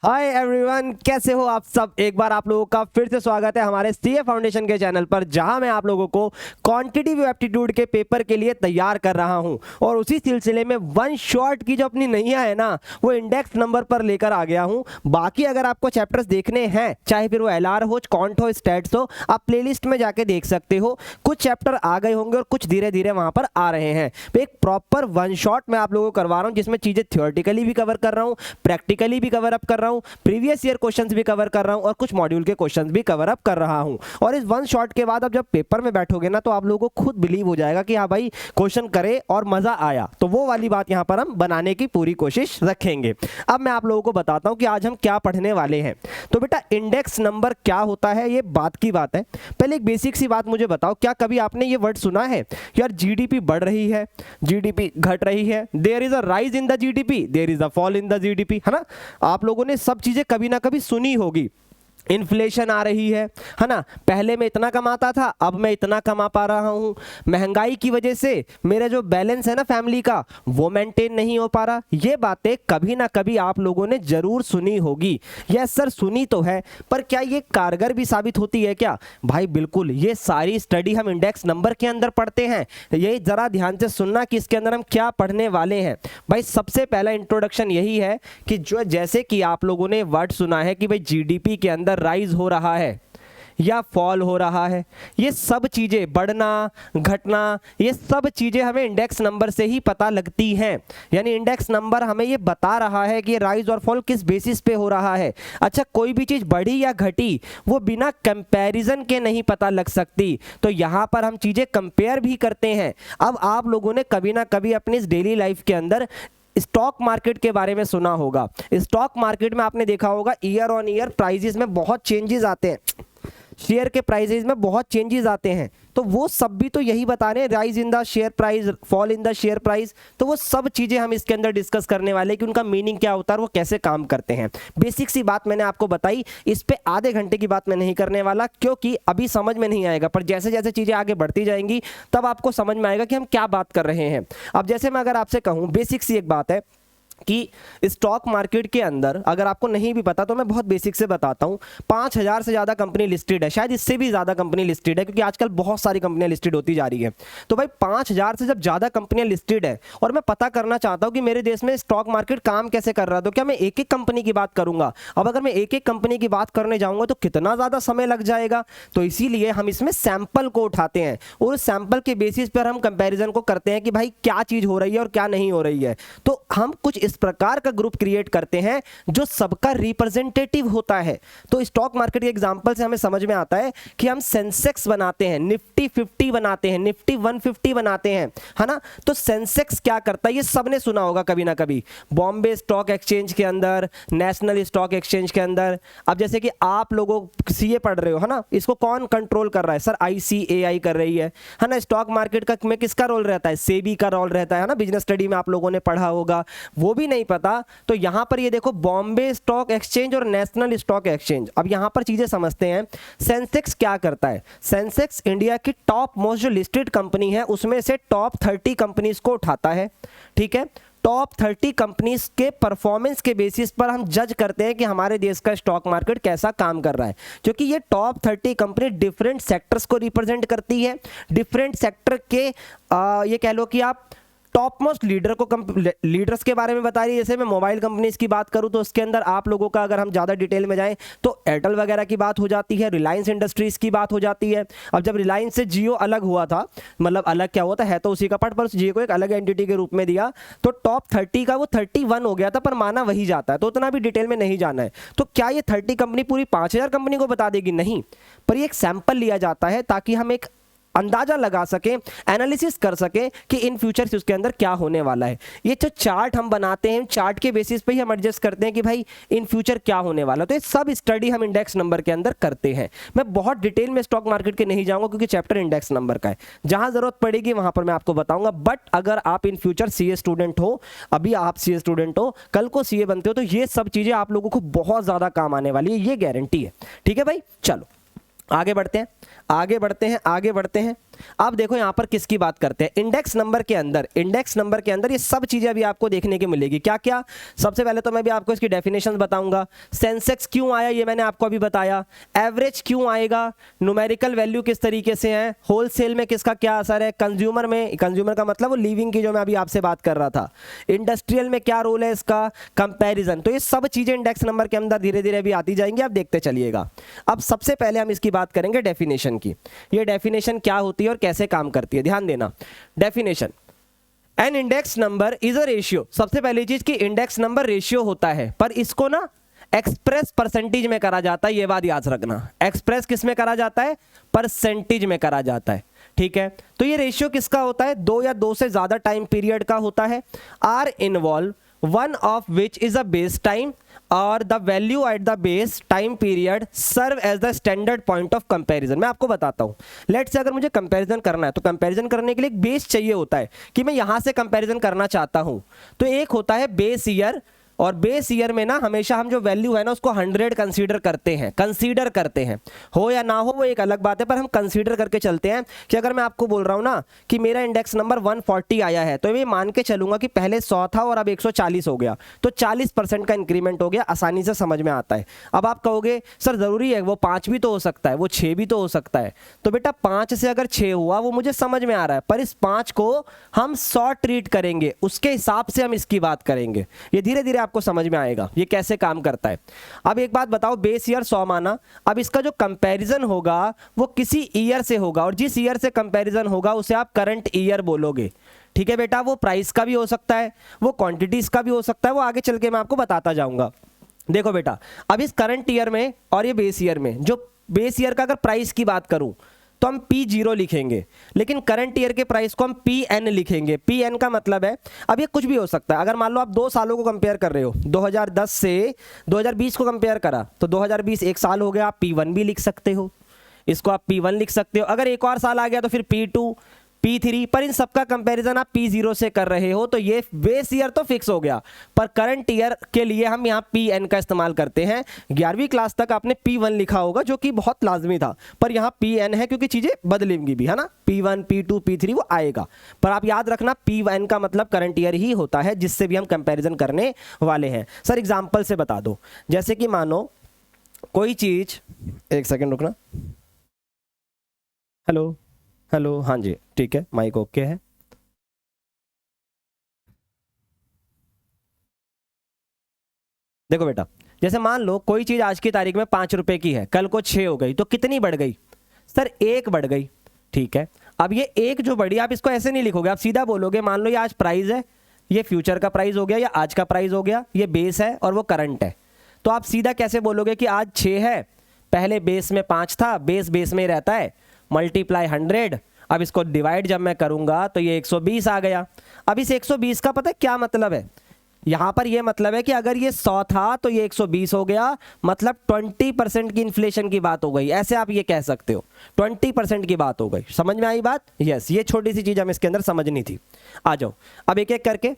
Hi everyone, कैसे हो आप सब। एक बार आप लोगों का फिर से स्वागत है हमारे सीए फाउंडेशन के चैनल पर, जहां मैं आप लोगों को क्वांटिटेटिव एप्टीट्यूड के पेपर के लिए तैयार कर रहा हूं। और उसी सिलसिले में वन शॉट की जो अपनी नैया है ना, वो इंडेक्स नंबर पर लेकर आ गया हूं। बाकी अगर आपको चैप्टर्स देखने हैं, चाहे फिर वो एलआर हो, कॉन्ट हो, स्टैट्स हो, आप प्लेलिस्ट में जाके देख सकते हो। कुछ चैप्टर आ गए होंगे और कुछ धीरे धीरे वहां पर आ रहे हैं। एक प्रॉपर वन शॉट मैं आप लोगों को करवा रहा हूं, जिसमें चीजें थियोरेटिकली भी कवर कर रहा हूं, प्रैक्टिकली भी कवर अप कर रहा हूं, प्रीवियस ईयर क्वेश्चंस भी कवर कर रहा हूं और कुछ मॉड्यूल के क्वेश्चंस भी कवर अप कर रहा हूं। और इस वन शॉट के बाद अब जब पेपर में बैठोगे ना, तो आप लोगों को खुद बिलीव हो जाएगा कि हाँ भाई, क्वेश्चन करे और मजा आया। तो वो वाली बात यहां पर हम बनाने की पूरी कोशिश रखेंगे। अब मैं आप लोगों को बताता हूं कि आज हम क्या पढ़ने वाले हैं। तो बेटा, इंडेक्स नंबर क्या होता है, ये बात की बात है। पहले एक बेसिक सी बात मुझे बताओ, क्या कभी आपने ये वर्ड सुना है यार, जीडीपी बढ़ रही है, जीडीपी घट रही है, there is a rise in the GDP, there is a fall in the GDP, है ना। आप लोगों ने सब चीजें कभी ना कभी सुनी होगी। इन्फ्लेशन आ रही है ना, पहले मैं इतना कमाता था, अब मैं इतना कमा पा रहा हूं। महंगाई की वजह से मेरा जो बैलेंस है ना फैमिली का, वो मेंटेन नहीं हो पा रहा। ये बातें कभी ना कभी आप लोगों ने जरूर सुनी होगी। यस सर, सुनी तो है, पर क्या ये कारगर भी साबित होती है क्या? भाई बिल्कुल। ये सारी स्टडी हम इंडेक्स नंबर के अंदर पढ़ते हैं। ये जरा ध्यान से सुनना कि इसके अंदर हम क्या पढ़ने वाले हैं। भाई सबसे पहला इंट्रोडक्शन यही है कि जो जैसे कि आप लोगों ने वर्ड सुना है कि भाई जीडीपी के अंदर राइज हो रहा है या फॉल हो रहा है, ये सब चीजें, बढ़ना घटना, ये सब चीजें हमें इंडेक्स नंबर से ही पता लगती हैं। यानी इंडेक्स नंबर हमें ये बता रहा है कि राइज और फॉल किस बेसिस पे हो रहा है। अच्छा, कोई भी चीज बढ़ी या घटी वो बिना कंपैरिजन के नहीं पता लग सकती, तो यहां पर हम चीजें कंपेयर भी करते हैं। अब आप लोगों ने कभी ना कभी अपनी इस डेली लाइफ के अंदर स्टॉक मार्केट के बारे में सुना होगा। स्टॉक मार्केट में आपने देखा होगा ईयर ऑन ईयर प्राइजेस में बहुत चेंजेस आते हैं, शेयर के प्राइजेस में बहुत चेंजेस आते हैं। तो वो सब भी तो यही बता रहे हैं, rise in the share price, fall in the share price. तो वो सब चीजें हम इसके अंदर डिस्कस करने वाले हैं कि उनका मीनिंग क्या होता है और वो कैसे काम करते हैं। बेसिक सी बात मैंने आपको बताई, इस पे आधे घंटे की बात मैं नहीं करने वाला, क्योंकि अभी समझ में नहीं आएगा। पर जैसे जैसे चीजें आगे बढ़ती जाएंगी तब आपको समझ में आएगा कि हम क्या बात कर रहे हैं। अब जैसे मैं अगर आपसे कहूं, बेसिक सी एक बात है कि स्टॉक मार्केट के अंदर, अगर आपको नहीं भी पता तो मैं बहुत बेसिक से बताता हूं, 5000 से ज़्यादा कंपनी लिस्टेड है, शायद इससे भी ज़्यादा कंपनी लिस्टेड है, क्योंकि आजकल बहुत सारी कंपनियां लिस्टेड होती जा रही है। तो भाई 5000 से जब ज़्यादा कंपनियां लिस्टेड है और मैं पता करना चाहता हूं कि मेरे देश में स्टॉक मार्केट काम कैसे कर रहा है, तो क्या मैं एक एक कंपनी की बात करूंगा? अब अगर मैं एक एक कंपनी की बात करने जाऊंगा तो कितना ज़्यादा समय लग जाएगा। तो इसीलिए हम इसमें सैंपल को उठाते हैं और उस सैंपल के बेसिस पर हम कंपेरिजन को करते हैं कि भाई क्या चीज़ हो रही है और क्या नहीं हो रही है। तो हम कुछ इस प्रकार का ग्रुप क्रिएट करते हैं जो सबका रिप्रेजेंटेटिव होता है। तो स्टॉक मार्केट के एग्जांपल से हमें समझ में आता है कि हम सेंसेक्स बनाते हैं, निफ्टी 50 बनाते हैं, निफ्टी 150 बनाते हैं, है ना। तो सेंसेक्स क्या करता है, ये सबने सुना होगा कभी ना कभी, बॉम्बे स्टॉक एक्सचेंज के अंदर, नेशनल स्टॉक एक्सचेंज के अंदर। अब जैसे कि आप लोगों सीए पढ़ रहे हो, है ना, इसको कौन कंट्रोल कर रहा है? सर आईसीएआई कर रही है ना। स्टॉक मार्केट का में किसका रोल रहता है? सेबी का रोल रहता है ना। बिजनेस स्टडी में आप लोगों ने पढ़ा होगा, वो भी नहीं पता तो यहां पर ये देखो, बॉम्बे स्टॉक एक्सचेंज और नेशनल स्टॉक एक्सचेंज। अब यहां पर चीजें समझते हैं। सेंसेक्स क्या करता है? सेंसेक्स इंडिया की टॉप मोस्ट जो लिस्टेड कंपनी है उसमें से टॉप 30 कंपनीज को उठाता है, ठीक है। टॉप 30 कंपनीज के परफॉर्मेंस के बेसिस पर हम जज करते हैं कि हमारे देश का स्टॉक मार्केट कैसा काम कर रहा है, क्योंकि ये टॉप 30 कंपनी डिफरेंट सेक्टर्स को रिप्रेजेंट करती है। डिफरेंट सेक्टर के ये कह लो कि आप टॉप मोस्ट लीडर को लीडर्स के बारे में बता रही है। जैसे मैं मोबाइल कंपनीज की बात करूं तो उसके अंदर आप लोगों का, अगर हम ज़्यादा डिटेल में जाएं तो एयरटेल वगैरह की बात हो जाती है, रिलायंस इंडस्ट्रीज की बात हो जाती है। अब जब रिलायंस से जियो अलग हुआ था, मतलब अलग क्या हुआ था, है तो उसी का पार्ट, पर उस जियो को एक अलग एंटिटी के रूप में दिया, तो टॉप 30 का वो 31 हो गया था, पर माना वही जाता है। तो उतना भी डिटेल में नहीं जाना है। तो क्या ये 30 कंपनी पूरी 5000 कंपनी को बता देगी? नहीं, पर ये एक सैंपल लिया जाता है ताकि हम एक अंदाजा लगा सके, एनालिसिस कर सके कि इन फ्यूचर उसके अंदर क्या होने वाला है। ये जो चार्ट हम बनाते हैं, चार्ट के बेसिस पे ही हम एडजस्ट करते हैं कि भाई इन फ्यूचर क्या होने वाला। तो ये सब स्टडी हम इंडेक्स नंबर के अंदर करते हैं। मैं बहुत डिटेल में स्टॉक मार्केट के नहीं जाऊंगा क्योंकि चैप्टर इंडेक्स नंबर का है, जहां जरूरत पड़ेगी वहां पर मैं आपको बताऊंगा। बट अगर आप इन फ्यूचर सीए स्टूडेंट हो, अभी आप सीए स्टूडेंट हो, कल को सीए बनते हो, तो ये सब चीजें आप लोगों को बहुत ज्यादा काम आने वाली है, ये गारंटी है। ठीक है भाई, चलो आगे बढ़ते हैं, आगे बढ़ते हैं, आगे बढ़ते हैं। अब देखो यहां पर किसकी बात करते हैं, इंडेक्स नंबर के अंदर, इंडेक्स नंबर के अंदर ये सब चीजें अभी आपको देखने की मिलेगी। क्या क्या, सबसे पहले तो मैं भी आपको इसकी डेफिनेशन बताऊंगा। सेंसेक्स क्यों आया ये मैंने आपको अभी बताया, एवरेज क्यों आएगा, न्यूमेरिकल वैल्यू किस तरीके से है, होलसेल में किसका क्या असर है, कंज्यूमर में, कंज्यूमर का मतलब वो लिविंग की जो मैं अभी आपसे बात कर रहा था, इंडस्ट्रियल में क्या रोल है इसका, कंपैरिजन। तो ये सब चीजें इंडेक्स नंबर के अंदर धीरे धीरे भी आती जाएंगी, आप देखते चलिएगा। अब सबसे पहले हम इसकी बात करेंगे डेफिनेशन की। ये डेफिनेशन क्या होती है और कैसे काम करती है, ध्यान देना। Definition, an index number is a ratio. सबसे पहली चीज कि इंडेक्स नंबर रेशियो होता है, पर इसको ना एक्सप्रेस परसेंटेज में करा जाता है, ये बात याद रखना। एक्सप्रेस किस में करा जाता है, परसेंटेज में करा जाता है, ठीक है। तो ये रेशियो किसका होता है, दो या दो से ज्यादा टाइम पीरियड का होता है। Are involve one of which is a base time or the value at the base time period serve as the standard point of comparison। मैं आपको बताता हूँ, लेट्स से अगर मुझे कंपैरिजन करना है तो कंपैरिजन करने के लिए एक बेस चाहिए होता है कि मैं यहां से कंपैरिजन करना चाहता हूं। तो एक होता है बेस ईयर, और बेस ईयर में ना हमेशा हम जो वैल्यू है ना उसको 100 कंसीडर करते हैं, हो या ना हो वो एक अलग बात है, पर हम कंसीडर करके चलते हैं। कि अगर मैं आपको बोल रहा हूं ना कि मेरा इंडेक्स नंबर 140 आया है, तो मैं मान के चलूंगा कि पहले 100 था और अब 140 हो गया, तो 40% का इंक्रीमेंट हो गया, आसानी से समझ में आता है। अब आप कहोगे सर जरूरी है वो 5 भी तो हो सकता है, वो 6 भी तो हो सकता है। तो बेटा 5 से अगर 6 हुआ वो मुझे समझ में आ रहा है, पर इस 5 को हम 100 ट्रीट करेंगे, उसके हिसाब से हम इसकी बात करेंगे। ये धीरे धीरे आपको समझ में आएगा ये कैसे काम करता है। अब एक बात बताओ, बेस ईयर 100 माना, अब इसका जो कंपैरिजन होगा वो किसी ईयर से होगा, और जिस ईयर से कंपैरिजन होगा उसे आप करंट ईयर बोलोगे, ठीक है बेटा। वो प्राइस का भी हो सकता है, वो क्वांटिटीज का भी हो सकता है, वो आगे चल के मैं आपको बताता जाऊंगा। देखो बेटा, अब इस करंट ईयर में और ये बेस ईयर में, जो बेस ईयर का अगर प्राइस की बात करूं तो हम P0 लिखेंगे, लेकिन करंट ईयर के प्राइस को हम PN लिखेंगे। PN का मतलब है, अब ये कुछ भी हो सकता है। अगर मान लो आप 2 सालों को कंपेयर कर रहे हो, 2010 से 2020 को कंपेयर करा, तो 2020 एक साल हो गया, आप P1 भी लिख सकते हो, इसको आप P1 लिख सकते हो। अगर एक और साल आ गया तो फिर P2, P3, पर इन सबका कंपैरिजन आप P0 से कर रहे हो, तो ये बेस ईयर तो फिक्स हो गया, पर करंट ईयर के लिए हम यहाँ PN का इस्तेमाल करते हैं। 11वीं क्लास तक आपने P1 लिखा होगा, जो कि बहुत लाजमी था, पर यहाँ PN है क्योंकि चीजें बदलेंगी भी, है ना। P1, P2, P3 वो आएगा, पर आप याद रखना PN का मतलब करंट ईयर ही होता है, जिससे भी हम कंपेरिजन करने वाले हैं। सर एग्जाम्पल से बता दो, जैसे कि मानो कोई चीज, एक सेकेंड रुकना, हेलो हेलो, हाँ जी ठीक है, माइक ओके है। देखो बेटा, जैसे मान लो कोई चीज आज की तारीख में 5 रुपए की है, कल को 6 हो गई, तो कितनी बढ़ गई सर, 1 बढ़ गई, ठीक है। अब ये 1 जो बढ़ी, आप इसको ऐसे नहीं लिखोगे, आप सीधा बोलोगे मान लो ये आज प्राइस है, ये फ्यूचर का प्राइस हो गया या आज का प्राइस हो गया, ये बेस है और वो करंट है। तो आप सीधा कैसे बोलोगे कि आज 6 है, पहले बेस में 5 था, बेस में रहता है, मल्टीप्लाई 100, अब इसको डिवाइड जब मैं करूंगा तो ये 120 आ गया। अब इस 120 का पता है क्या मतलब है, यहां पर ये मतलब है कि अगर ये 100 था तो ये 120 हो गया, मतलब 20% की इन्फ्लेशन की बात हो गई, ऐसे आप ये कह सकते हो, 20% की बात हो गई। समझ में आई बात? यस, ये छोटी सी चीज हमें इसके अंदर समझनी थी। आ जाओ अब एक एक करके,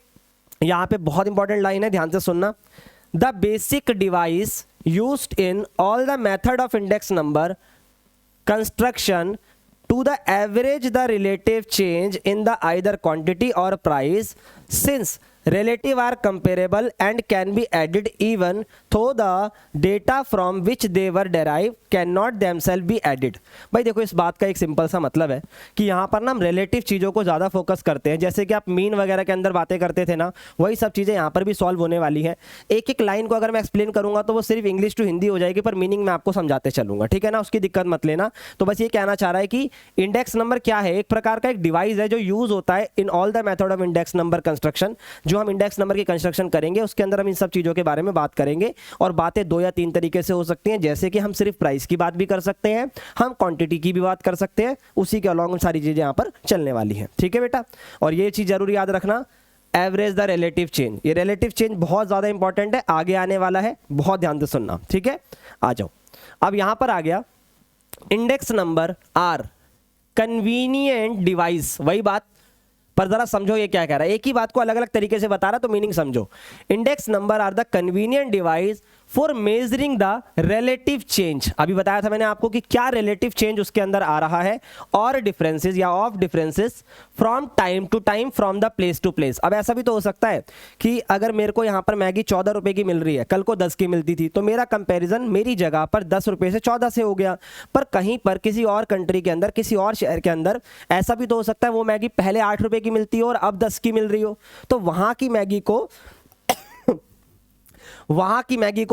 यहां पे बहुत इंपॉर्टेंट लाइन है, ध्यान से सुनना। The basic device used in all the method of index number construction to the average the relative change in the either quantity or price, since relative are comparable and can be added even though the data from which they were derived cannot themselves be added। भाई देखो, इस बात का एक simple सा मतलब है कि यहाँ पर ना हम रिलेटिव चीज़ों को ज़्यादा फोकस करते हैं, जैसे कि आप मीन वगैरह के अंदर बातें करते थे ना, वही सब चीज़ें यहाँ पर भी सॉल्व होने वाली हैं। एक एक लाइन को अगर मैं एक्सप्लेन करूँगा तो वो सिर्फ इंग्लिश टू हिंदी हो जाएगी, पर मीनिंग मैं आपको समझाते चलूँगा, ठीक है ना, उसकी दिक्कत मत लेना। तो बस ये कहना चाह रहा है कि इंडेक्स नंबर क्या है, एक प्रकार का एक डिवाइस है जो यूज़ होता है in all the method of index number construction. जो हम इंडेक्स नंबर की कंस्ट्रक्शन करेंगे उसके अंदर हम इन सब चीज़ों के बारे में बात करेंगे, और बातें 2 या 3 तरीके से हो सकती हैं, जैसे कि हम सिर्फ प्राइस की बात भी कर सकते हैं, हम क्वांटिटी की भी बात कर सकते हैं, उसी के अलॉन्ग सारी चीज़ें यहाँ पर चलने वाली हैं, ठीक है बेटा। और ये चीज़ जरूर याद रखना, एवरेज द रिलेटिव चेंज, ये रिलेटिव चेंज बहुत ज़्यादा इंपॉर्टेंट है, आगे आने वाला है, बहुत ध्यान से सुनना, ठीक है। आ जाओ, अब यहाँ पर आ गया index number are convenient device, वही बात, पर जरा समझो ये क्या कह रहा है, एक ही बात को अलग अलग तरीके से बता रहा, तो मीनिंग समझो। Index number are the convenient device for measuring the relative change. अभी बताया था मैंने आपको कि क्या रिलेटिव चेंज उसके अंदर आ रहा है, और डिफरेंसेस या of differences from time to time from the place to place. अब ऐसा भी तो हो सकता है कि अगर मेरे को यहाँ पर मैगी 14 रुपए की मिल रही है, कल को 10 की मिलती थी, तो मेरा कंपैरिजन मेरी जगह पर 10 रुपए से 14 से हो गया। पर कहीं पर किसी और कंट्री के अंदर, किसी और शहर के अंदर ऐसा भी तो हो सकता है वो मैगी पहले 8 रुपए की मिलती हो और अब 10 की मिल रही हो, तो वहां की मैगी को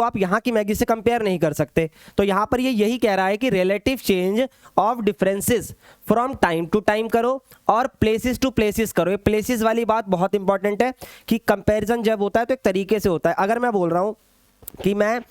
आप यहां की मैगी से कंपेयर नहीं कर सकते। तो यहां पर ये यही कह रहा है कि relative change of differences from time to time करो और प्लेसेस टू प्लेसेस करो। ये प्लेसेस वाली बात बहुत इंपॉर्टेंट है कि कंपैरिजन जब होता है तो एक तरीके से होता है। अगर मैं बोल रहा हूं कि मैं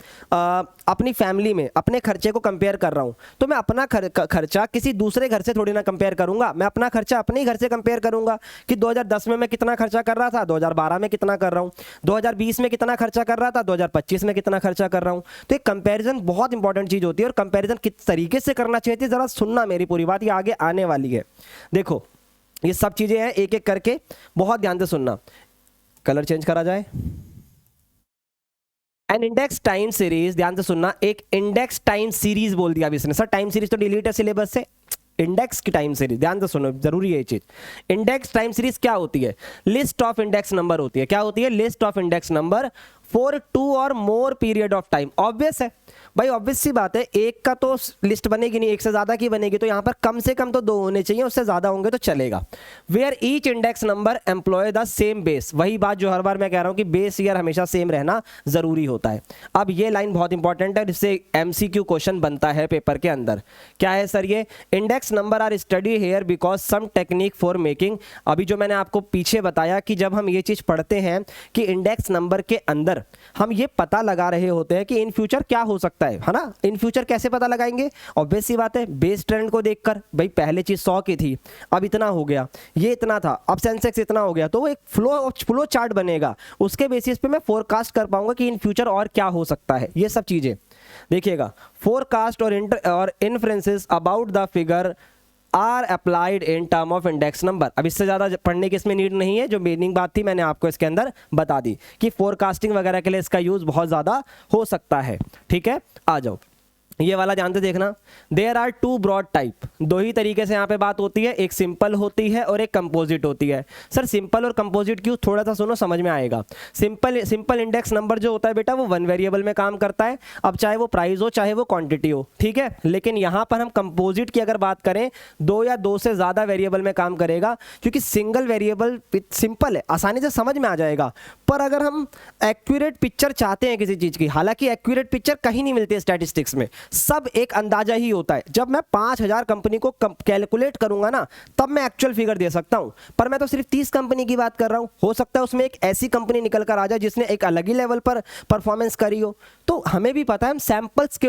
अपनी फैमिली में अपने खर्चे को कंपेयर कर रहा हूं, तो मैं अपना खर्चा किसी दूसरे घर से थोड़ी ना कंपेयर करूंगा, मैं अपना खर्चा अपने ही घर से कंपेयर करूंगा कि 2010 में मैं कितना खर्चा कर रहा था, 2012 में कितना कर रहा हूं, 2020 में कितना खर्चा कर रहा था, 2025 में कितना खर्चा कर रहा हूं। तो एक कंपैरिजन बहुत इंपॉर्टेंट चीज होती है, और कंपैरिजन किस तरीके से करना चाहिए जरा सुनना मेरी पूरी बात, ये आगे आने वाली है। देखो ये सब चीजें हैं, एक एक करके बहुत ध्यान से सुनना। कलर चेंज करा जाए। एन इंडेक्स टाइम सीरीज, ध्यान से सुनना, एक इंडेक्स टाइम सीरीज बोल दिया अभी इसने। सर टाइम सीरीज तो डिलीट है सिलेबस से, इंडेक्स की टाइम सीरीज, ध्यान से सुनो, जरूरी है ये चीज। इंडेक्स टाइम सीरीज क्या होती है? लिस्ट ऑफ इंडेक्स नंबर होती है। क्या होती है? List of index number for 2 और मोर पीरियड ऑफ टाइम। ऑब्वियस है भाई, ऑब्वियस सी बात है, एक का तो लिस्ट बनेगी नहीं, एक से ज्यादा की बनेगी, तो यहां पर कम से कम तो 2 होने चाहिए, उससे ज्यादा होंगे तो चलेगा। Where each index number employ the same base, वही बात जो हर बार मैं कह रहा हूं कि बेस ईयर हमेशा सेम रहना जरूरी होता है। अब ये लाइन बहुत इंपॉर्टेंट है, जिससे एमसीक्यू क्वेश्चन बनता है पेपर के अंदर। क्या है सर ये? Index number are study here because some technique for making. अभी जो मैंने आपको पीछे बताया कि जब हम ये चीज पढ़ते हैं कि इंडेक्स नंबर के अंदर हम ये पता लगा रहे होते हैं कि इन फ्यूचर क्या हो सकता है ना। इन फ्यूचर कैसे पता लगाएंगे? ऑब्वियस सी बात है, बेस ट्रेंड को देखकर। भाई पहले चीज 100 की थी, अब इतना हो गया, ये इतना था, अब सेंसेक्स इतना हो गया, तो वो एक फ्लो चार्ट बनेगा, उसके बेसिस पे मैं फोरकास्ट कर पाऊंगा कि इन फ्यूचर और क्या हो सकता है। ये सब चीजें देखिएगा। फोरकास्ट और inferences about the figure are applied in term of index number. अब इससे ज़्यादा पढ़ने की इसमें नीड नहीं है, जो मीनिंग बात थी मैंने आपको इसके अंदर बता दी कि फोरकास्टिंग वगैरह के लिए इसका यूज़ बहुत ज़्यादा हो सकता है। ठीक है, आ जाओ, ये वाला ध्यान से देखना। देयर आर 2 ब्रॉड टाइप, 2 ही तरीके से यहाँ पे बात होती है, एक सिंपल होती है और एक कंपोजिट होती है। सर सिंपल और कंपोजिट क्यों? थोड़ा सा सुनो, समझ में आएगा। सिंपल इंडेक्स नंबर जो होता है बेटा, वो 1 वेरिएबल में काम करता है, अब चाहे वो प्राइस हो चाहे वो क्वांटिटी हो, ठीक है। लेकिन यहाँ पर हम कंपोजिट की अगर बात करें, 2 या 2 से ज़्यादा वेरिएबल में काम करेगा, क्योंकि सिंगल वेरिएबल सिंपल है, आसानी से समझ में आ जाएगा। पर अगर हम एक्यूरेट पिक्चर चाहते हैं किसी चीज़ की, हालांकि एक्यूरेट पिक्चर कहीं नहीं मिलती है स्टैटिस्टिक्स में, सब एक अंदाजा ही होता है। जब मैं 5000 कंपनी को कैलकुलेट करूंगा ना, तब मैं एक्चुअल फिगर दे सकता हूं। पर मैं तो सिर्फ 30 कंपनी की बात कर रहा हूं, हो सकता है उसमें एक ऐसी कंपनी निकल कर आ जाए जिसने एक अलग ही लेवल पर परफॉर्मेंस करी हो। तो हमें भी पता है, हम सैंपल्स के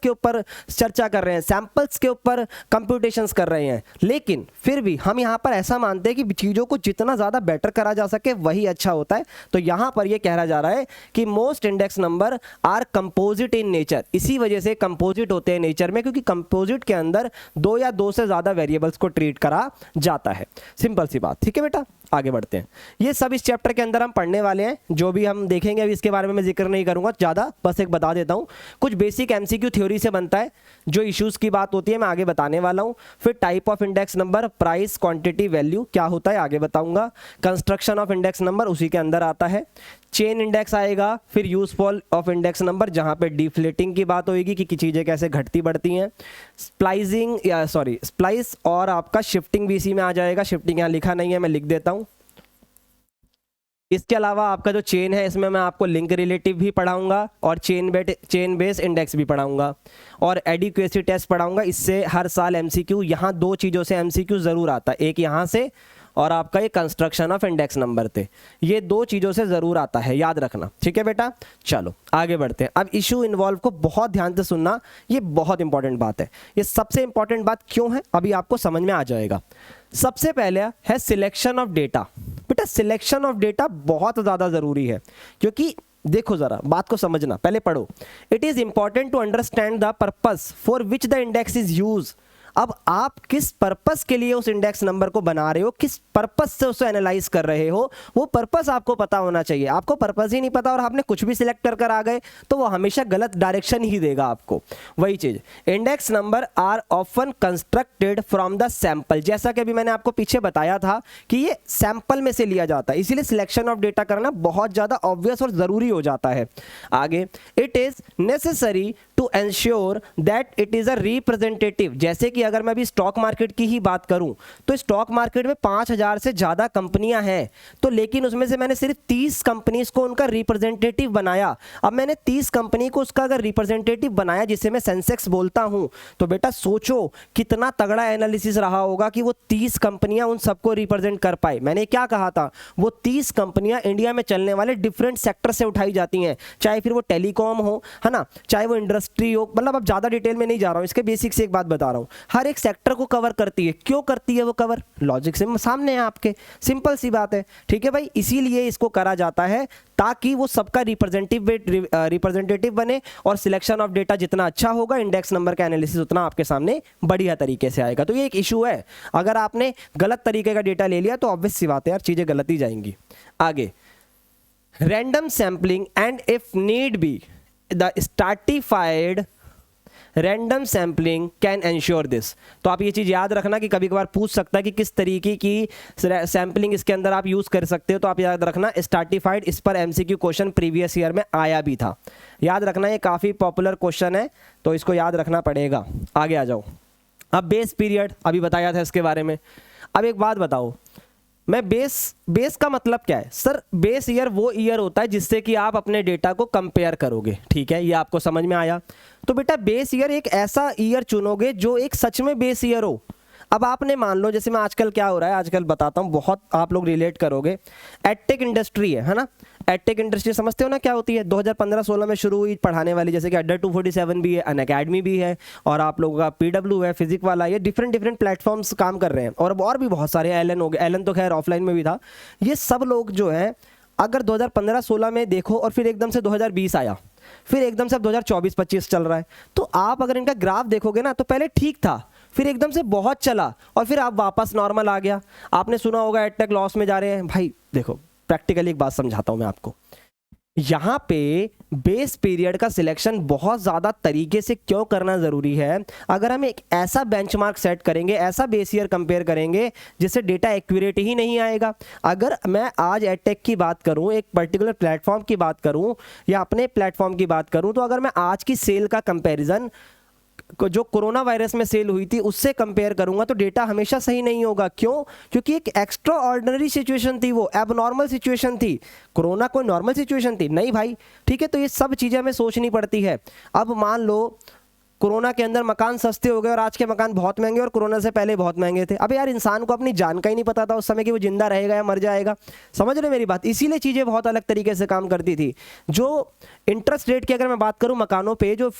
ऊपर चर्चा कर रहे हैं, सैंपल्स के ऊपर कंप्यूटेशंस कर रहे हैं, लेकिन फिर भी हम यहां पर ऐसा मानते हैं कि चीजों को जितना ज्यादा बेटर करा जा सके वही अच्छा होता है। तो यहां पर यह कहा जा रहा है कि most index number are composite in nature, इसी वजह से कंपोजिट होते हैं नेचर में, क्योंकि कंपोजिट के अंदर 2 या 2 से ज्यादा वेरिएबल्स को ट्रीट करा जाता है। सिंपल सी बात, ठीक है बेटा, आगे बढ़ते हैं। ये सब इस चैप्टर के अंदर हम पढ़ने वाले हैं, जो भी हम देखेंगे अभी इसके बारे में मैं जिक्र नहीं करूंगा ज़्यादा, बस एक बता देता हूं, कुछ बेसिक एमसीक्यू थ्योरी से बनता है, जो इश्यूज की बात होती है मैं आगे बताने वाला हूं। फिर type of index number, price, quantity, value क्या होता है आगे बताऊंगा। कंस्ट्रक्शन ऑफ इंडेक्स नंबर उसी के अंदर आता है। चेन इंडेक्स आएगा, फिर यूजफुल ऑफ इंडेक्स नंबर, जहां पे डिफ्लेटिंग की बात होगी कि चीजें कैसे घटती बढ़ती हैं। स्प्लाइस और आपका शिफ्टिंग भी इसी में आ जाएगा। शिफ्टिंग यहाँ लिखा नहीं है, मैं लिख देता हूं। इसके अलावा आपका जो चेन है, इसमें मैं आपको लिंक रिलेटिव भी पढ़ाऊंगा और चेन बेस इंडेक्स भी पढ़ाऊंगा और एडिक्वेसी टेस्ट पढ़ाऊंगा। इससे हर साल एमसीक्यू, यहाँ 2 चीज़ों से एमसीक्यू ज़रूर आता है, एक यहाँ से और आपका ये कंस्ट्रक्शन ऑफ इंडेक्स नंबर थे, ये 2 चीज़ों से ज़रूर आता है, याद रखना, ठीक है बेटा। चलो आगे बढ़ते हैं। अब इशू इन्वॉल्व को बहुत ध्यान से सुनना, ये बहुत इंपॉर्टेंट बात है। ये सबसे इंपॉर्टेंट बात क्यों है अभी आपको समझ में आ जाएगा। सबसे पहले है सिलेक्शन ऑफ डेटा। बेटा सिलेक्शन ऑफ डेटा बहुत ज़्यादा ज़रूरी है, क्योंकि देखो जरा बात को समझना, पहले पढ़ो। It is important to understand the purpose for which the index is use. अब आप किस पर्पस के लिए उस इंडेक्स नंबर को बना रहे हो, किस पर्पस से उसे एनालाइज कर रहे हो, वो पर्पस आपको पता होना चाहिए। आपको पर्पस ही नहीं पता और आपने कुछ भी सिलेक्ट कर आ गए तो वो हमेशा गलत डायरेक्शन ही देगा आपको। वही चीज, index number are often constructed from the sample, जैसा कि अभी मैंने आपको पीछे बताया था कि ये सैंपल में से लिया जाता है, इसीलिए सिलेक्शन ऑफ डेटा करना बहुत ज्यादा ऑब्वियस और जरूरी हो जाता है। आगे, it is necessary to ensure that it is a representative, जैसे कि अगर मैं अभी स्टॉक मार्केट की ही बात करूं तो स्टॉक मार्केट में 5000 से ज्यादा कंपनियां हैं, तो लेकिन उसमें से मैंने सिर्फ 30 कंपनीज को उनका रिप्रेजेंटेटिव बनाया। अब मैंने 30 कंपनी को उसका अगर रिप्रेजेंटेटिव बनाया जिसे मैं सेंसेक्स बोलता हूं, तो बेटा सोचो कितना तगड़ा एनालिसिस रहा होगा कि वो 30 कंपनियां उन सबको रिप्रेजेंट कर पाए। मैंने क्या कहा था, वो 30 कंपनियां इंडिया में चलने वाले डिफरेंट सेक्टर से उठाई जाती हैं, चाहे फिर वो टेलीकॉम हो, है ना, चाहे वो इंडस्ट्री हो, मतलब अब ज्यादा डिटेल में नहीं जा रहा हूं, इसके बेसिक से एक बात बता रहा हूं, हर एक सेक्टर को कवर करती है। क्यों करती है वो कवर? लॉजिक से सामने है आपके, सिंपल सी बात है, ठीक है भाई। इसीलिए इसको करा जाता है ताकि वो सबका रिप्रेजेंटेटिव बने और सिलेक्शन ऑफ डेटा जितना अच्छा होगा, इंडेक्स नंबर का एनालिसिस उतना आपके सामने बढ़िया तरीके से आएगा। तो ये एक इशू है, अगर आपने गलत तरीके का डेटा ले लिया तो ऑब्वियस सी बात है यार, चीजें गलत ही जाएंगी। आगे, random sampling and if need be the stratified random sampling can ensure this. तो आप ये चीज़ याद रखना कि कभी कभार पूछ सकता है कि किस तरीके की सैम्पलिंग इसके अंदर आप यूज़ कर सकते हो, तो आप याद रखना स्ट्रैटिफाइड, इस पर एमसीक्यू क्वेश्चन प्रीवियस ईयर में आया भी था, याद रखना, ये काफ़ी पॉपुलर क्वेश्चन है तो इसको याद रखना पड़ेगा। आगे आ जाओ, अब बेस पीरियड अभी बताया था इसके बारे में। अब एक बात बताओ, मैं बेस का मतलब क्या है? सर बेस ईयर वो ईयर होता है जिससे कि आप अपने डेटा को कंपेयर करोगे, ठीक है, ये आपको समझ में आया। तो बेटा बेस ईयर एक ऐसा ईयर चुनोगे जो एक सच में बेस ईयर हो। अब आपने मान लो, जैसे मैं आजकल क्या हो रहा है, आजकल बताता हूँ, बहुत आप लोग रिलेट करोगे, एडटेक इंडस्ट्री है ना, एडटेक इंडस्ट्री समझते हो ना क्या होती है? 2015-16 में शुरू हुई पढ़ाने वाली, जैसे कि अड्डा 247 भी है, अनअकैडमी भी है, और आप लोगों का पीडब्ल्यू है, फिजिक वाला, ये डिफरेंट प्लेटफॉर्म्स काम कर रहे हैं, और भी बहुत सारे, एलन हो गए, एलन तो खैर ऑफलाइन में भी था। ये सब लोग जो है, अगर 2015-16 में देखो और फिर एकदम से 2020 आया, फिर एकदम से अब 2024-25 चल रहा है, तो आप अगर इनका ग्राफ देखोगे ना तो पहले ठीक था, फिर एकदम से बहुत चला और फिर आप वापस नॉर्मल आ गया। आपने सुना होगा एडटेक लॉस में जा रहे हैं। भाई देखो, प्रैक्टिकली एक बात समझाता हूं मैं आपको, यहां पे बेस पीरियड का सिलेक्शन बहुत ज़्यादा तरीके से क्यों करना ज़रूरी है। अगर हम एक ऐसा बेंचमार्क सेट करेंगे, ऐसा बेस ईयर कंपेयर करेंगे जिससे डेटा एक्यूरेट ही नहीं आएगा। अगर मैं आज एडटेक की बात करूं, एक पर्टिकुलर प्लेटफॉर्म की बात करूं या अपने प्लेटफॉर्म की बात करूं, तो अगर मैं आज की सेल का कंपेरिजन जो कोरोना वायरस में सेल हुई थी उससे कंपेयर करूंगा तो डेटा हमेशा सही नहीं होगा। क्यों? क्योंकि एक एक्स्ट्रा ऑर्डिनरी सिचुएशन थी, वो एबनॉर्मल सिचुएशन थी। कोरोना कोई नॉर्मल सिचुएशन थी नहीं भाई, ठीक है। तो ये सब चीज़ें हमें सोचनी पड़ती है। अब मान लो कोरोना के अंदर मकान सस्ते हो गए और आज के मकान बहुत महंगे और कोरोना से पहले बहुत महंगे थे। अब यार इंसान को अपनी जान का ही नहीं पता था उस समय कि वो जिंदा रहेगा या मर जाएगा। समझ रहे मेरी बात? इसीलिए चीज़ें बहुत अलग तरीके से काम करती थी। जो इंटरेस्ट रेट की अगर मैं बात करूं मकानों पे, जो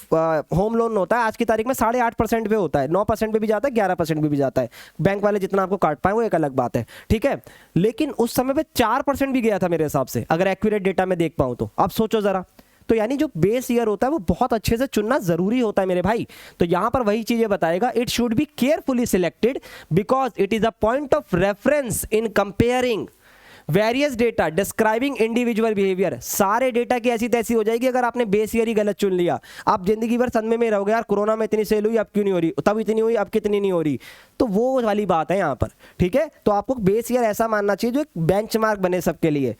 होम लोन होता है आज की तारीख में 8.5% पे होता है, 9% पे भी जाता है, 11% पे भी जाता है। बैंक वाले जितना आपको काट पाए वो एक अलग बात है, ठीक है। लेकिन उस समय पे 4% भी गया था मेरे हिसाब से, अगर एक्यूरेट डेटा में देख पाऊं तो। अब सोचो जरा, तो यानी जो बेस ईयर होता है वो बहुत अच्छे से चुनना जरूरी होता है मेरे भाई। तो यहां पर वही चीजें बताएगा, it should be carefully selected because it is a point of reference in comparing various data describing individual behaviour. सारे डेटा की ऐसी तैसी हो जाएगी अगर आपने बेस ईयर ही गलत चुन लिया। आप जिंदगी भर सदमे में रहोगे, यार कोरोना में इतनी सेल हुई अब क्यों नहीं हो रही, तब इतनी हुई अब कितनी नहीं हो रही। तो वो वाली बात है यहाँ पर, ठीक है। तो आपको बेस ईयर ऐसा मानना चाहिए जो एक बेंचमार्क बने सबके लिए,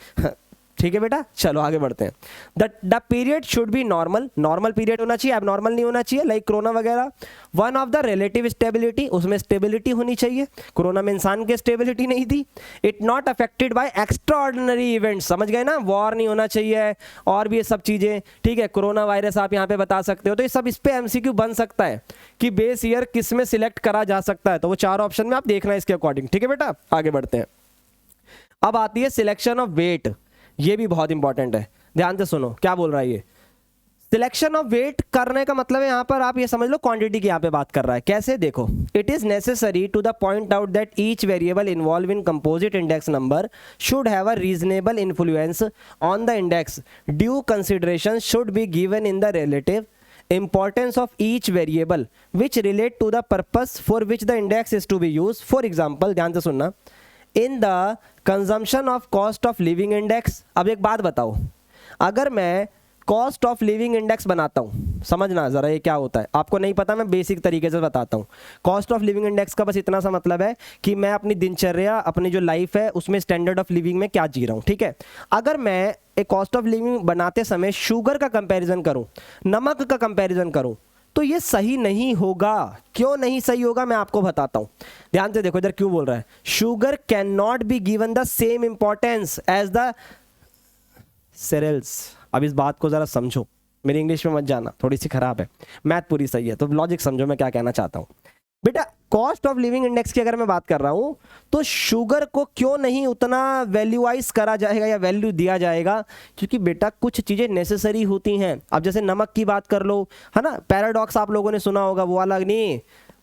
ठीक है बेटा। चलो आगे बढ़ते हैं। The period should be normal, normal period होना चाहिए, एबनॉर्मल नहीं होना चाहिए लाइक कोरोना वगैरह। One of the relative stability, उसमें स्टेबिलिटी होनी चाहिए। कोरोना में इंसान की स्टेबिलिटी नहीं थी। It not affected by extra ordinary event, समझ गए ना, वॉर नहीं होना चाहिए और भी ये सब चीजें, ठीक है। कोरोना वायरस आप यहाँ पे बता सकते हो, तो ये सब इस पे एमसीक्यू बन सकता है कि बेस ईयर किस में सिलेक्ट करा जा सकता है। तो वो 4 ऑप्शन में आप देखना इसके अकॉर्डिंग, ठीक है बेटा। आगे बढ़ते हैं। अब आती है सिलेक्शन ऑफ वेट, ये भी बहुत इंपॉर्टेंट है, ध्यान से सुनो क्या बोल रहा है ये। सिलेक्शन ऑफ वेट करने का मतलब है यहां पर आप ये समझ लो क्वांटिटी की यहां पे बात कर रहा है। कैसे? देखो, it is necessary to the point out that each variable involve in composite index number should have a reasonable influence on the index, due consideration should be given in the relative importance of each variable which relate to the purpose for which the index is to be use. For example, ध्यान से सुनना, in the consumption of cost of living index. अब एक बात बताओ, अगर मैं cost of living index बनाता हूँ, समझना ज़रा ये क्या होता है, आपको नहीं पता, मैं बेसिक तरीके से बताता हूँ। कॉस्ट ऑफ लिविंग इंडेक्स का बस इतना सा मतलब है कि मैं अपनी दिनचर्या, अपनी जो लाइफ है उसमें स्टैंडर्ड ऑफ लिविंग में क्या जी रहा हूँ, ठीक है। अगर मैं एक कॉस्ट ऑफ लिविंग बनाते समय शुगर का कंपैरिजन करूँ, नमक का कंपैरिजन करूँ, तो ये सही नहीं होगा। क्यों नहीं सही होगा, मैं आपको बताता हूँ। ध्यान से देखो इधर क्यों बोल रहा है, sugar can not be given the same importance as the cereals. अब इस बात को जरा समझो, मेरी इंग्लिश में मत जाना, थोड़ी सी खराब है, मैथ पूरी सही है, तो लॉजिक समझो मैं क्या कहना चाहता हूँ। बेटा कॉस्ट ऑफ लिविंग इंडेक्स की अगर मैं बात कर रहा हूँ, तो शुगर को क्यों नहीं उतना वैल्यूआइज करा जाएगा या वैल्यू दिया जाएगा, क्योंकि बेटा कुछ चीज़ें नेसेसरी होती हैं। अब जैसे नमक की बात कर लो, है ना, पैराडॉक्स आप लोगों ने सुना होगा, वो वाला नहीं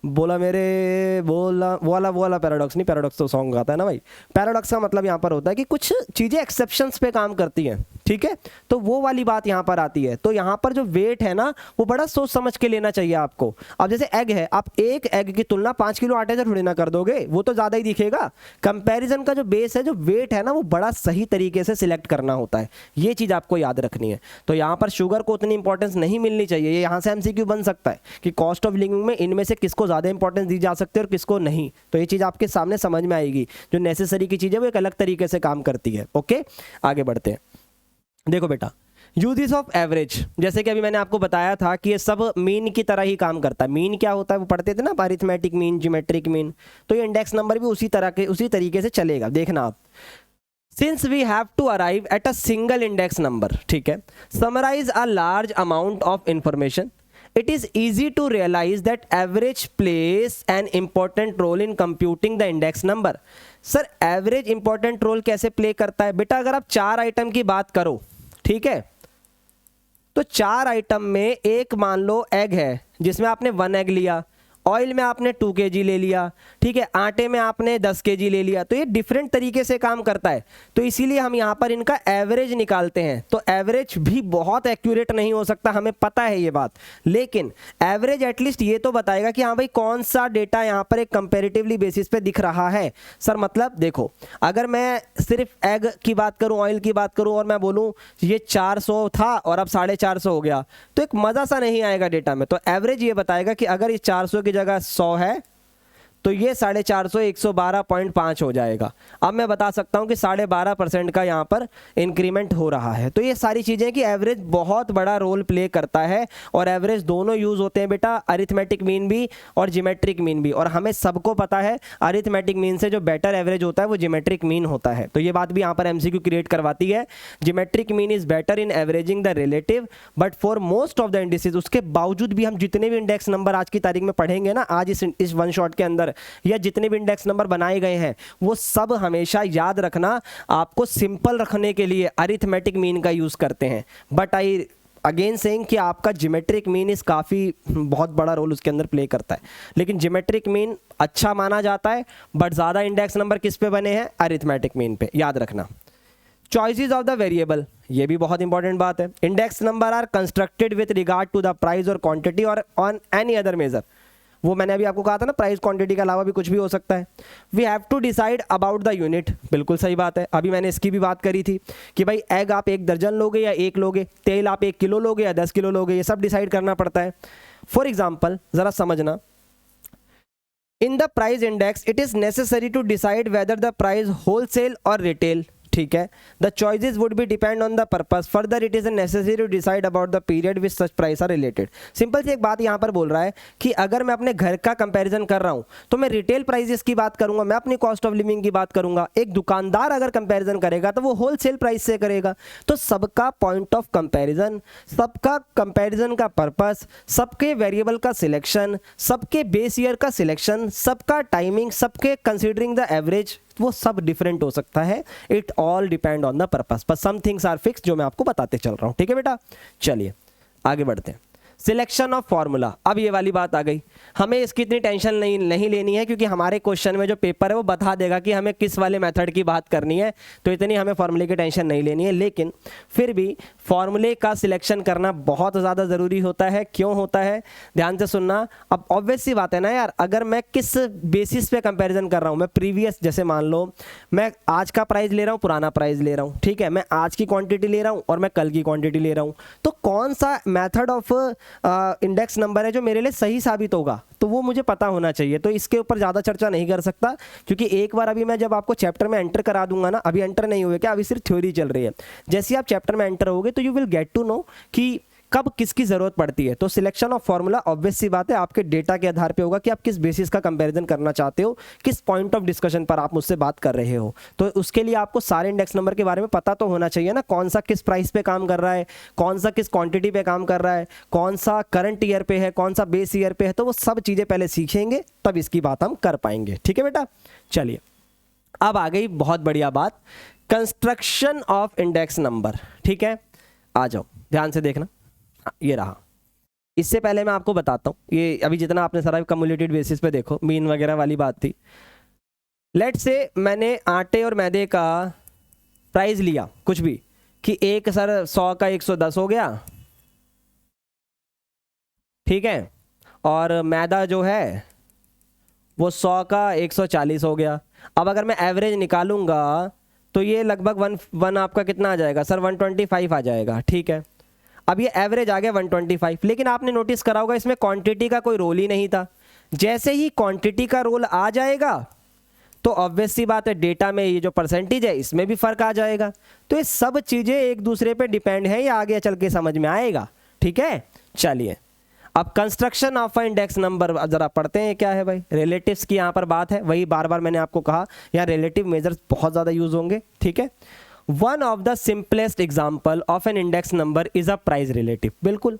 बोला मेरे बोला वो वाला पैराडॉक्स नहीं, पैराडॉक्स तो सॉन्ग गाता है ना भाई। पैराडॉक्स का मतलब यहाँ पर होता है कि कुछ चीज़ें एक्सेप्शंस पे काम करती हैं, ठीक है, तो वो वाली बात यहाँ पर आती है। तो यहाँ पर जो वेट है ना, वो बड़ा सोच समझ के लेना चाहिए आपको। अब जैसे एग है, आप एक एग की तुलना 5 किलो आटे से थोड़ी ना कर दोगे, वो तो ज़्यादा ही दिखेगा। कंपैरिजन का जो बेस है, जो वेट है ना, वो बड़ा सही तरीके से सिलेक्ट करना होता है, ये चीज़ आपको याद रखनी है। तो यहाँ पर शुगर को उतनी इंपॉर्टेंस नहीं मिलनी चाहिए। ये यहाँ से एमसीक्यू बन सकता है कि कॉस्ट ऑफ लिविंग में इनमें से किसको ज़्यादा इंपॉर्टेंस दी जा सकती है और किसको नहीं, तो ये चीज़ आपके सामने समझ में आएगी। जो नेसेसरी की चीज़ है वो एक अलग तरीके से काम करती है। ओके, आगे बढ़ते हैं। देखो बेटा, यूजेस ऑफ एवरेज, जैसे कि अभी मैंने आपको बताया था कि ये सब मीन की तरह ही काम करता है। मीन क्या होता है वो पढ़ते थे ना, अरिथमेटिक मीन, ज्योमेट्रिक मीन, तो ये इंडेक्स नंबर भी उसी तरीके से चलेगा। देखना आप, since we have to arrive at a single index number, ठीक है, summarize a large amount of information, it is easy to realize that average plays an important role in computing the index number। Sir average important role कैसे play करता है? बेटा अगर आप 4 item की बात करो, ठीक है, तो 4 आइटम में एक मान लो एग है जिसमें आपने 1 एग लिया, ऑयल में आपने 2 kg ले लिया, ठीक है, आटे में आपने 10 kg ले लिया, तो ये डिफरेंट तरीके से काम करता है। तो इसीलिए हम यहाँ पर इनका एवरेज निकालते हैं। तो एवरेज भी बहुत एक्यूरेट नहीं हो सकता, हमें पता है ये बात, लेकिन एवरेज एटलीस्ट ये तो बताएगा कि हाँ भाई कौन सा डेटा यहाँ पर एक कंपेरेटिवली बेसिस पे दिख रहा है। सर मतलब देखो, अगर मैं सिर्फ एग की बात करूँ, ऑयल की बात करूँ और मैं बोलूँ ये 400 था और अब 450 हो गया, तो एक मज़ा सा नहीं आएगा डेटा में। तो एवरेज ये बताएगा कि अगर ये 400 की जगह 100 है तो ये 450 112.5 हो जाएगा। अब मैं बता सकता हूँ कि 12.5% का यहाँ पर इंक्रीमेंट हो रहा है। तो ये सारी चीज़ें कि एवरेज बहुत बड़ा रोल प्ले करता है, और एवरेज दोनों यूज़ होते हैं बेटा, अरिथमेटिक मीन भी और जिमेट्रिक मीन भी। और हमें सबको पता है अरिथमेटिक मीन से जो बेटर एवरेज होता है वो जिमेट्रिक मीन होता है। तो ये बात भी यहाँ पर एमसीक्यू क्रिएट करवाती है, geometric mean is better in averaging the relative but for most of the indices. उसके बावजूद भी हम जितने भी इंडेक्स नंबर आज की तारीख में पढ़ेंगे ना, आज इस वन शॉट के अंदर, या जितने भी इंडेक्स नंबर बनाए गए हैं, वो सब हमेशा याद रखना आपको सिंपल रखने के लिए अरिथमेटिक मीन का यूज करते हैं। बट आई अगेन सेइंग कि आपका ज्योमेट्रिक मीन इस काफ़ी बहुत बड़ा रोल उसके अंदर प्ले करता है। लेकिन ज्योमेट्रिक मीन अच्छा माना जाता है, बट ज़्यादा इंडेक्स नंबर किस पे बने हैं? अरिथमेटिक मीन पे, याद रखना। चॉइसेस ऑफ द वेरिएबल, ये भी बहुत इंपॉर्टेंट बात है। Index number are constructed with regard to the price और क्वांटिटी और ऑन एनी अदर मेजर। वो मैंने अभी आपको कहा था ना, प्राइस क्वांटिटी के अलावा भी कुछ भी हो सकता है। We have to decide about the unit, बिल्कुल सही बात है। अभी मैंने इसकी भी बात करी थी कि भाई एग आप 1 दर्जन लोगे या 1 लोगे, तेल आप 1 किलो लोगे या 10 किलो लोगे, ये सब डिसाइड करना पड़ता है। फॉर एग्जाम्पल ज़रा समझना, in the price index it is necessary to decide whether the price wholesale और रिटेल, ठीक है। The choices would be depend on the purpose, further it is necessary to decide about the period which such price are related. Simple सी एक बात यहाँ पर बोल रहा है कि अगर मैं अपने घर का कंपैरिजन कर रहा हूँ तो मैं रिटेल प्राइसेस की बात करूंगा, मैं अपनी कॉस्ट ऑफ लिविंग की बात करूंगा। एक दुकानदार अगर कंपैरिजन करेगा तो वो होलसेल प्राइस से करेगा। तो सबका पॉइंट ऑफ कंपैरिजन, सबका कंपैरिजन का पर्पस, सबके वेरिएबल का सिलेक्शन, सबके बेस ईयर का सिलेक्शन, सबका टाइमिंग, सबके कंसिडरिंग द एवरेज, वो सब डिफरेंट हो सकता है। It all depend on the purpose, but some things are fix, जो मैं आपको बताते चल रहा हूं। ठीक है बेटा, चलिए आगे बढ़ते हैं। सिलेक्शन ऑफ फॉर्मूला, अब ये वाली बात आ गई हमें इसकी इतनी टेंशन नहीं लेनी है, क्योंकि हमारे क्वेश्चन में जो पेपर है वो बता देगा कि हमें किस वाले मेथड की बात करनी है, तो इतनी हमें फॉर्मूले की टेंशन नहीं लेनी है। लेकिन फिर भी फॉर्मूले का सिलेक्शन करना बहुत ज़्यादा ज़रूरी होता है। क्यों होता है, ध्यान से सुनना। अब ऑब्वियस सी बात है ना यार, अगर मैं किस बेसिस पे कंपैरिजन कर रहा हूँ, मैं प्रीवियस, जैसे मान लो मैं आज का प्राइस ले रहा हूँ, पुराना प्राइस ले रहा हूँ, ठीक है, मैं आज की क्वांटिटी ले रहा हूँ और मैं कल की क्वांटिटी ले रहा हूँ, तो कौन सा मेथड ऑफ इंडेक्स नंबर है जो मेरे लिए सही साबित होगा, तो वो मुझे पता होना चाहिए। तो इसके ऊपर ज़्यादा चर्चा नहीं कर सकता, क्योंकि एक बार अभी मैं जब आपको चैप्टर में एंटर करा दूंगा ना, अभी एंटर नहीं हुए क्या, अभी सिर्फ थ्योरी चल रही है, जैसे ही आप चैप्टर में एंटर होगे तो you will get to know कि कब किसकी जरूरत पड़ती है। तो सिलेक्शन ऑफ फॉर्मूला ऑब्वियस सी बात है आपके डेटा के आधार पे होगा कि आप किस बेसिस का कंपैरिजन करना चाहते हो, किस पॉइंट ऑफ डिस्कशन पर आप मुझसे बात कर रहे हो। तो उसके लिए आपको सारे इंडेक्स नंबर के बारे में पता तो होना चाहिए ना, कौन सा किस प्राइस पे काम कर रहा है, कौन सा किस क्वांटिटी पे काम कर रहा है, कौन सा करंट ईयर पे है, कौन सा बेस ईयर पे है। तो वो सब चीज़ें पहले सीखेंगे तब इसकी बात हम कर पाएंगे। ठीक है बेटा, चलिए अब आ गई बहुत बढ़िया बात, कंस्ट्रक्शन ऑफ इंडेक्स नंबर। ठीक है, आ जाओ ध्यान से देखना, ये रहा। इससे पहले मैं आपको बताता हूँ, ये अभी जितना आपने सारा कम्युलेटेड बेसिस पे देखो, मीन वगैरह वाली बात थी। लेट से मैंने आटे और मैदे का प्राइस लिया कुछ भी, कि एक सर 100 का 110 हो गया, ठीक है, और मैदा जो है वो 100 का 140 हो गया। अब अगर मैं एवरेज निकालूंगा तो ये लगभग वन आपका कितना आ जाएगा सर, 125 आ जाएगा। ठीक है, अब ये एवरेज आ गया 125, लेकिन आपने नोटिस करा होगा इसमें क्वांटिटी का कोई रोल ही नहीं था। जैसे ही क्वांटिटी का रोल आ जाएगा तो ऑब्वियस सी बात है डेटा में ये जो परसेंटेज है इसमें भी फर्क आ जाएगा। तो ये सब चीज़ें एक दूसरे पे डिपेंड है, ये आगे चल के समझ में आएगा। ठीक है, चलिए अब कंस्ट्रक्शन ऑफ इंडेक्स नंबर जरा पढ़ते हैं। क्या है भाई, रिलेटिव्स की यहाँ पर बात है, वही बार बार मैंने आपको कहा यहाँ रिलेटिव मेजर्स बहुत ज़्यादा यूज होंगे। ठीक है, one of the simplest example of an index number is a price relative. बिल्कुल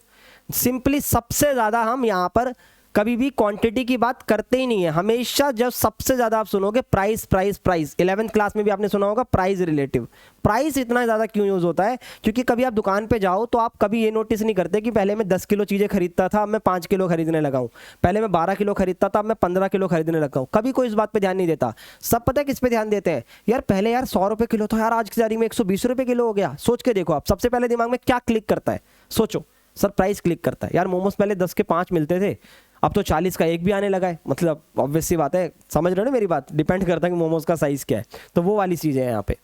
सिंपली सबसे ज़्यादा हम यहाँ पर कभी भी क्वांटिटी की बात करते ही नहीं है, हमेशा जब सबसे ज़्यादा आप सुनोगे price price price. 11th class में भी आपने सुना होगा प्राइस रिलेटिव। प्राइस इतना ज़्यादा क्यों यूज़ होता है, क्योंकि कभी आप दुकान पे जाओ तो आप कभी ये नोटिस नहीं करते कि पहले मैं 10 किलो चीज़ें खरीदता था, अब मैं 5 किलो खरीदने लगा हूँ, पहले मैं 12 किलो खरीदता था, अब मैं 15 किलो खरीदने लगा हूँ। कभी कोई इस बात पर ध्यान नहीं देता। सब पता है किस पे ध्यान देते हैं, यार पहले यार 100 रुपये किलो था, यार आज की तारीख में 120 रुपये किलो हो गया। सोच के देखो आप, सबसे पहले दिमाग में क्या क्लिक करता है, सोचो सर, प्राइस क्लिक करता है। यार मोमोज पहले 10 के 5 मिलते थे, अब तो 40 का एक भी आने लगा है। मतलब ऑब्वियस सी बात है, समझ रहे हो ना मेरी बात, डिपेंड करता है कि मोमोज का साइज़ क्या है। तो वो वाली चीज़ है यहाँ पे।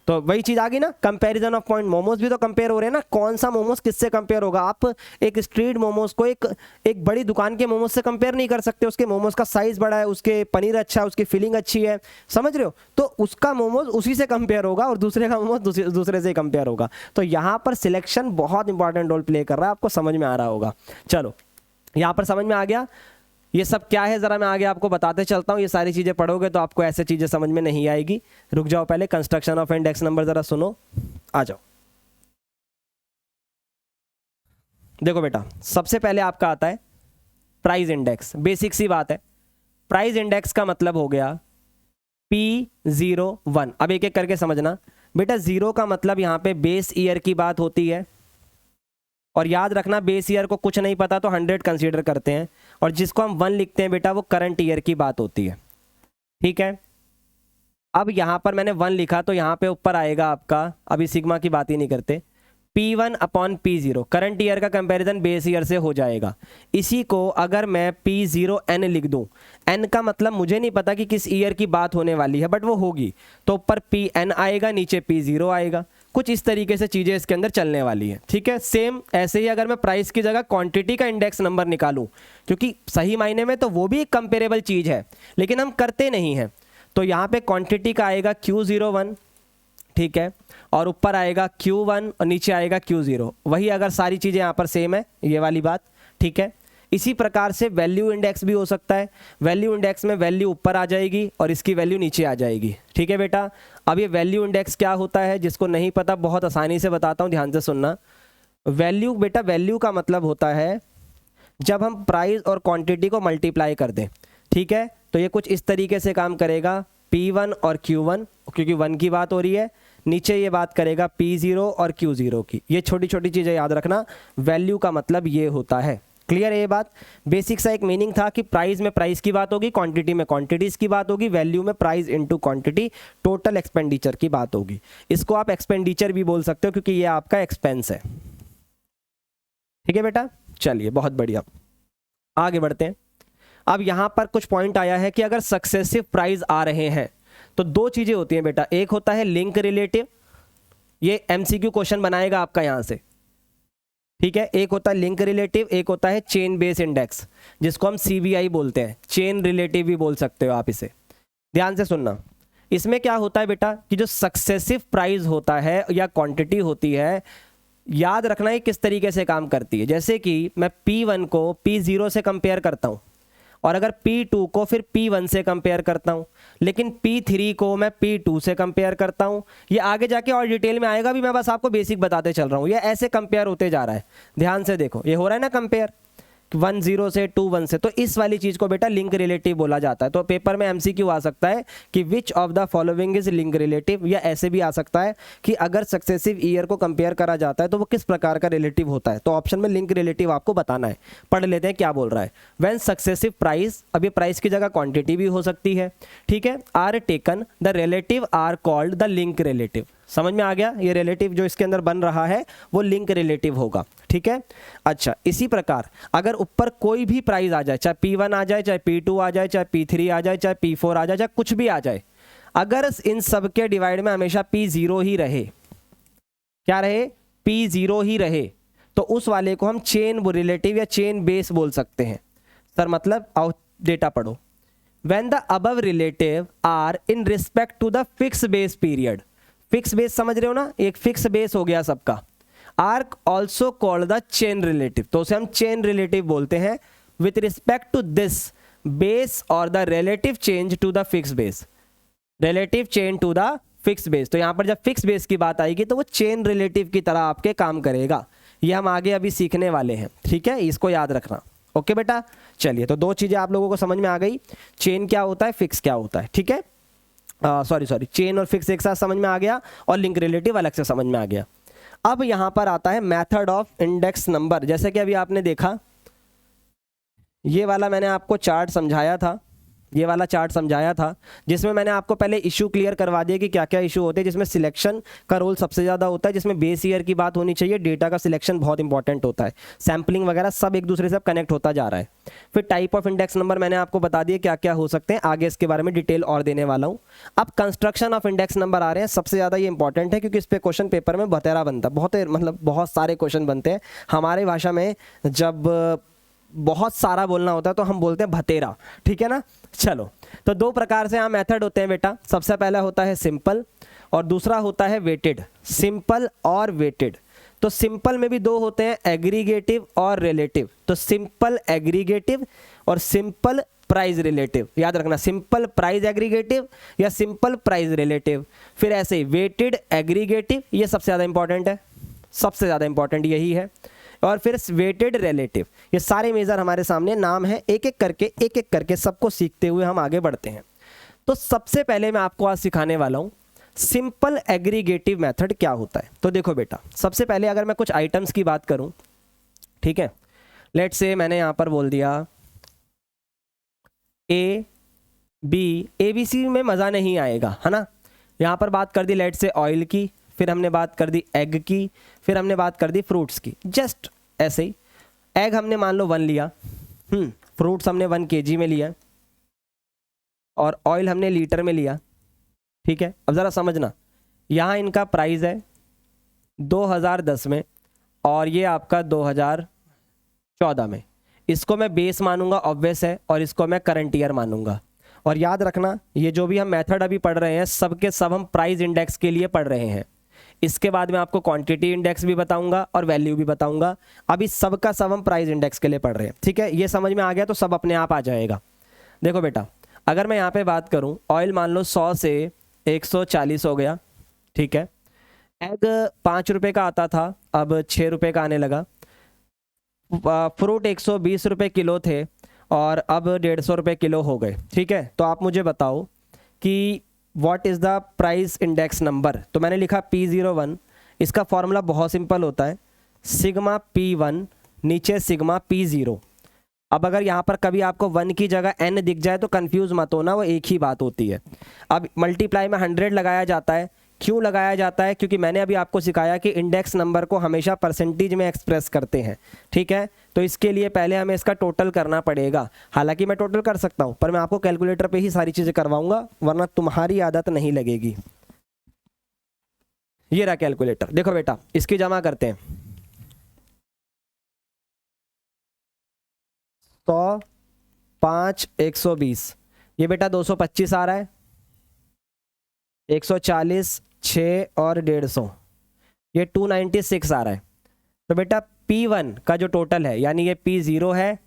तो वही चीज़ आ गई ना, कंपैरिजन ऑफ पॉइंट। मोमोज भी तो कंपेयर हो रहे हैं ना, कौन सा मोमोज किससे कंपेयर होगा। आप एक स्ट्रीट मोमोज को एक बड़ी दुकान के मोमोज से कंपेयर नहीं कर सकते। उसके मोमोज का साइज़ बड़ा है, उसके पनीर अच्छा है, उसकी फिलिंग अच्छी है, समझ रहे हो। तो उसका मोमोज उसी से कंपेयर होगा और दूसरे का मोमोज दूसरे से कंपेयर होगा। तो यहाँ पर सिलेक्शन बहुत इंपॉर्टेंट रोल प्ले कर रहा है, आपको समझ में आ रहा होगा। चलो यहाँ पर समझ में आ गया ये सब क्या है, ज़रा मैं आगे आपको बताते चलता हूँ। ये सारी चीज़ें पढ़ोगे तो आपको ऐसे चीज़ें समझ में नहीं आएगी। रुक जाओ, पहले कंस्ट्रक्शन ऑफ इंडेक्स नंबर ज़रा सुनो, आ जाओ। देखो बेटा, सबसे पहले आपका आता है प्राइस इंडेक्स। बेसिक सी बात है, प्राइस इंडेक्स का मतलब हो गया P01। अब एक एक करके समझना बेटा। 0 का मतलब यहाँ पे बेस ईयर की बात होती है, और याद रखना बेस ईयर को कुछ नहीं पता तो 100 कंसीडर करते हैं, और जिसको हम 1 लिखते हैं बेटा वो करंट ईयर की बात होती है। ठीक है, अब यहाँ पर मैंने 1 लिखा तो यहाँ पे ऊपर आएगा आपका, अभी सिग्मा की बात ही नहीं करते, P1 upon P0। Current year का कंपैरिजन बेस ईयर से हो जाएगा। इसी को अगर मैं P0N लिख दूं, N का मतलब मुझे नहीं पता कि किस ईयर की बात होने वाली है, बट वो होगी, तो ऊपर Pn आएगा, नीचे P0 आएगा। कुछ इस तरीके से चीज़ें इसके अंदर चलने वाली है। ठीक है, सेम ऐसे ही अगर मैं प्राइस की जगह क्वांटिटी का इंडेक्स नंबर निकालूं, क्योंकि सही मायने में तो वो भी एक कंपेरेबल चीज़ है, लेकिन हम करते नहीं हैं। तो यहाँ पे क्वांटिटी का आएगा Q01, ठीक है, और ऊपर आएगा Q1 और नीचे आएगा Q0। वही अगर सारी चीज़ें यहाँ पर सेम है, ये वाली बात। ठीक है, इसी प्रकार से वैल्यू इंडेक्स भी हो सकता है। वैल्यू इंडेक्स में वैल्यू ऊपर आ जाएगी और इसकी वैल्यू नीचे आ जाएगी। ठीक है बेटा, अब ये वैल्यू इंडेक्स क्या होता है, जिसको नहीं पता बहुत आसानी से बताता हूँ, ध्यान से सुनना। वैल्यू बेटा, वैल्यू का मतलब होता है जब हम प्राइस और क्वांटिटी को मल्टीप्लाई कर दें। ठीक है, तो ये कुछ इस तरीके से काम करेगा, P1 और Q1, क्योंकि 1 की बात हो रही है, नीचे ये बात करेगा P0 और Q0 की। ये छोटी छोटी चीज़ें याद रखना, वैल्यू का मतलब ये होता है। क्लियर है ये बात? बेसिक सा एक मीनिंग था कि प्राइस में प्राइस की बात होगी, क्वांटिटी में क्वांटिटीज की बात होगी, वैल्यू में price into quantity, total expenditure की बात होगी। इसको आप एक्सपेंडिचर भी बोल सकते हो क्योंकि ये आपका एक्सपेंस है। ठीक है बेटा, चलिए बहुत बढ़िया, आगे बढ़ते हैं। अब यहां पर कुछ पॉइंट आया है कि अगर सक्सेसिव प्राइस आ रहे हैं तो दो चीजें होती हैं बेटा, एक होता है लिंक रिलेटिव, ये एमसीक्यू क्वेश्चन बनाएगा आपका यहां से, ठीक है। एक होता है लिंक रिलेटिव, एक होता है चेन बेस इंडेक्स, जिसको हम सीबीआई बोलते हैं, चेन रिलेटिव भी बोल सकते हो आप इसे। ध्यान से सुनना, इसमें क्या होता है बेटा कि जो सक्सेसिव प्राइस होता है या क्वांटिटी होती है, याद रखना है किस तरीके से काम करती है। जैसे कि मैं P1 को P0 से कंपेयर करता हूं, और अगर P2 को फिर P1 से कंपेयर करता हूं, लेकिन P3 को मैं P2 से कंपेयर करता हूं। ये आगे जाके और डिटेल में आएगा भी, मैं बस आपको बेसिक बताते चल रहा हूं। ये ऐसे कंपेयर होते जा रहा है, ध्यान से देखो, ये हो रहा है ना कंपेयर 1 0 से 2 1 से, तो इस वाली चीज को बेटा लिंक रिलेटिव बोला जाता है। तो पेपर में एमसीक्यू आ सकता है कि which of the following is link relative, या ऐसे भी आ सकता है कि अगर सक्सेसिव ईयर को कंपेयर करा जाता है तो वो किस प्रकार का रिलेटिव होता है। तो ऑप्शन में लिंक रिलेटिव आपको बताना है। पढ़ लेते हैं क्या बोल रहा है। व्हेन सक्सेसिव प्राइस, अब ये प्राइस की जगह क्वांटिटी भी हो सकती है, ठीक है, are taken the relative are called the link relative. समझ में आ गया? ये रिलेटिव जो इसके अंदर बन रहा है वो लिंक रिलेटिव होगा, ठीक है। अच्छा, इसी प्रकार अगर ऊपर कोई भी प्राइस आ जाए, चाहे P1 आ जाए, चाहे P2 आ जाए, चाहे P3 आ जाए, चाहे P4 आ जाए, चाहे कुछ भी आ जाए, अगर इन सब के डिवाइड में हमेशा P0 ही रहे, क्या रहे? P0 ही रहे, तो उस वाले को हम चेन रिलेटिव या चेन बेस बोल सकते हैं। सर मतलब, आओ डेटा पढ़ो। When the above relative are in respect to the fix base period, fix base समझ रहे हो ना, एक फिक्स बेस हो गया सबका, are also called the chain relative, तो उसे हम चेन रिलेटिव बोलते हैं। With respect to this base और the relative change to the fix base, relative change to the fix base. तो यहां पर जब फिक्स बेस की बात आएगी तो वो चेन रिलेटिव की तरह आपके काम करेगा। ये हम आगे अभी सीखने वाले हैं, ठीक है, इसको याद रखना। ओके बेटा, चलिए, तो दो चीजें आप लोगों को समझ में आ गई, चेन क्या होता है, फिक्स क्या होता है, ठीक है। सॉरी चेन और फिक्स एक साथ समझ में आ गया, और लिंक रिलेटिव अलग से समझ में आ गया। अब यहां पर आता है मेथड ऑफ इंडेक्स नंबर। जैसे कि अभी आपने देखा, ये वाला मैंने आपको चार्ट समझाया था, ये वाला चार्ट समझाया था, जिसमें मैंने आपको पहले इशू क्लियर करवा दिया कि क्या क्या इशू होते हैं, जिसमें सिलेक्शन का रोल सबसे ज़्यादा होता है, जिसमें बेस ईयर की बात होनी चाहिए, डेटा का सिलेक्शन बहुत इंपॉर्टेंट होता है, सैम्पलिंग वगैरह सब एक दूसरे से कनेक्ट होता जा रहा है। फिर टाइप ऑफ इंडेक्स नंबर मैंने आपको बता दिया क्या क्या हो सकते हैं, आगे इसके बारे में डिटेल और देने वाला हूँ। अब कंस्ट्रक्शन ऑफ इंडेक्स नंबर आ रहे हैं, सबसे ज़्यादा ये इंपॉर्टेंट है क्योंकि इस पर क्वेश्चन पेपर में बतेरा बनता है, बहुत सारे क्वेश्चन बनते हैं। हमारे भाषा में जब बहुत सारा बोलना होता है तो हम बोलते हैं भतेरा, ठीक है ना। चलो, तो दो प्रकार से यहाँ मेथड होते हैं बेटा। सबसे पहला होता है सिंपल और दूसरा होता है वेटेड। सिंपल और वेटेड, तो सिंपल में भी दो होते हैं, एग्रीगेटिव और रिलेटिव। तो सिंपल एग्रीगेटिव और सिंपल प्राइस रिलेटिव, याद रखना, सिंपल प्राइस एग्रीगेटिव या सिंपल प्राइस रिलेटिव। फिर ऐसे ही वेटेड एग्रीगेटिव, ये सबसे ज़्यादा इंपॉर्टेंट है, सबसे ज़्यादा इंपॉर्टेंट यही है। और फिर वेटेड रिलेटिव, ये सारे मेजर हमारे सामने नाम है, एक एक करके सबको सीखते हुए हम आगे बढ़ते हैं। तो सबसे पहले मैं आपको आज सिखाने वाला हूं सिंपल एग्रीगेटिव मेथड क्या होता है। तो देखो बेटा, सबसे पहले अगर मैं कुछ आइटम्स की बात करूं, ठीक है, लेट्स से मैंने यहां पर बोल दिया ए बी, ABC में मज़ा नहीं आएगा, है ना। यहां पर बात कर दी लेट्स से ऑयल की, फिर हमने बात कर दी एग की, फिर हमने बात कर दी फ्रूट्स की। जस्ट ऐसे ही, एग हमने मान लो 1 लिया, फ्रूट्स हमने 1 kg में लिया, और ऑयल हमने लीटर में लिया, ठीक है। अब ज़रा समझना, यहाँ इनका प्राइस है 2010 में और ये आपका 2014 में। इसको मैं बेस मानूंगा, ऑब्वियस है, और इसको मैं करंट ईयर मानूंगा। और याद रखना, ये जो भी हम मेथड अभी पढ़ रहे हैं सब के सब हम प्राइस इंडेक्स के लिए पढ़ रहे हैं। इसके बाद मैं आपको क्वांटिटी इंडेक्स भी बताऊंगा और वैल्यू भी बताऊंगा। अभी सब का सब हम प्राइस इंडेक्स के लिए पढ़ रहे हैं, ठीक है। ये समझ में आ गया तो सब अपने आप आ जाएगा। देखो बेटा, अगर मैं यहाँ पे बात करूँ, ऑयल मान लो 100 से 140 हो गया, ठीक है। एग 5 रुपये का आता था, अब 6 रुपये का आने लगा। फ्रूट 120 रुपये किलो थे और अब 150 रुपये किलो हो गए, ठीक है। तो आप मुझे बताओ कि what is the price index number. तो मैंने लिखा P01। इसका फॉर्मूला बहुत सिंपल होता है, सिग्मा P1 नीचे सिग्मा P0, अब अगर यहाँ पर कभी आपको 1 की जगह n दिख जाए तो कंफ्यूज मत होना, वो एक ही बात होती है। अब मल्टीप्लाई में 100 लगाया जाता है, क्यों लगाया जाता है? क्योंकि मैंने अभी आपको सिखाया कि इंडेक्स नंबर को हमेशा परसेंटेज में एक्सप्रेस करते हैं, ठीक है। तो इसके लिए पहले हमें इसका टोटल करना पड़ेगा। हालांकि मैं टोटल कर सकता हूँ, पर मैं आपको कैलकुलेटर पे ही सारी चीज़ें करवाऊंगा, वरना तुम्हारी आदत नहीं लगेगी। ये रहा कैलकुलेटर, देखो बेटा इसकी जमा करते हैं। 100, 5, 120, ये बेटा 225 आ रहा है, 140, 6 और 150, ये 296 आ रहा है। तो बेटा P1 का जो टोटल है, यानी ये P0 है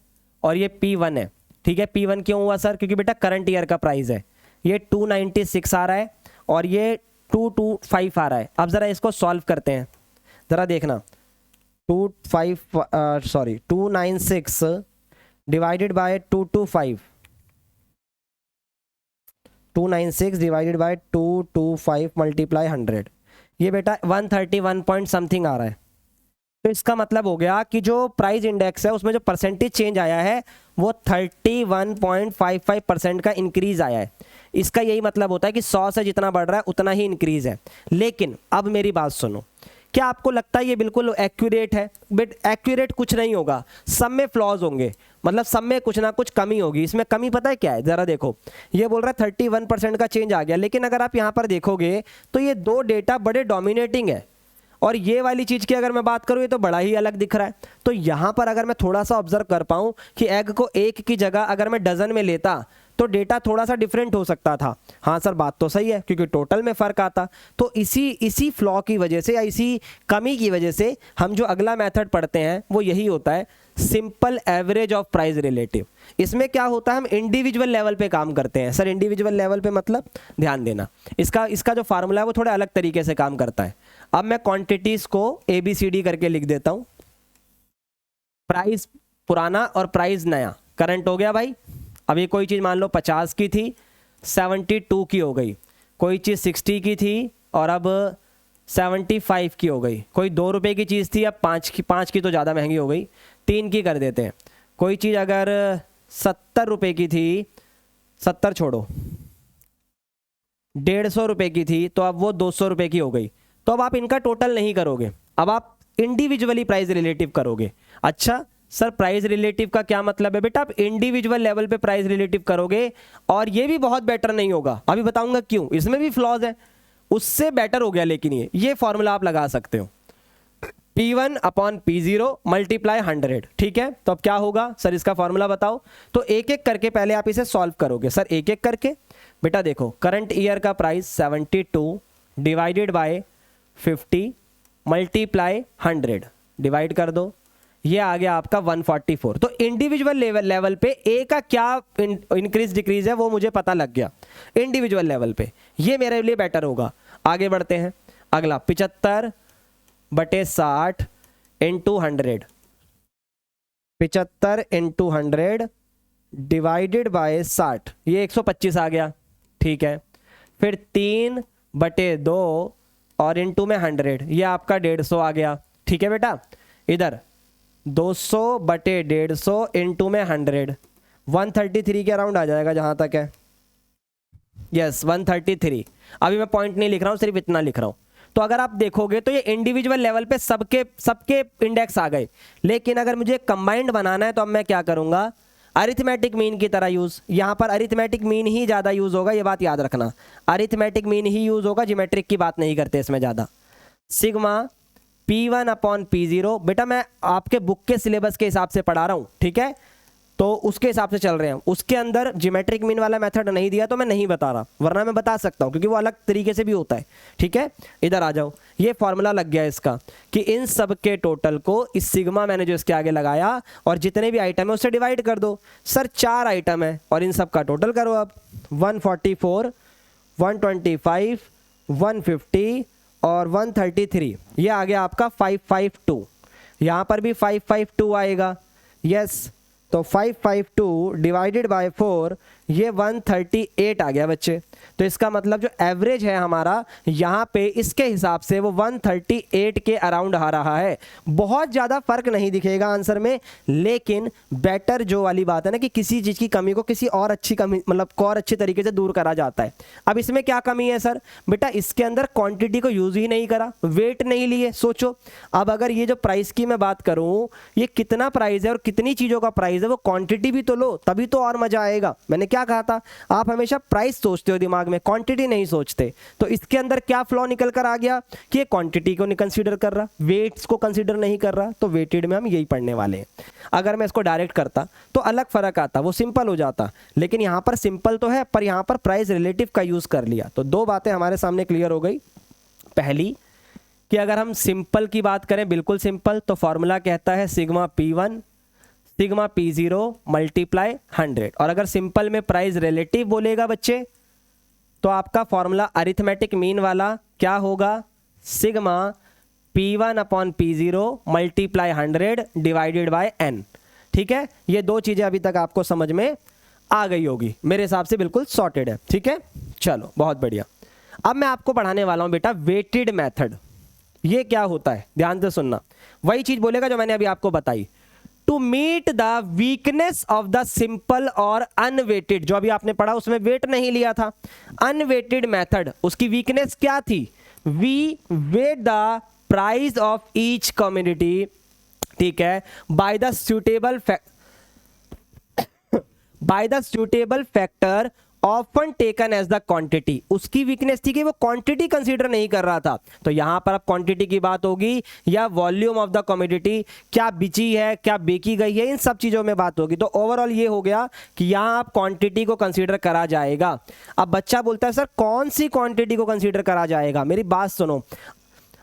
और ये P1 है, ठीक है। P1 क्यों हुआ सर? क्योंकि बेटा करंट ईयर का प्राइस है। ये 296 आ रहा है और ये 225 आ रहा है। अब ज़रा इसको सॉल्व करते हैं, ज़रा देखना। 296 divided by 225, 296 divided by 225 multiply 100, ये बेटा 131 पॉइंट समथिंग आ रहा है। तो इसका मतलब हो गया कि जो प्राइस इंडेक्स है उसमें जो परसेंटेज चेंज आया है वो 31.55% का इंक्रीज आया है। इसका यही मतलब होता है कि 100 से जितना बढ़ रहा है उतना ही इंक्रीज है। लेकिन अब मेरी बात सुनो, क्या आपको लगता है ये बिल्कुल एक्यूरेट है? बट एक्यूरेट कुछ नहीं होगा, सब में फ्लॉज होंगे, मतलब सब में कुछ ना कुछ कमी होगी। इसमें कमी पता है क्या है? ज़रा देखो, ये बोल रहा है 31% का चेंज आ गया, लेकिन अगर आप यहाँ पर देखोगे तो ये दो डेटा बड़े डोमिनेटिंग है और ये वाली चीज़ की अगर मैं बात करूँ ये तो बड़ा ही अलग दिख रहा है। तो यहाँ पर अगर मैं थोड़ा सा ऑब्जर्व कर पाऊँ कि एग को 1 की जगह अगर मैं डजन में लेता तो डेटा थोड़ा सा डिफरेंट हो सकता था। हाँ सर बात तो सही है, क्योंकि टोटल में फ़र्क आता। तो इसी फ्लॉ की वजह से या इसी कमी की वजह से हम जो अगला मेथड पढ़ते हैं वो यही होता है, simple average of price relative. इसमें क्या होता है, हम इंडिविजुअल लेवल पे काम करते हैं। सर इंडिविजुअल लेवल पे मतलब, ध्यान देना, इसका जो फार्मूला है वो थोड़ा अलग तरीके से काम करता है। अब मैं क्वांटिटीज को ABCD करके लिख देता हूं। प्राइस पुराना और प्राइस नया, करंट हो गया भाई। अब ये कोई चीज़ मान लो 50 की थी 72 की हो गई, कोई चीज़ 60 की थी और अब 75 की हो गई, कोई 2 रुपये की चीज़ थी अब 5 की तो ज़्यादा महंगी हो गई, 3 की कर देते हैं। कोई चीज़ अगर 70 रुपये की थी, 70 छोड़ो, 150 रुपये की थी तो अब वो 200 रुपये की हो गई। तो अब आप इनका टोटल नहीं करोगे, अब आप इंडिविजुअली प्राइस रिलेटिव करोगे। अच्छा सर प्राइस रिलेटिव का क्या मतलब है? बेटा आप इंडिविजुअल लेवल पे प्राइस रिलेटिव करोगे और ये भी बहुत बेटर नहीं होगा, अभी बताऊंगा क्यों, इसमें भी फ्लॉज है, उससे बेटर हो गया। लेकिन ये फॉर्मूला आप लगा सकते हो, P1 अपॉन P0 मल्टीप्लाई 100, ठीक है। तो अब क्या होगा सर, इसका फॉर्मूला बताओ। तो एक एक करके पहले आप इसे सॉल्व करोगे। सर एक एक करके, बेटा देखो करंट ईयर का price 72 divided by 50 multiply 100, divide कर दो, ये आ गया आपका 144। तो इंडिविजुअल लेवल पे ए का क्या इंक्रीज डिक्रीज है वो मुझे पता लग गया इंडिविजुअल लेवल पे, ये मेरे लिए बेटर होगा। आगे बढ़ते हैं, अगला 75/60 इंटू 100, 75 इंटू 100 डिवाइडेड बाय 60, ये 125 आ गया, ठीक है। फिर 3/2 और इंटू में 100, ये आपका 150 आ गया, ठीक है बेटा। इधर 200/150 इंटू में 100, 133 के अराउंड आ जाएगा जहां तक है, यस 133। अभी मैं पॉइंट नहीं लिख रहा हूं, सिर्फ इतना लिख रहा हूं। तो अगर आप देखोगे तो ये इंडिविजुअल लेवल पे सबके इंडेक्स आ गए, लेकिन अगर मुझे कंबाइंड बनाना है तो अब मैं क्या करूंगा, अरिथमेटिक मीन की तरह यूज। यहां पर अरिथमेटिक मीन ही ज्यादा यूज होगा, ये बात याद रखना, अरिथमेटिक मीन ही यूज होगा, ज्योमेट्रिक की बात नहीं करते इसमें ज्यादा। सिग्मा P1 अपॉन P0, बेटा मैं आपके बुक के सिलेबस के हिसाब से पढ़ा रहा हूँ, ठीक है, तो उसके हिसाब से चल रहे हैं। उसके अंदर ज्योमेट्रिक मीन वाला मेथड नहीं दिया तो मैं नहीं बता रहा, वरना मैं बता सकता हूँ क्योंकि वो अलग तरीके से भी होता है, ठीक है। इधर आ जाओ, ये फॉर्मूला लग गया इसका कि इन सब के टोटल को इस सिग्मा मैंने जो इसके आगे लगाया और जितने भी आइटम है उससे डिवाइड कर दो। सर 4 आइटम है और इन सब का टोटल करो। अब 144, 125, 150 और 133, ये आ गया आपका 552। यहाँ पर भी 552 आएगा, यस। तो 552 डिवाइडेड बाय 4, ये 138 आ गया बच्चे। तो इसका मतलब जो एवरेज है हमारा यहाँ पे इसके हिसाब से वो 138 के अराउंड आ रहा है। बहुत ज़्यादा फर्क नहीं दिखेगा आंसर में, लेकिन बेटर जो वाली बात है ना कि किसी चीज़ की कमी को किसी और अच्छी कमी मतलब और अच्छी तरीके से दूर करा जाता है। अब इसमें क्या कमी है सर? बेटा इसके अंदर क्वांटिटी को यूज़ ही नहीं करा, वेट नहीं लिए। सोचो अब अगर ये जो प्राइस की मैं बात करूँ, ये कितना प्राइस है और कितनी चीज़ों का प्राइस है, वो क्वांटिटी भी तो लो, तभी तो और मज़ा आएगा। मैंने क्या कहा था, आप हमेशा प्राइस सोचते हो दिमाग में, क्वांटिटी नहीं सोचते। तो इसके अंदर क्या फ्लॉ निकल कर आ गया कि ये क्वांटिटी को नहीं कंसीडर कर रहा, वेट्स को कंसीडर नहीं कर रहा। तो वेटेड में हम यही पढ़ने वाले हैं। अगर मैं इसको डायरेक्ट करता तो अलग फर्क आता, वो सिंपल हो जाता, लेकिन यहाँ पर सिंपल तो है पर यहाँ पर प्राइस रिलेटिव का यूज़ कर लिया। तो दो बातें हमारे सामने क्लियर हो गई। पहली कि अगर हम सिंपल की बात करें, बिल्कुल सिंपल, तो फॉर्मूला कहता है sigma P1 sigma P0 multiply 100। और अगर सिंपल में प्राइस रिलेटिव बोलेगा बच्चे तो आपका फॉर्मूला अरिथमेटिक मीन वाला क्या होगा, sigma P1 upon P0 multiply 100 divided by n। ठीक है, ये दो चीज़ें अभी तक आपको समझ में आ गई होगी, मेरे हिसाब से बिल्कुल सॉर्टेड है। ठीक है, चलो बहुत बढ़िया। अब मैं आपको पढ़ाने वाला हूं बेटा वेटेड मेथड। ये क्या होता है ध्यान से सुनना, वही चीज बोलेगा जो मैंने अभी आपको बताई। To meet the weakness of the simple और अनवेटेड, जो अभी आपने पढ़ा उसमें वेट नहीं लिया था। अनवेटेड मेथड, उसकी वीकनेस क्या थी, we weight the price of each community, ठीक है, by the suitable factor often taken as the quantity. उसकी वीकनेस थी कि वो क्वांटिटी कंसीडर नहीं कर रहा था। तो यहां पर अब क्वांटिटी की बात होगी या वॉल्यूम ऑफ द कमोडिटी, क्या बिची है क्या बेची गई है, इन सब चीजों में बात होगी। तो ओवरऑल ये हो गया कि यहां आप क्वांटिटी को कंसीडर करा जाएगा। अब बच्चा बोलता है सर कौन सी क्वांटिटी को कंसीडर करा जाएगा? मेरी बात सुनो,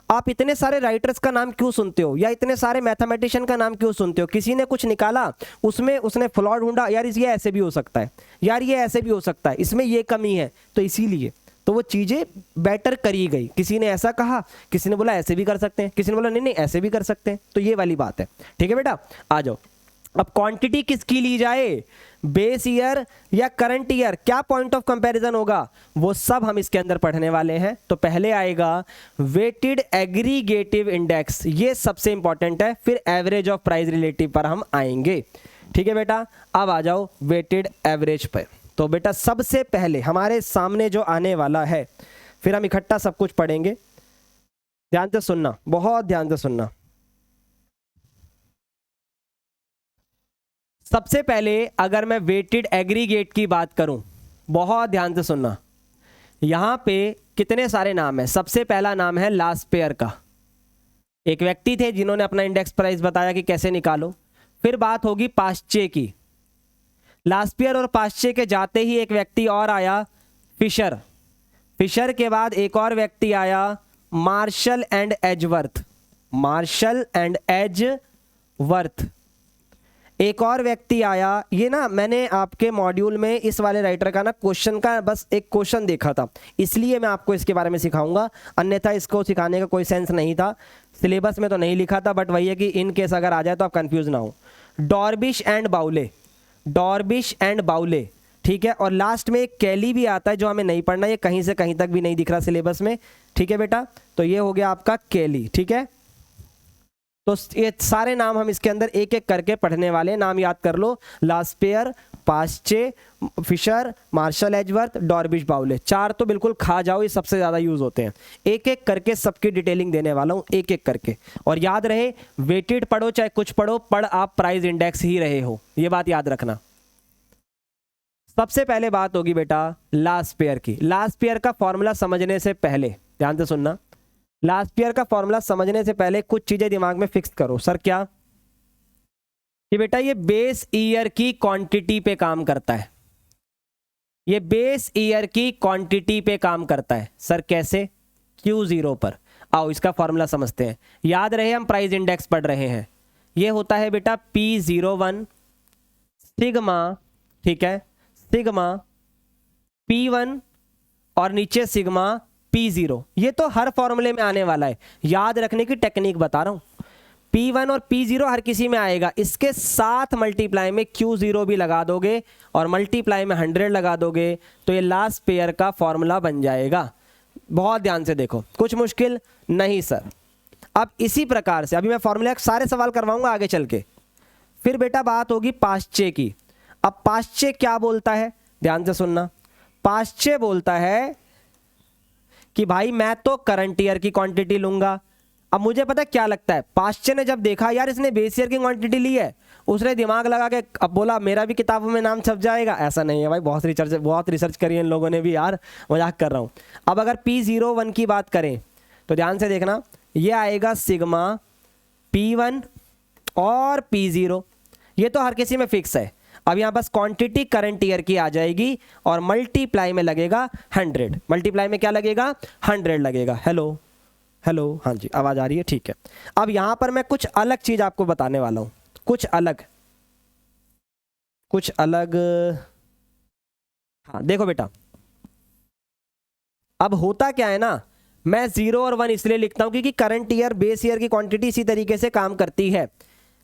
आप इतने सारे राइटर्स का नाम क्यों सुनते हो या इतने सारे मैथमेटिशियन का नाम क्यों सुनते हो? किसी ने कुछ निकाला, उसमें उसने फ्लॉ ढूंढा, यार ये ऐसे भी हो सकता है, यार ये ऐसे भी हो सकता है, इसमें ये कमी है, तो इसीलिए तो वो चीज़ें बेटर करी गई। किसी ने ऐसा कहा, किसी ने बोला ऐसे भी कर सकते हैं, किसी ने बोला नहीं नहीं ऐसे भी कर सकते हैं। तो ये वाली बात है। ठीक है बेटा, आ जाओ। अब क्वांटिटी किसकी ली जाए, बेस ईयर या करंट ईयर, क्या पॉइंट ऑफ कंपैरिजन होगा, वो सब हम इसके अंदर पढ़ने वाले हैं। तो पहले आएगा वेटेड एग्रीगेटिव इंडेक्स, ये सबसे इंपॉर्टेंट है, फिर एवरेज ऑफ प्राइस रिलेटिव पर हम आएंगे। ठीक है बेटा, अब आ जाओ वेटेड एवरेज पर। तो बेटा सबसे पहले हमारे सामने जो आने वाला है, फिर हम इकट्ठा सब कुछ पढ़ेंगे, ध्यान से सुनना, बहुत ध्यान से सुनना। सबसे पहले अगर मैं वेटेड एग्रीगेट की बात करूं, बहुत ध्यान से सुनना, यहां पे कितने सारे नाम हैं। सबसे पहला नाम है लास्ट पेयर का, एक व्यक्ति थे जिन्होंने अपना इंडेक्स प्राइस बताया कि कैसे निकालो। फिर बात होगी पाश्चे की, लास्ट पेयर और पाश्चे के जाते ही एक व्यक्ति और आया फिशर, फिशर के बाद एक और व्यक्ति आया martial and Edgeworth, martial and Edgeworth, एक और व्यक्ति आया। ये ना मैंने आपके मॉड्यूल में इस वाले राइटर का ना क्वेश्चन का बस एक क्वेश्चन देखा था, इसलिए मैं आपको इसके बारे में सिखाऊंगा, अन्यथा इसको सिखाने का कोई सेंस नहीं था। सिलेबस में तो नहीं लिखा था, बट वही है कि इन केस अगर आ जाए तो आप कंफ्यूज ना हो। डॉर्बिश एंड बाउले, डॉर्बिश एंड बाउले, ठीक है। और लास्ट में एक कैली भी आता है जो हमें नहीं पढ़ना, ये कहीं से कहीं तक भी नहीं दिख रहा सिलेबस में। ठीक है बेटा, तो ये हो गया आपका कैली। ठीक है, तो ये सारे नाम हम इसके अंदर एक एक करके पढ़ने वाले, नाम याद कर लो, लास्पेयर, पाश्चे, फिशर, मार्शल एजवर्थ, डॉर्बिश बाउले, चार तो बिल्कुल खा जाओ, ये सबसे ज़्यादा यूज होते हैं। एक एक करके सबकी डिटेलिंग देने वाला हूँ, एक एक करके। और याद रहे वेटेड पढ़ो चाहे कुछ पढ़ो, पढ़ आप प्राइस इंडेक्स ही रहे हो, ये बात याद रखना। सबसे पहले बात होगी बेटा लास्ट पेयर की। लास्ट पेयर का फॉर्मूला समझने से पहले ध्यान से सुनना, लास्ट पेयर का फॉर्मूला समझने से पहले कुछ चीजें दिमाग में फिक्स करो। सर क्या? कि बेटा ये बेस ईयर की क्वांटिटी पे काम करता है, ये बेस ईयर की क्वांटिटी पे काम करता है। सर कैसे? Q0 पर। आओ इसका फॉर्मूला समझते हैं। याद रहे हम प्राइस इंडेक्स पढ़ रहे हैं, ये होता है बेटा P01 सिग्मा, ठीक है, सिग्मा P1 और नीचे सिग्मा P0। ये तो हर फॉर्मूले में आने वाला है, याद रखने की टेक्निक बता रहा हूं। P1 और P0 हर किसी में आएगा, इसके साथ मल्टीप्लाई में Q0 भी लगा दोगे और मल्टीप्लाई में 100 लगा दोगे तो ये लास्ट पेयर का फॉर्मूला बन जाएगा। बहुत ध्यान से देखो, कुछ मुश्किल नहीं सर। अब इसी प्रकार से अभी मैं फॉर्मूला सारे सवाल करवाऊंगा आगे चल के। फिर बेटा बात होगी पाश्चे की। अब पाश्चे क्या बोलता है, ध्यान से सुनना। पाश्चे बोलता है कि भाई मैं तो करंट ईयर की क्वांटिटी लूंगा। अब मुझे पता है क्या लगता है, पाश्चे ने जब देखा यार इसने बेस ईयर की क्वांटिटी ली है, उसने दिमाग लगा के अब बोला मेरा भी किताबों में नाम छप जाएगा। ऐसा नहीं है भाई, बहुत रिसर्च करी है इन लोगों ने भी यार, मजाक कर रहा हूँ। अब अगर P01 की बात करें तो ध्यान से देखना, ये आएगा सिग्मा P1 और P0, ये तो हर किसी में फिक्स है। अब यहाँ बस क्वांटिटी करंट ईयर की आ जाएगी और मल्टीप्लाई में लगेगा 100। मल्टीप्लाई में क्या लगेगा, 100 लगेगा। हेलो हेलो, हाँ जी आवाज़ आ रही है, ठीक है। अब यहाँ पर मैं कुछ अलग चीज़ आपको बताने वाला हूँ, कुछ अलग। हाँ देखो बेटा, अब होता क्या है ना, मैं 0 और 1 इसलिए लिखता हूँ क्योंकि करंट ईयर बेस ईयर की क्वांटिटी इसी तरीके से काम करती है।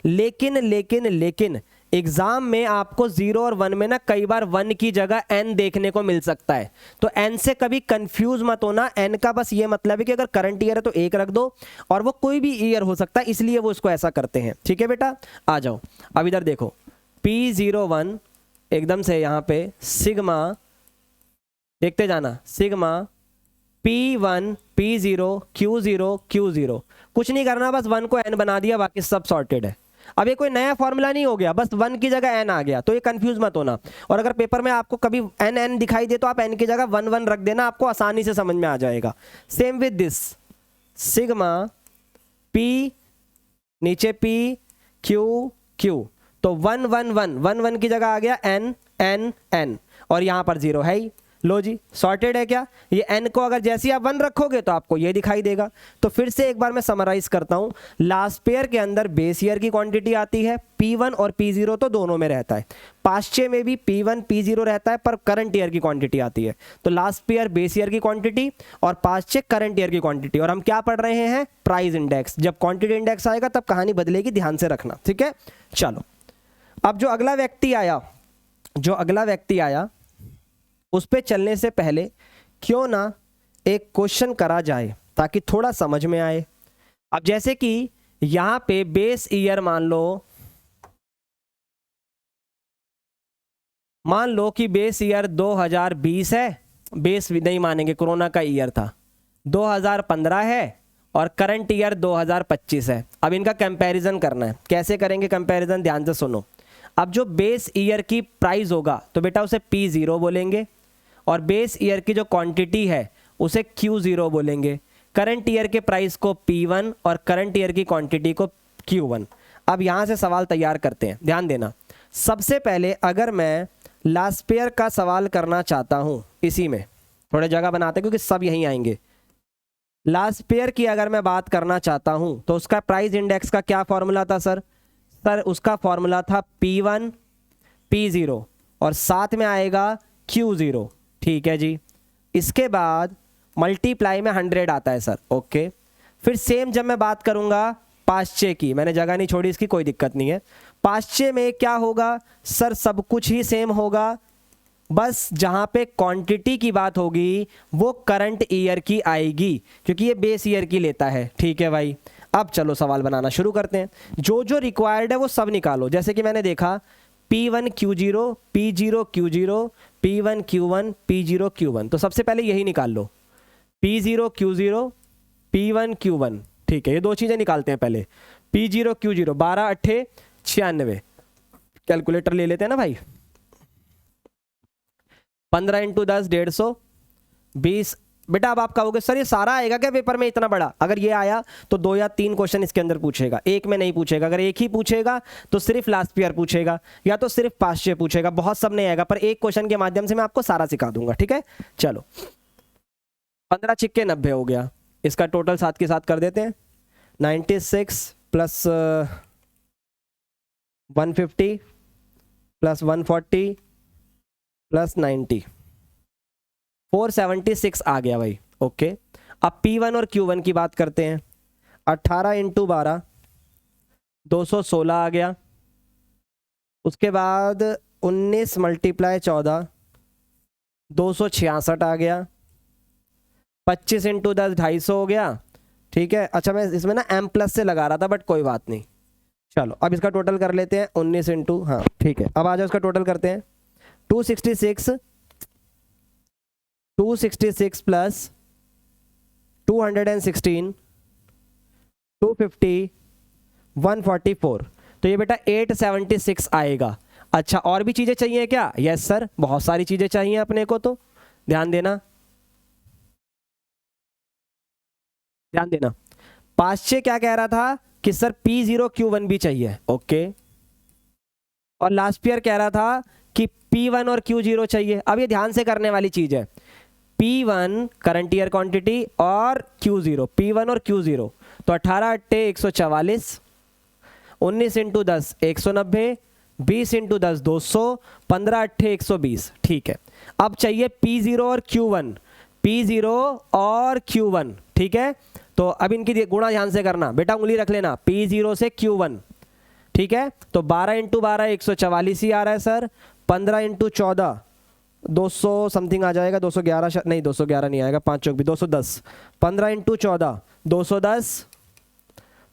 लेकिन एग्जाम में आपको 0 और 1 में ना कई बार 1 की जगह n देखने को मिल सकता है, तो n से कभी कंफ्यूज मत होना। n का बस ये मतलब है कि अगर करंट ईयर है तो 1 रख दो, और वो कोई भी ईयर हो सकता है, इसलिए वो इसको ऐसा करते हैं। ठीक है बेटा, आ जाओ। अब इधर देखो, P01 एकदम से यहाँ पे सिग्मा, देखते जाना, sigma P1 P0 Q0 Q0, कुछ नहीं करना, बस 1 को n बना दिया, बाकी सब सॉर्टेड है। अब ये कोई नया फॉर्मूला नहीं हो गया, बस 1 की जगह n आ गया, तो ये कंफ्यूज मत होना। और अगर पेपर में आपको कभी n दिखाई दे तो आप n की जगह 1 1 रख देना, आपको आसानी से समझ में आ जाएगा। Same with this, sigma P नीचे P Q, तो 1 1 1 1 1 की जगह आ गया n n n, और यहां पर 0 है ही। लो जी, सॉर्टेड है क्या। ये n को अगर जैसे ही आप 1 रखोगे तो आपको ये दिखाई देगा। तो फिर से एक बार मैं समराइज करता हूं, लास्ट पेयर के अंदर बेस ईयर की क्वांटिटी आती है, P1 और P0 तो दोनों में रहता है। पाश्चे में भी P1 P0 रहता है, पर करंट ईयर की क्वांटिटी आती है। तो लास्ट पेयर बेस ईयर की क्वांटिटी और पाश्चे करंट ईयर की क्वांटिटी। और हम क्या पढ़ रहे हैं, प्राइस इंडेक्स। जब क्वांटिटी इंडेक्स आएगा तब कहानी बदलेगी, ध्यान से रखना, ठीक है। चलो, अब जो अगला व्यक्ति आया उस पे चलने से पहले क्यों ना एक क्वेश्चन करा जाए ताकि थोड़ा समझ में आए। अब जैसे कि यहां पे बेस ईयर मान लो कि बेस ईयर 2020 है, बेस नहीं मानेंगे, कोरोना का ईयर था, 2015 है, और करंट ईयर 2025 है। अब इनका कंपैरिजन करना है। कैसे करेंगे कंपैरिजन, ध्यान से सुनो। अब जो बेस ईयर की प्राइस होगा तो बेटा उसे P0 बोलेंगे, और बेस ईयर की जो क्वांटिटी है उसे Q0 बोलेंगे। करंट ईयर के प्राइस को P1 और करंट ईयर की क्वांटिटी को Q1। अब यहाँ से सवाल तैयार करते हैं, ध्यान देना। सबसे पहले अगर मैं लास्ट पेयर का सवाल करना चाहता हूँ, इसी में थोड़े जगह बनाते हैं क्योंकि सब यहीं आएंगे। लास्ट पेयर की अगर मैं बात करना चाहता हूँ तो उसका प्राइस इंडेक्स का क्या फॉर्मूला था सर उसका फॉर्मूला था P1 P0 और साथ में आएगा Q0। ठीक है जी। इसके बाद मल्टीप्लाई में 100 आता है सर, ओके। फिर सेम जब मैं बात करूंगा पाश्चे की, मैंने जगह नहीं छोड़ी, इसकी कोई दिक्कत नहीं है। पाश्चे में क्या होगा सर, सब कुछ ही सेम होगा, बस जहां पे क्वांटिटी की बात होगी वो करंट ईयर की आएगी क्योंकि ये बेस ईयर की लेता है। ठीक है भाई, अब चलो सवाल बनाना शुरू करते हैं। जो जो रिक्वायर्ड है वो सब निकालो। जैसे कि मैंने देखा P1 Q0 P0 Q0 P1 Q1 P0 Q1, तो सबसे पहले यही निकाल लो, P0 Q0 P1 Q1। ठीक है, ये दो चीजें निकालते हैं पहले। P0 Q0 12 8 96, कैलकुलेटर ले लेते हैं ना भाई। 15 × 10 150 20। बेटा अब आप कहोगे सर ये सारा आएगा क्या पेपर में इतना बड़ा। अगर ये आया तो 2 या 3 क्वेश्चन इसके अंदर पूछेगा, एक में नहीं पूछेगा। अगर एक ही पूछेगा तो सिर्फ लास्ट पेयर पूछेगा या तो सिर्फ पाश्चे पूछेगा, बहुत सब नहीं आएगा। पर एक क्वेश्चन के माध्यम से मैं आपको सारा सिखा दूंगा। ठीक है, चलो 15 × 90 हो गया। इसका टोटल साथ के साथ कर देते हैं, 96 प्लस 150 प्लस 140 प्लस 90, 476 आ गया भाई, ओके। अब P1 और Q1 की बात करते हैं। 18 × 12 216 आ गया। उसके बाद 19 मल्टीप्लाई 14, 266 आ गया। 25 इंटू 10 250 हो गया। ठीक है, अच्छा मैं इसमें ना m प्लस से लगा रहा था बट कोई बात नहीं। चलो अब इसका टोटल कर लेते हैं। 19 इंटू, हाँ ठीक है, अब आ जाओ इसका टोटल करते हैं। 266 प्लस 216, 250, 144, तो ये बेटा 876 आएगा। अच्छा और भी चीज़ें चाहिए क्या? यस सर, बहुत सारी चीज़ें चाहिए अपने को, तो ध्यान देना ध्यान देना। पाश्चे क्या कह रहा था कि सर P0Q1 भी चाहिए, ओके। और लास्ट ईयर कह रहा था कि P1 और Q0 चाहिए। अब ये ध्यान से करने वाली चीज़ है, P1 करंट ईयर क्वांटिटी और Q0, P1 और Q0, तो 18 अट्टे 144, 19 इंटू 10 190, 20 इंटू 10 200, 15 अट्ठे 120। ठीक है, अब चाहिए P0 और Q1, P0 और Q1। ठीक है, तो अब इनकी गुणा ध्यान से करना बेटा, उंगली रख लेना, P0 से Q1। ठीक है, तो 12 इंटू 12 144 ही आ रहा है सर। 15 इंटू 14 200 समथिंग आ जाएगा, 211 नहीं 211 नहीं आएगा, 5 चौक भी 210। 15 इंटू 14 210,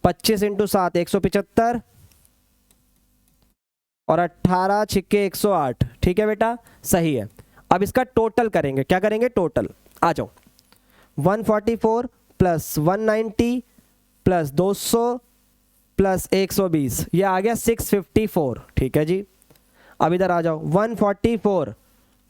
25 इंटू 7 175, और 18 छिक्के 108। ठीक है बेटा, सही है। अब इसका टोटल करेंगे, क्या करेंगे? टोटल आ जाओ। 144 प्लस 190 प्लस 200 प्लस 120, ये आ गया 654। ठीक है जी, अब इधर आ जाओ। 144,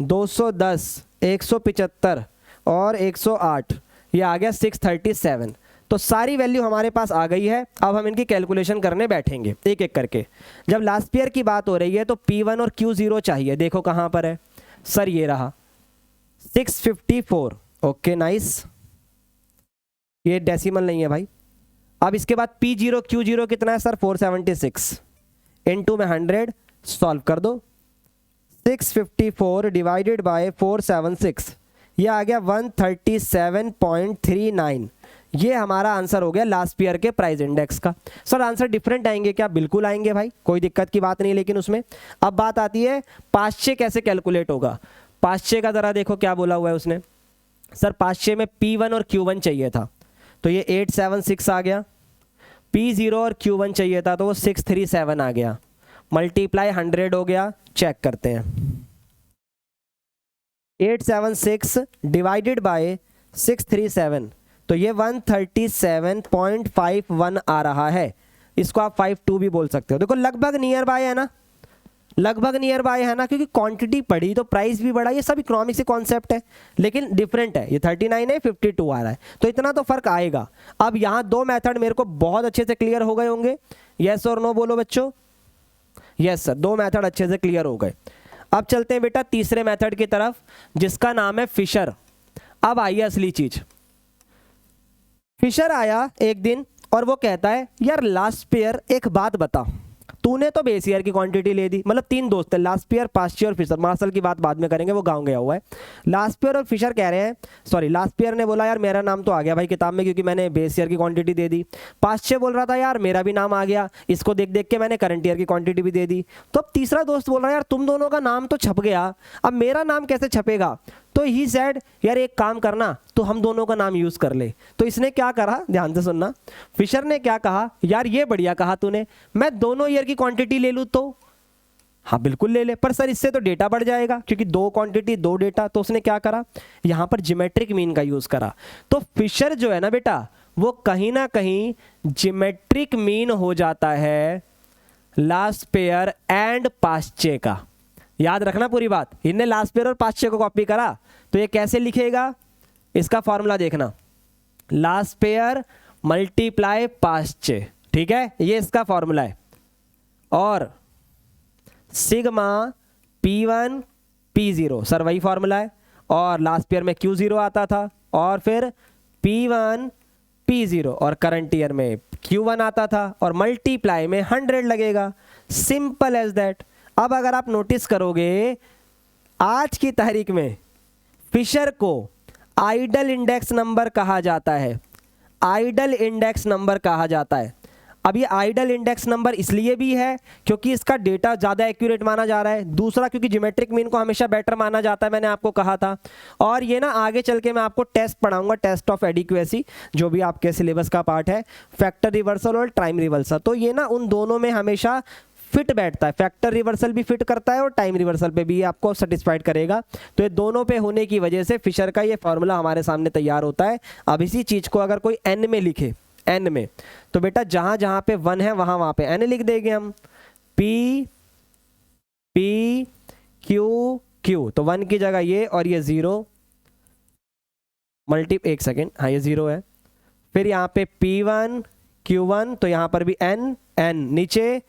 210, 175 और 108, ये आ गया 637। तो सारी वैल्यू हमारे पास आ गई है। अब हम इनकी कैलकुलेशन करने बैठेंगे एक एक करके। जब लास्ट ईयर की बात हो रही है तो P1 और Q0 चाहिए, देखो कहाँ पर है सर, ये रहा 654। ओके नाइस, ये डेसिमल नहीं है भाई। अब इसके बाद P0 Q0 कितना है सर? 476 इंटू में 100, सॉल्व कर दो। 654 डिवाइडेड बाय 476, ये आ गया 137.39। ये हमारा आंसर हो गया लास्ट ईयर के प्राइस इंडेक्स का। सर आंसर डिफरेंट आएंगे क्या? बिल्कुल आएंगे भाई, कोई दिक्कत की बात नहीं। लेकिन उसमें अब बात आती है पाश्चे कैसे कैलकुलेट होगा। पाश्चे का ज़रा देखो क्या बोला हुआ है उसने। सर पाश्चे में P1 और Q1 चाहिए था तो ये 876 आ गया। P0 और Q1 चाहिए था तो वो 637 आ गया। मल्टीप्लाई 100 हो गया, चेक करते हैं। 876 डिवाइडेड बाय 637, तो ये 137.51 आ रहा है। इसको आप 52 भी बोल सकते हो। देखो लगभग नियर बाय है ना, लगभग नियर बाय है ना, क्योंकि क्वांटिटी बढ़ी तो प्राइस भी बढ़ा। ये सब इकोनॉमिक्स के कॉन्सेप्ट है, लेकिन डिफरेंट है। ये 39 है, 52 आ रहा है, तो इतना तो फर्क आएगा। अब यहाँ दो मेथड मेरे को बहुत अच्छे से क्लियर हो गए होंगे। यस और नो बोलो बच्चों। यस सर, दो मेथड अच्छे से क्लियर हो गए। अब चलते हैं बेटा तीसरे मेथड की तरफ, जिसका नाम है फिशर। अब आइए असली चीज। फिशर आया एक दिन और वो कहता है यार लास्ट ईयर एक बात बता, तूने तो बेस ईयर की क्वांटिटी ले दी। मतलब तीन दोस्त हैं, लास्ट ईयर, पास्ट ईयर और फिशर। मार्शल की बात बाद में करेंगे, वो गांव गया हुआ है। लास्ट ईयर और फिशर कह रहे हैं, सॉरी लास्ट ईयर ने बोला यार मेरा नाम तो आ गया भाई किताब में क्योंकि मैंने बेस ईयर की क्वांटिटी दे दी। पास्ट ईयर बोल रहा था यार मेरा भी नाम आ गया, इसको देख देख के मैंने करंट ईयर की क्वांटिटी भी दे दी। तो अब तीसरा दोस्त बोल रहा है यार तुम दोनों का नाम तो छप गया, अब मेरा नाम कैसे छपेगा? तो ही सेड यार एक काम करना, तो हम दोनों का नाम यूज कर ले। तो इसने क्या करा, ध्यान से सुनना। फिशर ने क्या कहा, यार ये बढ़िया कहा तूने, मैं दोनों ईयर की क्वांटिटी ले लूं तो? हाँ बिल्कुल ले ले, पर सर इससे तो डेटा बढ़ जाएगा क्योंकि दो क्वांटिटी दो डेटा। तो उसने क्या करा, यहां पर ज्योमेट्रिक मीन का यूज करा। तो फिशर जो है ना बेटा, वो कहीं ना कहीं ज्योमेट्रिक मीन हो जाता है लास्ट पेयर एंड पास्चे का। याद रखना पूरी बात। इनने लास्ट पेयर और पास्चे को कॉपी करा, तो ये कैसे लिखेगा, इसका फॉर्मूला देखना, लास्ट पेयर मल्टीप्लाई पास्चे। ठीक है, ये इसका फॉर्मूला है। और सिग्मा P1 P0, सर वही फॉर्मूला है। और लास्ट ईयर में Q0 आता था, और फिर P1 P0, और करंट ईयर में Q1 आता था, और मल्टीप्लाई में 100 लगेगा। Simple as that. अब अगर आप नोटिस करोगे आज की तारीख में फिशर को आइडल इंडेक्स नंबर कहा जाता है। आइडल इंडेक्स नंबर कहा जाता है। अब ये आइडल इंडेक्स नंबर इसलिए भी है क्योंकि इसका डेटा ज़्यादा एक्यूरेट माना जा रहा है, दूसरा क्योंकि ज्योमेट्रिक मीन को हमेशा बेटर माना जाता है, मैंने आपको कहा था। और ये ना आगे चल के मैं आपको टेस्ट पढ़ाऊंगा, टेस्ट ऑफ एडिक्वेसी, जो भी आपके सिलेबस का पार्ट है, फैक्टर रिवर्सल और टाइम रिवर्सल। तो ये ना उन दोनों में हमेशा फिट बैठता है, फैक्टर रिवर्सल भी फिट करता है और टाइम रिवर्सल पे भी आपको सेटिस्फाइड करेगा। तो ये दोनों पे होने की वजह से फिशर का ये फॉर्मूला हमारे सामने तैयार होता है। अब इसी चीज़ को अगर कोई एन में लिखे, एन में, तो बेटा जहां जहां पे 1 है वहां पे एन लिख देंगे हम, पी पी क्यू क्यू, तो 1 की जगह ये और ये 0 मल्टी, एक सेकेंड, हाँ ये 0 है। फिर यहाँ पे P1 Q1, तो यहाँ पर भी n n, नीचे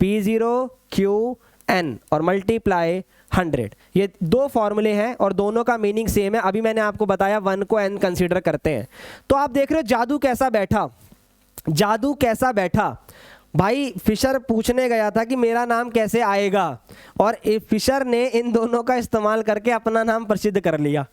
P0 QN और मल्टीप्लाई 100। ये दो फॉर्मूले हैं और दोनों का मीनिंग सेम है। अभी मैंने आपको बताया 1 को n कंसीडर करते हैं। तो आप देख रहे हो जादू कैसा बैठा, जादू कैसा बैठा भाई। फिशर पूछने गया था कि मेरा नाम कैसे आएगा, और फिशर ने इन दोनों का इस्तेमाल करके अपना नाम प्रसिद्ध कर लिया।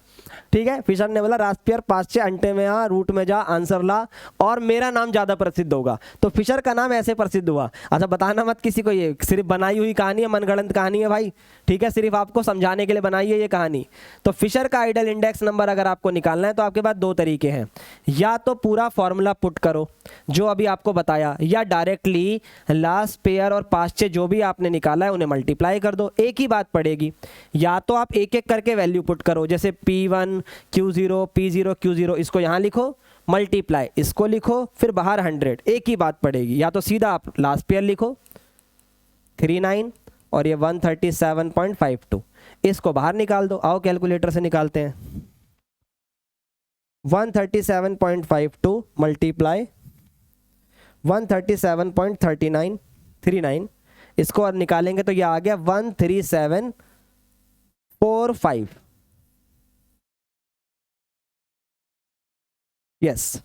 ठीक है, फिशर ने बोला रास्पियर पास्चे अंटे में आ, रूट में जा, आंसर ला, और मेरा नाम ज़्यादा प्रसिद्ध होगा। तो फिशर का नाम ऐसे प्रसिद्ध हुआ। अच्छा बताना मत किसी को, ये सिर्फ बनाई हुई कहानी है, मनगढ़ंत कहानी है भाई। ठीक है, सिर्फ आपको समझाने के लिए बनाई है ये कहानी। तो फिशर का आइडल इंडेक्स नंबर अगर आपको निकालना है तो आपके पास दो तरीके हैं, या तो पूरा फॉर्मूला पुट करो जो अभी आपको बताया, या डायरेक्टली लास्ट पेयर और पास्चे जो भी आपने निकाला है उन्हें मल्टीप्लाई कर दो, एक ही बात पड़ेगी। या तो आप एक एक करके वैल्यू पुट करो, जैसे P1 Q0 P0 Q0, इसको यहाँ लिखो, मल्टीप्लाई इसको लिखो, फिर बाहर 100, एक ही बात पड़ेगी। या तो सीधा आप लास्ट पेयर लिखो 39 और ये 137.52, इसको बाहर निकाल दो। आओ कैलकुलेटर से निकालते हैं। 137.52 मल्टीप्लाई 137.39, इसको और निकालेंगे तो ये आ गया 13745। यस,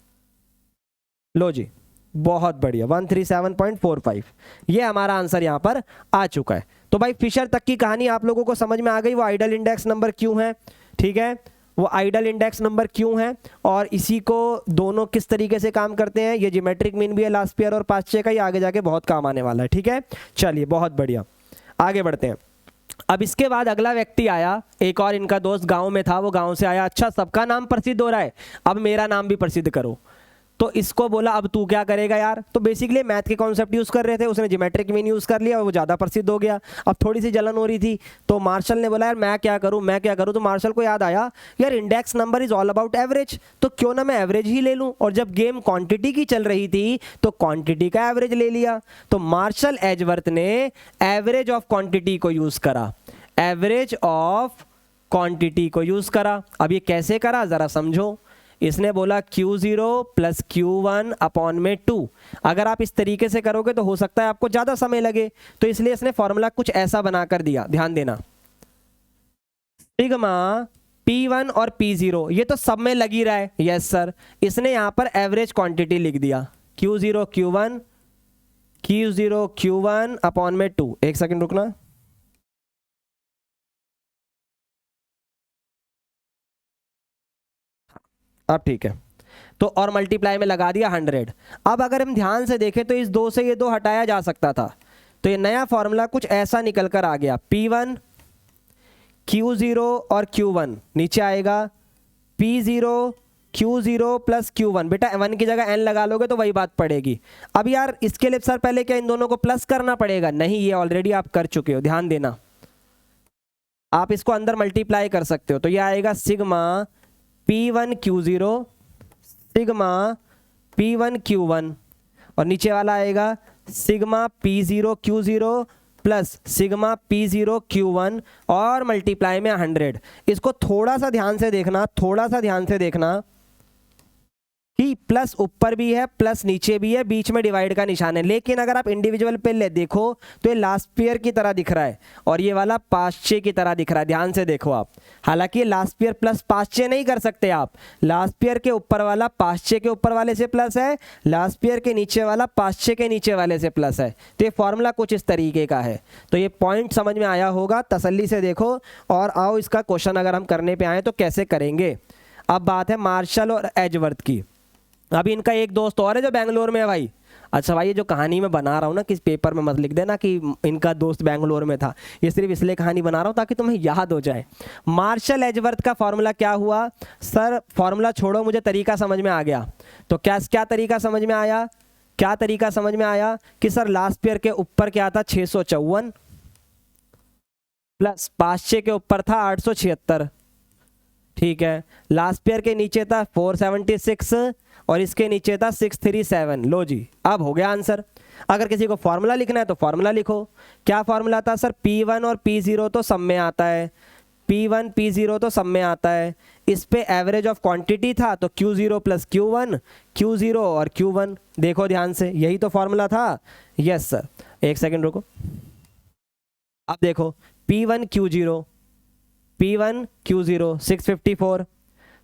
लो जी, बहुत बढ़िया, 137.45, ये हमारा आंसर यहां पर आ चुका है। तो भाई फिशर तक की कहानी आप लोगों को समझ में आ गई, वो आइडल इंडेक्स नंबर क्यों है। ठीक है, वो आइडल इंडेक्स नंबर क्यों है और इसी को दोनों किस तरीके से काम करते हैं। ये ज्योमेट्रिक मीन भी है लास्ट पेयर और पास्चे का, ही आगे जाके बहुत काम आने वाला है। ठीक है, चलिए बहुत बढ़िया, आगे बढ़ते हैं। अब इसके बाद अगला व्यक्ति आया, एक और इनका दोस्त गांव में था, वो गांव से आया, अच्छा सबका नाम प्रसिद्ध हो रहा है, अब मेरा नाम भी प्रसिद्ध करो। तो इसको बोला अब तू क्या करेगा यार। तो बेसिकली मैथ के कॉन्सेप्ट यूज़ कर रहे थे, उसने ज्योमेट्रिक मीन यूज़ कर लिया और वो ज़्यादा प्रसिद्ध हो गया। अब थोड़ी सी जलन हो रही थी, तो मार्शल ने बोला यार मैं क्या करूं, मैं क्या करूं। तो मार्शल को याद आया यार index number is all about average, तो क्यों ना मैं एवरेज ही ले लूं। और जब गेम क्वांटिटी की चल रही थी तो क्वांटिटी का एवरेज ले लिया। तो मार्शल एजवर्थ ने एवरेज ऑफ क्वांटिटी को यूज़ करा, एवरेज ऑफ क्वांटिटी को यूज़ करा। अब ये कैसे करा ज़रा समझो। इसने बोला Q0 प्लस Q1 अपॉन में 2। अगर आप इस तरीके से करोगे तो हो सकता है आपको ज़्यादा समय लगे, तो इसलिए इसने फॉर्मूला कुछ ऐसा बनाकर दिया, ध्यान देना। सिग्मा P1 और P0 ये तो सब में लग ही रहा है, यस सर। इसने यहाँ पर एवरेज क्वांटिटी लिख दिया, Q0 Q1 अपॉन में 2। एक सेकंड रुकना, अब ठीक है। तो और मल्टीप्लाई में लगा दिया 100। अब अगर हम ध्यान से देखें तो इस 2 से ये 2 हटाया जा सकता था, तो ये नया फॉर्मूला कुछ ऐसा निकल कर आ गया, P1 Q0 और Q1 नीचे आएगा P0 Q0 प्लस Q1। बेटा 1 की जगह n लगा लोगे तो वही बात पड़ेगी। अब यार इसके लिए सर पहले क्या इन दोनों को प्लस करना पड़ेगा? नहीं, ये ऑलरेडी आप कर चुके हो, ध्यान देना। आप इसको अंदर मल्टीप्लाई कर सकते हो, तो ये आएगा sigma P1 Q0 sigma P1 Q1 और नीचे वाला आएगा sigma P0 Q0 plus sigma P0 Q1 और मल्टीप्लाई में 100। इसको थोड़ा सा ध्यान से देखना, थोड़ा सा ध्यान से देखना कि प्लस ऊपर भी है प्लस नीचे भी है, बीच में डिवाइड का निशान है। लेकिन अगर आप इंडिविजुअल पे ले देखो तो ये लास्ट पेयर की तरह दिख रहा है और ये वाला पास्चे की तरह दिख रहा है, ध्यान से देखो आप। हालांकि ये लास्ट पेयर प्लस पास्चे नहीं कर सकते आप, लास्ट पेयर के ऊपर वाला पास्चे के ऊपर वाले से प्लस है, लास्ट पेयर के नीचे वाला पास्चे के नीचे वाले से प्लस है। तो ये फॉर्मूला कुछ इस तरीके का है। तो ये पॉइंट समझ में आया होगा, तसल्ली से देखो। और आओ इसका क्वेश्चन अगर हम करने पे आए तो कैसे करेंगे। अब बात है मार्शल और एजवर्थ की। अभी इनका एक दोस्त और है जो बेंगलोर में है भाई, अच्छा भाई, ये जो कहानी मैं बना रहा हूँ ना, किस पेपर में मत लिख देना कि इनका दोस्त बैंगलोर में था, ये सिर्फ इसलिए कहानी बना रहा हूँ ताकि तुम्हें याद हो जाए। मार्शल एजवर्थ का फॉर्मूला क्या हुआ? सर फॉर्मूला छोड़ो, मुझे तरीका समझ में आ गया। तो क्या क्या तरीका समझ में आया? क्या तरीका समझ में आया कि सर लास्ट पेयर के ऊपर क्या था? 654 प्लस पाश्चे के ऊपर था 876, ठीक है। लास्ट पेयर के नीचे था 476 और इसके नीचे था 637। लो जी, अब हो गया आंसर। अगर किसी को फॉर्मूला लिखना है तो फॉर्मूला लिखो। क्या फॉर्मूला था सर? P1 और P0 तो सब में आता है, P1 P0 तो सब में आता है। इस पे एवरेज ऑफ क्वांटिटी था तो Q0 प्लस Q1, Q0 और Q1। देखो ध्यान से, यही तो फॉर्मूला था। यस सर, एक सेकंड रुको। अब देखो, P1 Q0, P1 Q0 654,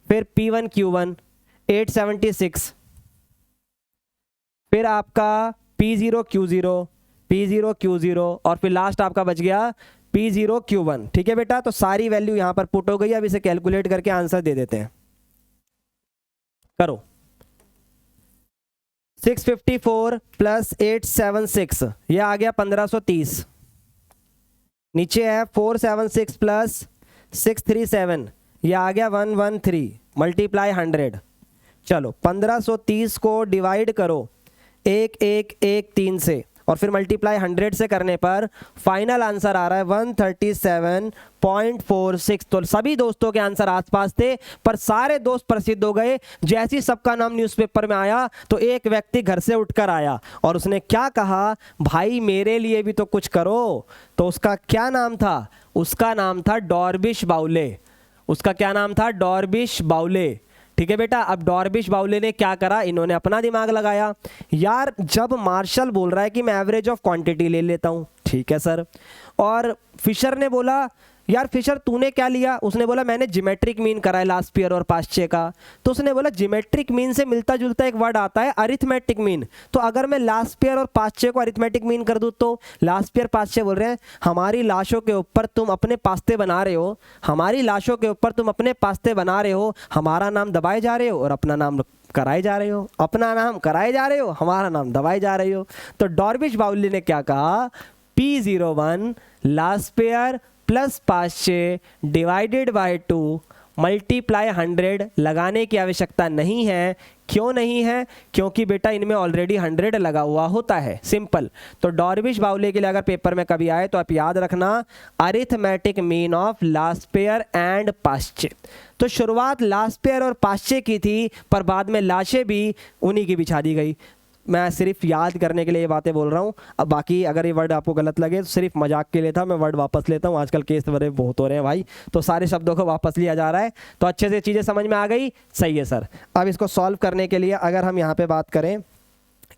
फिर P1 Q1 876, फिर आपका P0 Q0, P0 Q0 और फिर लास्ट आपका बच गया P0 Q1। ठीक है बेटा, तो सारी वैल्यू यहां पर पुट हो गई। अब इसे कैलकुलेट करके आंसर दे देते हैं। करो। 654 प्लस 876, ये आ गया 1530। नीचे है 476 प्लस 637, ये आ गया 113 मल्टीप्लाई 100। चलो 1530 को डिवाइड करो 1113 से और फिर मल्टीप्लाई 100 से करने पर फाइनल आंसर आ रहा है 137.46। तो सभी दोस्तों के आंसर आसपास थे, पर सारे दोस्त प्रसिद्ध हो गए। जैसे ही सबका नाम न्यूज़पेपर में आया तो एक व्यक्ति घर से उठकर आया और उसने क्या कहा? भाई मेरे लिए भी तो कुछ करो। तो उसका क्या नाम था? उसका नाम था डॉर्बिश बाउले। उसका क्या नाम था? डॉर्बिश बाउले। ठीक है बेटा, अब डॉर्बिश बाउले ने क्या करा? इन्होंने अपना दिमाग लगाया। यार जब मार्शल बोल रहा है कि मैं एवरेज ऑफ क्वांटिटी ले लेता हूं, ठीक है सर, और फिशर ने बोला यार फिशर तूने क्या लिया? उसने बोला मैंने जिमेट्रिक मीन करा है लास्ट पेयर और पाश्चे का। तो उसने बोला जिमेट्रिक मीन से मिलता जुलता एक वर्ड आता है अरिथमेटिक मीन। तो अगर मैं लास्ट पेयर और पाश्चे को अरिथमेटिक मीन कर दूं तो लास्ट पेयर पाश्चे बोल रहे हैं हमारी लाशों के ऊपर तुम अपने पास्ते बना रहे हो, हमारी लाशों के ऊपर तुम अपने पास्ते बना रहे हो, हमारा नाम दबाए जा रहे हो और अपना नाम कराए जा रहे हो, अपना नाम कराए जा रहे हो, हमारा नाम दबाए जा रहे हो। तो डॉर्बिश बाउली ने क्या कहा? P01 last pair plus Paasche divided by 2 multiply 100 लगाने की आवश्यकता नहीं है। क्यों नहीं है? क्योंकि बेटा इनमें ऑलरेडी 100 लगा हुआ होता है। सिंपल। तो डॉर्बिश बाउले के लिए अगर पेपर में कभी आए तो आप याद रखना arithmetic mean of last pair and Paasche. तो शुरुआत लास्ट पेयर और पाश्चे की थी, पर बाद में लाशें भी उन्हीं की बिछा दी गई। मैं सिर्फ याद करने के लिए ये बातें बोल रहा हूँ। अब बाकी अगर ये वर्ड आपको गलत लगे तो सिर्फ मजाक के लिए था, मैं वर्ड वापस लेता हूँ। आजकल केस बड़े बहुत हो रहे हैं भाई, तो सारे शब्दों को वापस लिया जा रहा है। तो अच्छे से चीज़ें समझ में आ गई? सही है सर। अब इसको सॉल्व करने के लिए अगर हम यहाँ पे बात करें,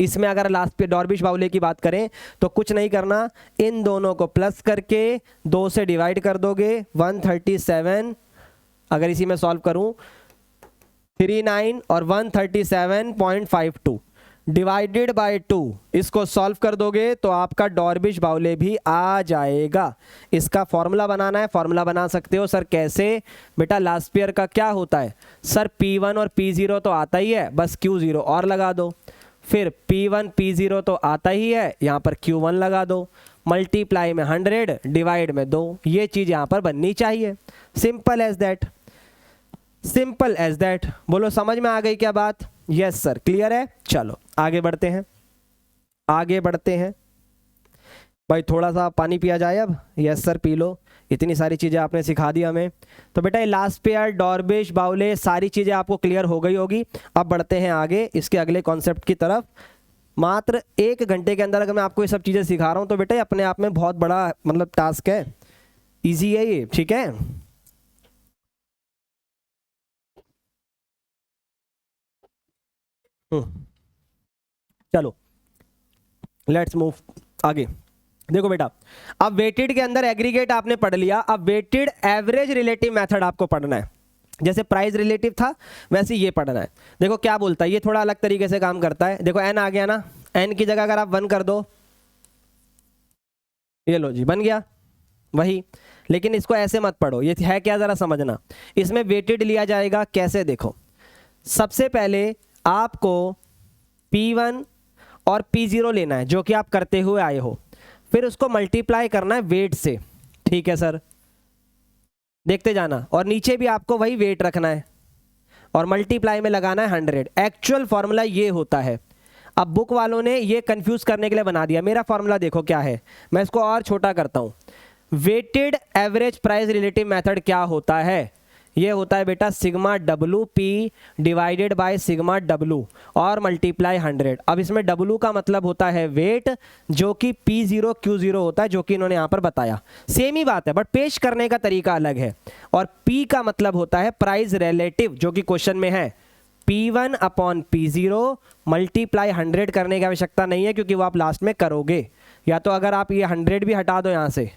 इसमें अगर लास्ट पे डॉर्बिश बाउले की बात करें तो कुछ नहीं करना, इन दोनों को प्लस करके 2 से डिवाइड कर दोगे 137। अगर इसी में सॉल्व करूँ 39 और 137.52 डिवाइडेड बाय 2, इसको सॉल्व कर दोगे तो आपका डॉर्बिश बाउले भी आ जाएगा। इसका फॉर्मूला बनाना है, फॉर्मूला बना सकते हो। सर कैसे? बेटा लास्ट पेयर का क्या होता है? सर P1 और P0 तो आता ही है, बस Q0 और लगा दो। फिर P1 P0 तो आता ही है, यहाँ पर Q1 लगा दो। मल्टीप्लाई में 100 डिवाइड में 2, ये चीज़ यहाँ पर बननी चाहिए। Simple as that, simple as that. बोलो समझ में आ गई क्या बात? यस सर, क्लियर है। चलो आगे बढ़ते हैं, आगे बढ़ते हैं। भाई थोड़ा सा पानी पिया जाए अब। Yes sir, P low. इतनी सारी चीज़ें आपने सिखा दी हमें। तो बेटा ये लास्ट पेयर, डॉर्बिश बाउले, सारी चीज़ें आपको क्लियर हो गई होगी। अब बढ़ते हैं आगे इसके अगले कॉन्सेप्ट की तरफ। मात्र 1 घंटे के अंदर अगर मैं आपको ये सब चीज़ें सिखा रहा हूँ तो बेटा ये अपने आप में बहुत बड़ा मतलब टास्क है, ईजी है ये, ठीक है। चलो लेट्स मूव आगे। देखो बेटा, अब वेटेड के अंदर एग्रीगेट आपने पढ़ लिया, अब वेटेड एवरेज रिलेटिव मेथड आपको पढ़ना है। जैसे प्राइस रिलेटिव था वैसे ये पढ़ना है। देखो क्या बोलता है, ये थोड़ा अलग तरीके से काम करता है। देखो n आ गया ना, n की जगह अगर आप 1 कर दो, ये लो जी बन गया वही। लेकिन इसको ऐसे मत पढ़ो, ये है क्या जरा समझना। इसमें वेटेड लिया जाएगा कैसे? देखो सबसे पहले आपको P1 और P0 लेना है जो कि आप करते हुए आए हो, फिर उसको मल्टीप्लाई करना है वेट से। ठीक है सर, देखते जाना, और नीचे भी आपको वही वेट रखना है और मल्टीप्लाई में लगाना है 100। एक्चुअल फॉर्मूला ये होता है। अब बुक वालों ने ये कंफ्यूज करने के लिए बना दिया। मेरा फॉर्मूला देखो क्या है, मैं इसको और छोटा करता हूँ। Weighted average price relative method क्या होता है? ये होता है बेटा sigma W P divided by sigma W और मल्टीप्लाई 100। अब इसमें डब्लू का मतलब होता है वेट, जो कि P0 Q0 होता है, जो कि इन्होंने यहाँ पर बताया। सेम ही बात है बट पेश करने का तरीका अलग है। और P का मतलब होता है प्राइस रिलेटिव, जो कि क्वेश्चन में है P1 अपॉन P0 मल्टीप्लाई 100 करने की आवश्यकता नहीं है, क्योंकि वो आप लास्ट में करोगे। या तो अगर आप ये 100 भी हटा दो यहाँ से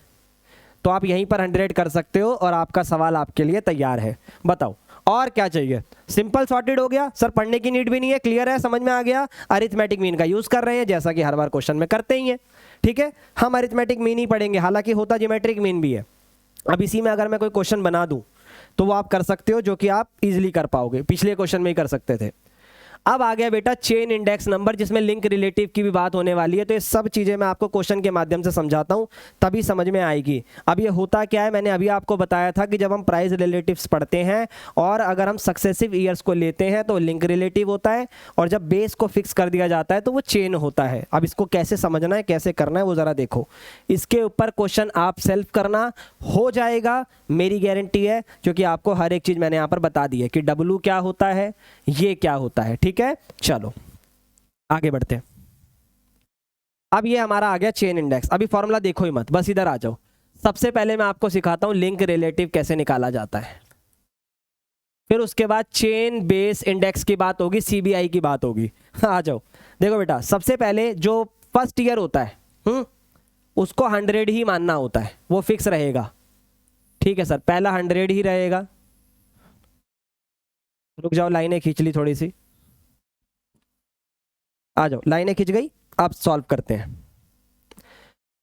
तो आप यहीं पर 100 कर सकते हो और आपका सवाल आपके लिए तैयार है। बताओ और क्या चाहिए? सिंपल सॉर्टेड हो गया सर, पढ़ने की नीड भी नहीं है, क्लियर है, समझ में आ गया। अरिथमेटिक मीन का यूज कर रहे हैं जैसा कि हर बार क्वेश्चन में करते ही हैं। ठीक है, हम अरिथमेटिक मीन ही पढ़ेंगे, हालांकि होता ज्योमेट्रिक मीन भी है। अब इसी में अगर मैं कोई क्वेश्चन बना दूं तो वो आप कर सकते हो, जो कि आप इजिली कर पाओगे, पिछले क्वेश्चन में ही कर सकते थे। अब आ गया बेटा चेन इंडेक्स नंबर, जिसमें लिंक रिलेटिव की भी बात होने वाली है। तो ये सब चीज़ें मैं आपको क्वेश्चन के माध्यम से समझाता हूँ, तभी समझ में आएगी। अब ये होता क्या है, मैंने अभी आपको बताया था कि जब हम प्राइस रिलेटिव्स पढ़ते हैं और अगर हम सक्सेसिव ईयर्स को लेते हैं तो लिंक रिलेटिव होता है, और जब बेस को फिक्स कर दिया जाता है तो वो चेन होता है। अब इसको कैसे समझना है, कैसे करना है, वो ज़रा देखो। इसके ऊपर क्वेश्चन आप सेल्फ करना, हो जाएगा, मेरी गारंटी है, क्योंकि आपको हर एक चीज़ मैंने यहाँ पर बता दी है कि डब्लू क्या होता है, ये क्या होता है। ठीक है, चलो आगे बढ़ते हैं। अब ये हमारा आ गया चेन इंडेक्स। अभी फॉर्मूला देखो ही मत, बस इधर आ जाओ। सबसे पहले मैं आपको सिखाता हूं लिंक रिलेटिव कैसे निकाला जाता है, फिर उसके बाद चेन बेस इंडेक्स की बात होगी, सीबीआई की बात होगी। आ जाओ, देखो बेटा, सबसे पहले जो फर्स्ट ईयर होता है उसको 100 ही मानना होता है, वो फिक्स रहेगा। ठीक है सर, पहला 100 ही रहेगा। रुक जाओ, लाइनें खींच ली थोड़ी सी, आ जाओ, लाइनें खिंच गई। अब सॉल्व करते हैं।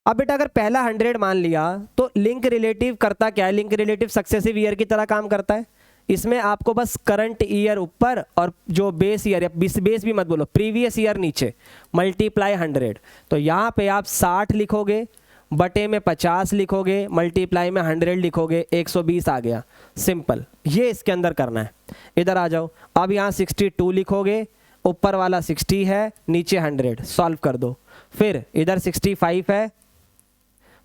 अब बेटा अगर पहला 100 मान लिया तो लिंक रिलेटिव करता क्या है? लिंक रिलेटिव सक्सेसिव ईयर की तरह काम करता है। इसमें आपको बस करंट ईयर ऊपर और जो बेस ईयर, या बेस भी मत बोलो, प्रीवियस ईयर नीचे, मल्टीप्लाई 100। तो यहाँ पे आप 60 लिखोगे, बटे में 50 लिखोगे, मल्टीप्लाई में 100 लिखोगे, 120 आ गया। सिंपल, ये इसके अंदर करना है। इधर आ जाओ, अब यहाँ 62 लिखोगे, ऊपर वाला 60 है, नीचे 100, सॉल्व कर दो। फिर इधर 65 है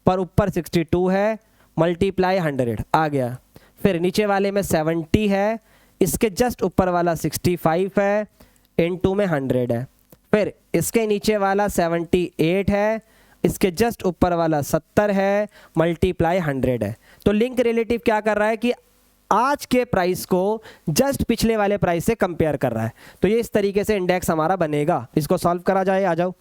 पर ऊपर 62 है, मल्टीप्लाई 100 आ गया। फिर नीचे वाले में 70 है, इसके जस्ट ऊपर वाला 65 है, इनटू में 100 है। फिर इसके नीचे वाला 78 है, इसके जस्ट ऊपर वाला 70 है, मल्टीप्लाई 100 है। तो लिंक रिलेटिव क्या कर रहा है कि आज के प्राइस को जस्ट पिछले वाले प्राइस से कंपेयर कर रहा है। तो ये इस तरीके से इंडेक्स हमारा बनेगा। इसको सॉल्व करा जाए, आ जाओ।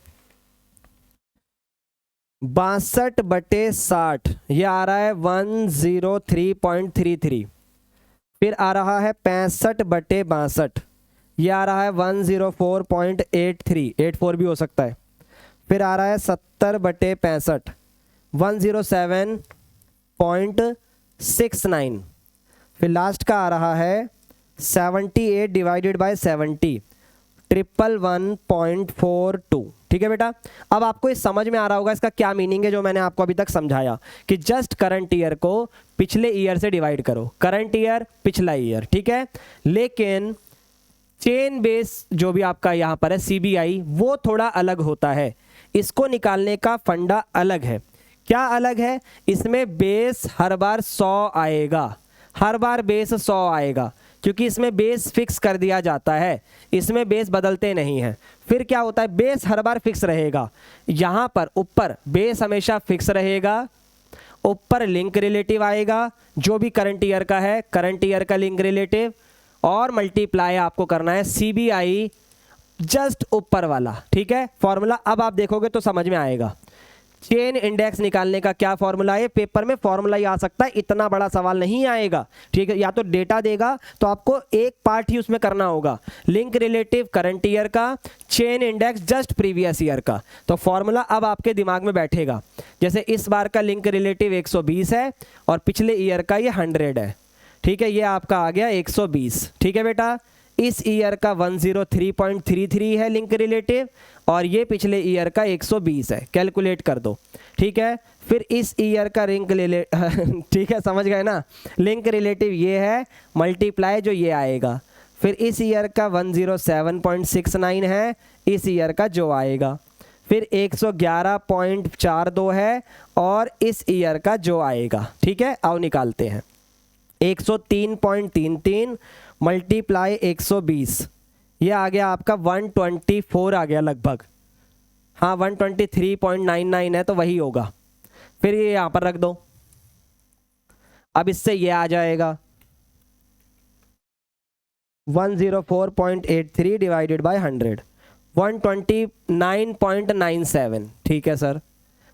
62/60 ये आ रहा है 103.33। फिर आ रहा है 65/62 ये आ रहा है 104.83, 84 भी हो सकता है। फिर आ रहा है 70/65 107.69। फिर लास्ट का आ रहा है 78 डिवाइडेड बाय 70 111.42। ठीक है बेटा, अब आपको इस समझ में आ रहा होगा इसका क्या मीनिंग है, जो मैंने आपको अभी तक समझाया कि जस्ट करंट ईयर को पिछले ईयर से डिवाइड करो। करंट ईयर पिछला ईयर, ठीक है। लेकिन चेन बेस जो भी आपका यहाँ पर है सीबीआई, वो थोड़ा अलग होता है। इसको निकालने का फंडा अलग है। क्या अलग है? इसमें बेस हर बार 100 आएगा, हर बार बेस 100 आएगा, क्योंकि इसमें बेस फिक्स कर दिया जाता है, इसमें बेस बदलते नहीं हैं। फिर क्या होता है, बेस हर बार फिक्स रहेगा। यहाँ पर ऊपर बेस हमेशा फिक्स रहेगा, ऊपर लिंक रिलेटिव आएगा जो भी करंट ईयर का है, करंट ईयर का लिंक रिलेटिव, और मल्टीप्लाई आपको करना है सीबीआई जस्ट ऊपर वाला। ठीक है, फॉर्मूला अब आप देखोगे तो समझ में आएगा। चेन इंडेक्स निकालने का क्या फॉर्मूला है? पेपर में फॉर्मूला ही आ सकता है, इतना बड़ा सवाल नहीं आएगा। ठीक है, या तो डेटा देगा तो आपको एक पार्ट ही उसमें करना होगा, लिंक रिलेटिव करंट ईयर का, chain index just previous year का। तो फॉर्मूला अब आपके दिमाग में बैठेगा। जैसे इस बार का लिंक रिलेटिव 120 है और पिछले ईयर का ये 100 है। ठीक है, ये आपका आ गया 120। ठीक है बेटा, इस ईयर का 103.33 है लिंक रिलेटिव, और ये पिछले ईयर का 120 है, कैलकुलेट कर दो। ठीक है, फिर इस ईयर का ठीक है, समझ गए ना, लिंक रिलेटिव ये है, मल्टीप्लाई जो ये आएगा, फिर इस ईयर का 107.69 है, इस ईयर का जो आएगा, फिर 111.42 है, और इस ईयर का जो आएगा। ठीक है, आओ निकालते हैं। 103.33 मल्टीप्लाई 120, ये आ गया आपका 124 आ गया लगभग। हाँ 123.99 है तो वही होगा। फिर ये यहाँ पर रख दो, अब इससे ये आ जाएगा 104.83 डिवाइडेड बाय 100, 129.97। ठीक है सर,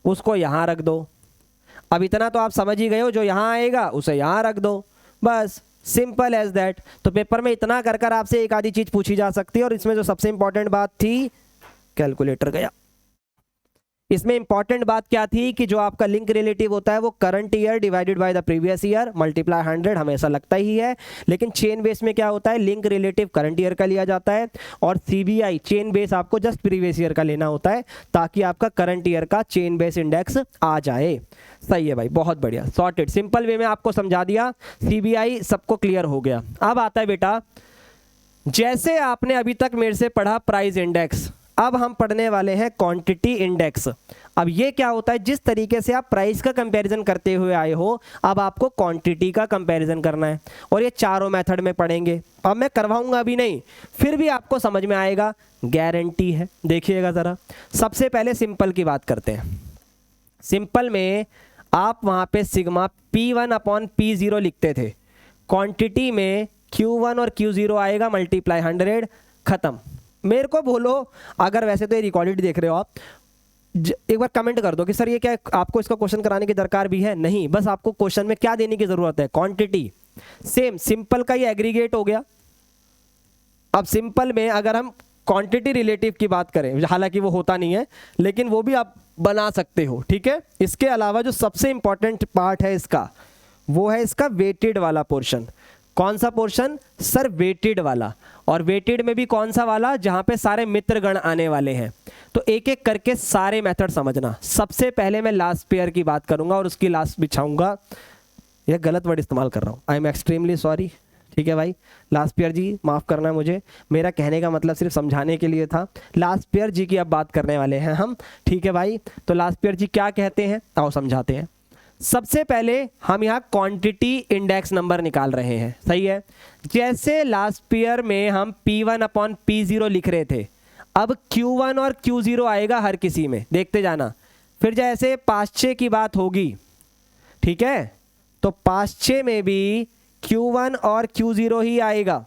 उसको यहाँ रख दो। अब इतना तो आप समझ ही गए हो, जो यहाँ आएगा उसे यहाँ रख दो, बस सिंपल एज दैट। तो पेपर में इतना कर कर आपसे एक आधी चीज पूछी जा सकती है, और इसमें जो सबसे इंपॉर्टेंट बात थी, कैलकुलेटर गया, इसमें इंपॉर्टेंट बात क्या थी कि जो आपका लिंक रिलेटिव होता है वो current year divided by the previous year multiply 100 हमेशा लगता ही है, लेकिन चेन बेस में क्या होता है, लिंक रिलेटिव करंट ईयर का लिया जाता है, और सीबीआई चेन बेस आपको जस्ट प्रीवियस ईयर का लेना होता है, ताकि आपका करंट ईयर का चेन बेस इंडेक्स आ जाए। सही है भाई, बहुत बढ़िया, सॉर्टेड, सिंपल वे में आपको समझा दिया, सीबीआई सबको क्लियर हो गया। अब आता है बेटा, जैसे आपने अभी तक मेरे से पढ़ा प्राइस इंडेक्स, अब हम पढ़ने वाले हैं क्वांटिटी इंडेक्स। अब ये क्या होता है, जिस तरीके से आप प्राइस का कंपैरिजन करते हुए आए हो, अब आपको क्वांटिटी का कंपैरिजन करना है, और ये चारों मेथड में पढ़ेंगे। अब मैं करवाऊंगा अभी नहीं, फिर भी आपको समझ में आएगा, गारंटी है। देखिएगा ज़रा, सबसे पहले सिंपल की बात करते हैं। सिंपल में आप वहाँ पे सिग्मा P1 अपॉन P0 लिखते थे, क्वांटिटी में Q1 और Q0 आएगा मल्टीप्लाई 100, खत्म। मेरे को बोलो, अगर वैसे तो ये रिकॉर्डेड देख रहे हो आप, एक बार कमेंट कर दो कि सर ये क्या आपको इसका क्वेश्चन कराने की दरकार भी है? नहीं, बस आपको क्वेश्चन में क्या देने की जरूरत है, क्वांटिटी। सेम सिंपल का ये एग्रीगेट हो गया। अब सिंपल में अगर हम क्वांटिटी रिलेटिव की बात करें, हालांकि वो होता नहीं है, लेकिन वो भी आप बना सकते हो। ठीक है, इसके अलावा जो सबसे इंपॉर्टेंट पार्ट है इसका, वो है इसका वेटेड वाला पोर्शन। कौन सा पोर्शन सर? वेटेड वाला। और वेटेड में भी कौन सा वाला? जहां पे सारे मित्रगण आने वाले हैं। तो एक एक करके सारे मेथड समझना। सबसे पहले मैं लास्ट पेयर की बात करूंगा और उसकी लास्ट बिछाऊंगा। यह गलत वर्ड इस्तेमाल कर रहा हूं, आई एम एक्सट्रीमली सॉरी। ठीक है भाई, लास्ट पेयर जी माफ़ करना मुझे, मेरा कहने का मतलब सिर्फ समझाने के लिए था। लास्ट पेयर जी की अब बात करने वाले हैं हम। ठीक है भाई, तो लास्ट पेयर जी क्या कहते हैं, आओ समझाते हैं। सबसे पहले हम यहाँ क्वांटिटी इंडेक्स नंबर निकाल रहे हैं, सही है। जैसे लास्ट पेयर में हम P1 अपॉन P0 लिख रहे थे, अब Q1 और Q0 आएगा हर किसी में, देखते जाना। फिर जैसे 5-6 की बात होगी, ठीक है, तो 5-6 में भी Q1 और Q0 ही आएगा।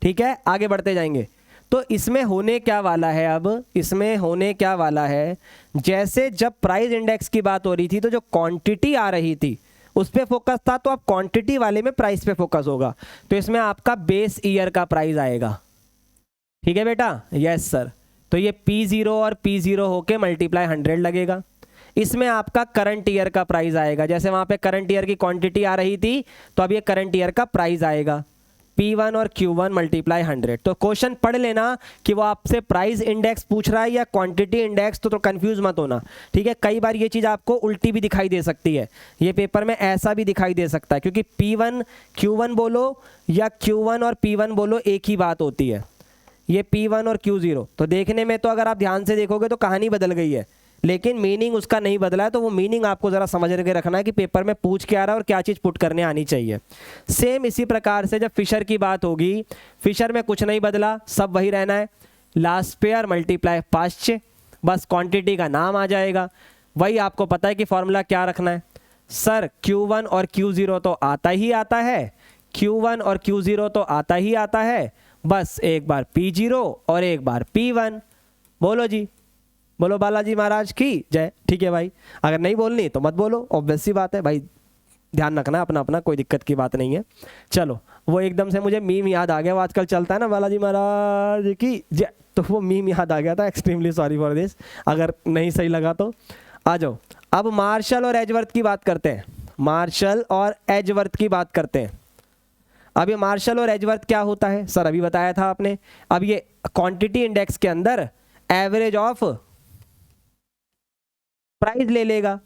ठीक है, आगे बढ़ते जाएंगे। तो इसमें होने क्या वाला है, अब इसमें होने क्या वाला है, जैसे जब प्राइस इंडेक्स की बात हो रही थी तो जो क्वांटिटी आ रही थी उस पे फोकस था, तो अब क्वांटिटी वाले में प्राइस पे फोकस होगा। तो इसमें आपका बेस ईयर का प्राइस आएगा। ठीक है बेटा, यस सर। तो ये P0 और P0 होके मल्टीप्लाई 100 लगेगा। इसमें आपका करंट ईयर का प्राइस आएगा। जैसे वहां पे करंट ईयर की क्वांटिटी आ रही थी, तो अब ये करंट ईयर का प्राइस आएगा। P1 और Q1 मल्टीप्लाई 100। तो क्वेश्चन पढ़ लेना कि वो आपसे प्राइस इंडेक्स पूछ रहा है या क्वांटिटी इंडेक्स, तो कंफ्यूज मत होना। ठीक है, कई बार ये चीज़ आपको उल्टी भी दिखाई दे सकती है, ये पेपर में ऐसा भी दिखाई दे सकता है, क्योंकि P1 Q1 बोलो या Q1 और P1 बोलो एक ही बात होती है। ये P1 और Q0 तो देखने में तो अगर आप ध्यान से देखोगे तो कहानी बदल गई है, लेकिन मीनिंग उसका नहीं बदला है। तो वो मीनिंग आपको ज़रा समझ के रखना है कि पेपर में पूछ क्या रहा है और क्या चीज़ पुट करने आनी चाहिए। सेम इसी प्रकार से जब फिशर की बात होगी, फिशर में कुछ नहीं बदला, सब वही रहना है। लास्ट पेयर मल्टीप्लाई 5-6, बस क्वांटिटी का नाम आ जाएगा। वही आपको पता है कि फॉर्मूला क्या रखना है सर। Q1 और Q0 तो आता ही आता है, Q1 और Q0 तो आता ही आता है, बस एक बार P0 और एक बार P1। बोलो जी, बोलो बालाजी महाराज की जय। ठीक है भाई, अगर नहीं बोलनी तो मत बोलो, ऑब्वियस सी बात है भाई, ध्यान रखना अपना अपना, कोई दिक्कत की बात नहीं है। चलो, वो एकदम से मुझे मीम याद आ गया, वो आजकल चलता है ना, बालाजी महाराज की जय, तो वो मीम याद आ गया था। एक्सट्रीमली सॉरी फॉर दिस, अगर नहीं सही लगा तो आ जाओ। अब मार्शल और एजवर्थ की बात करते हैं, मार्शल और एजवर्थ की बात करते हैं। अब ये मार्शल और एजवर्थ क्या होता है सर, अभी बताया था आपने। अब ये क्वांटिटी इंडेक्स के अंदर एवरेज ऑफ प्राइस ले लेगा।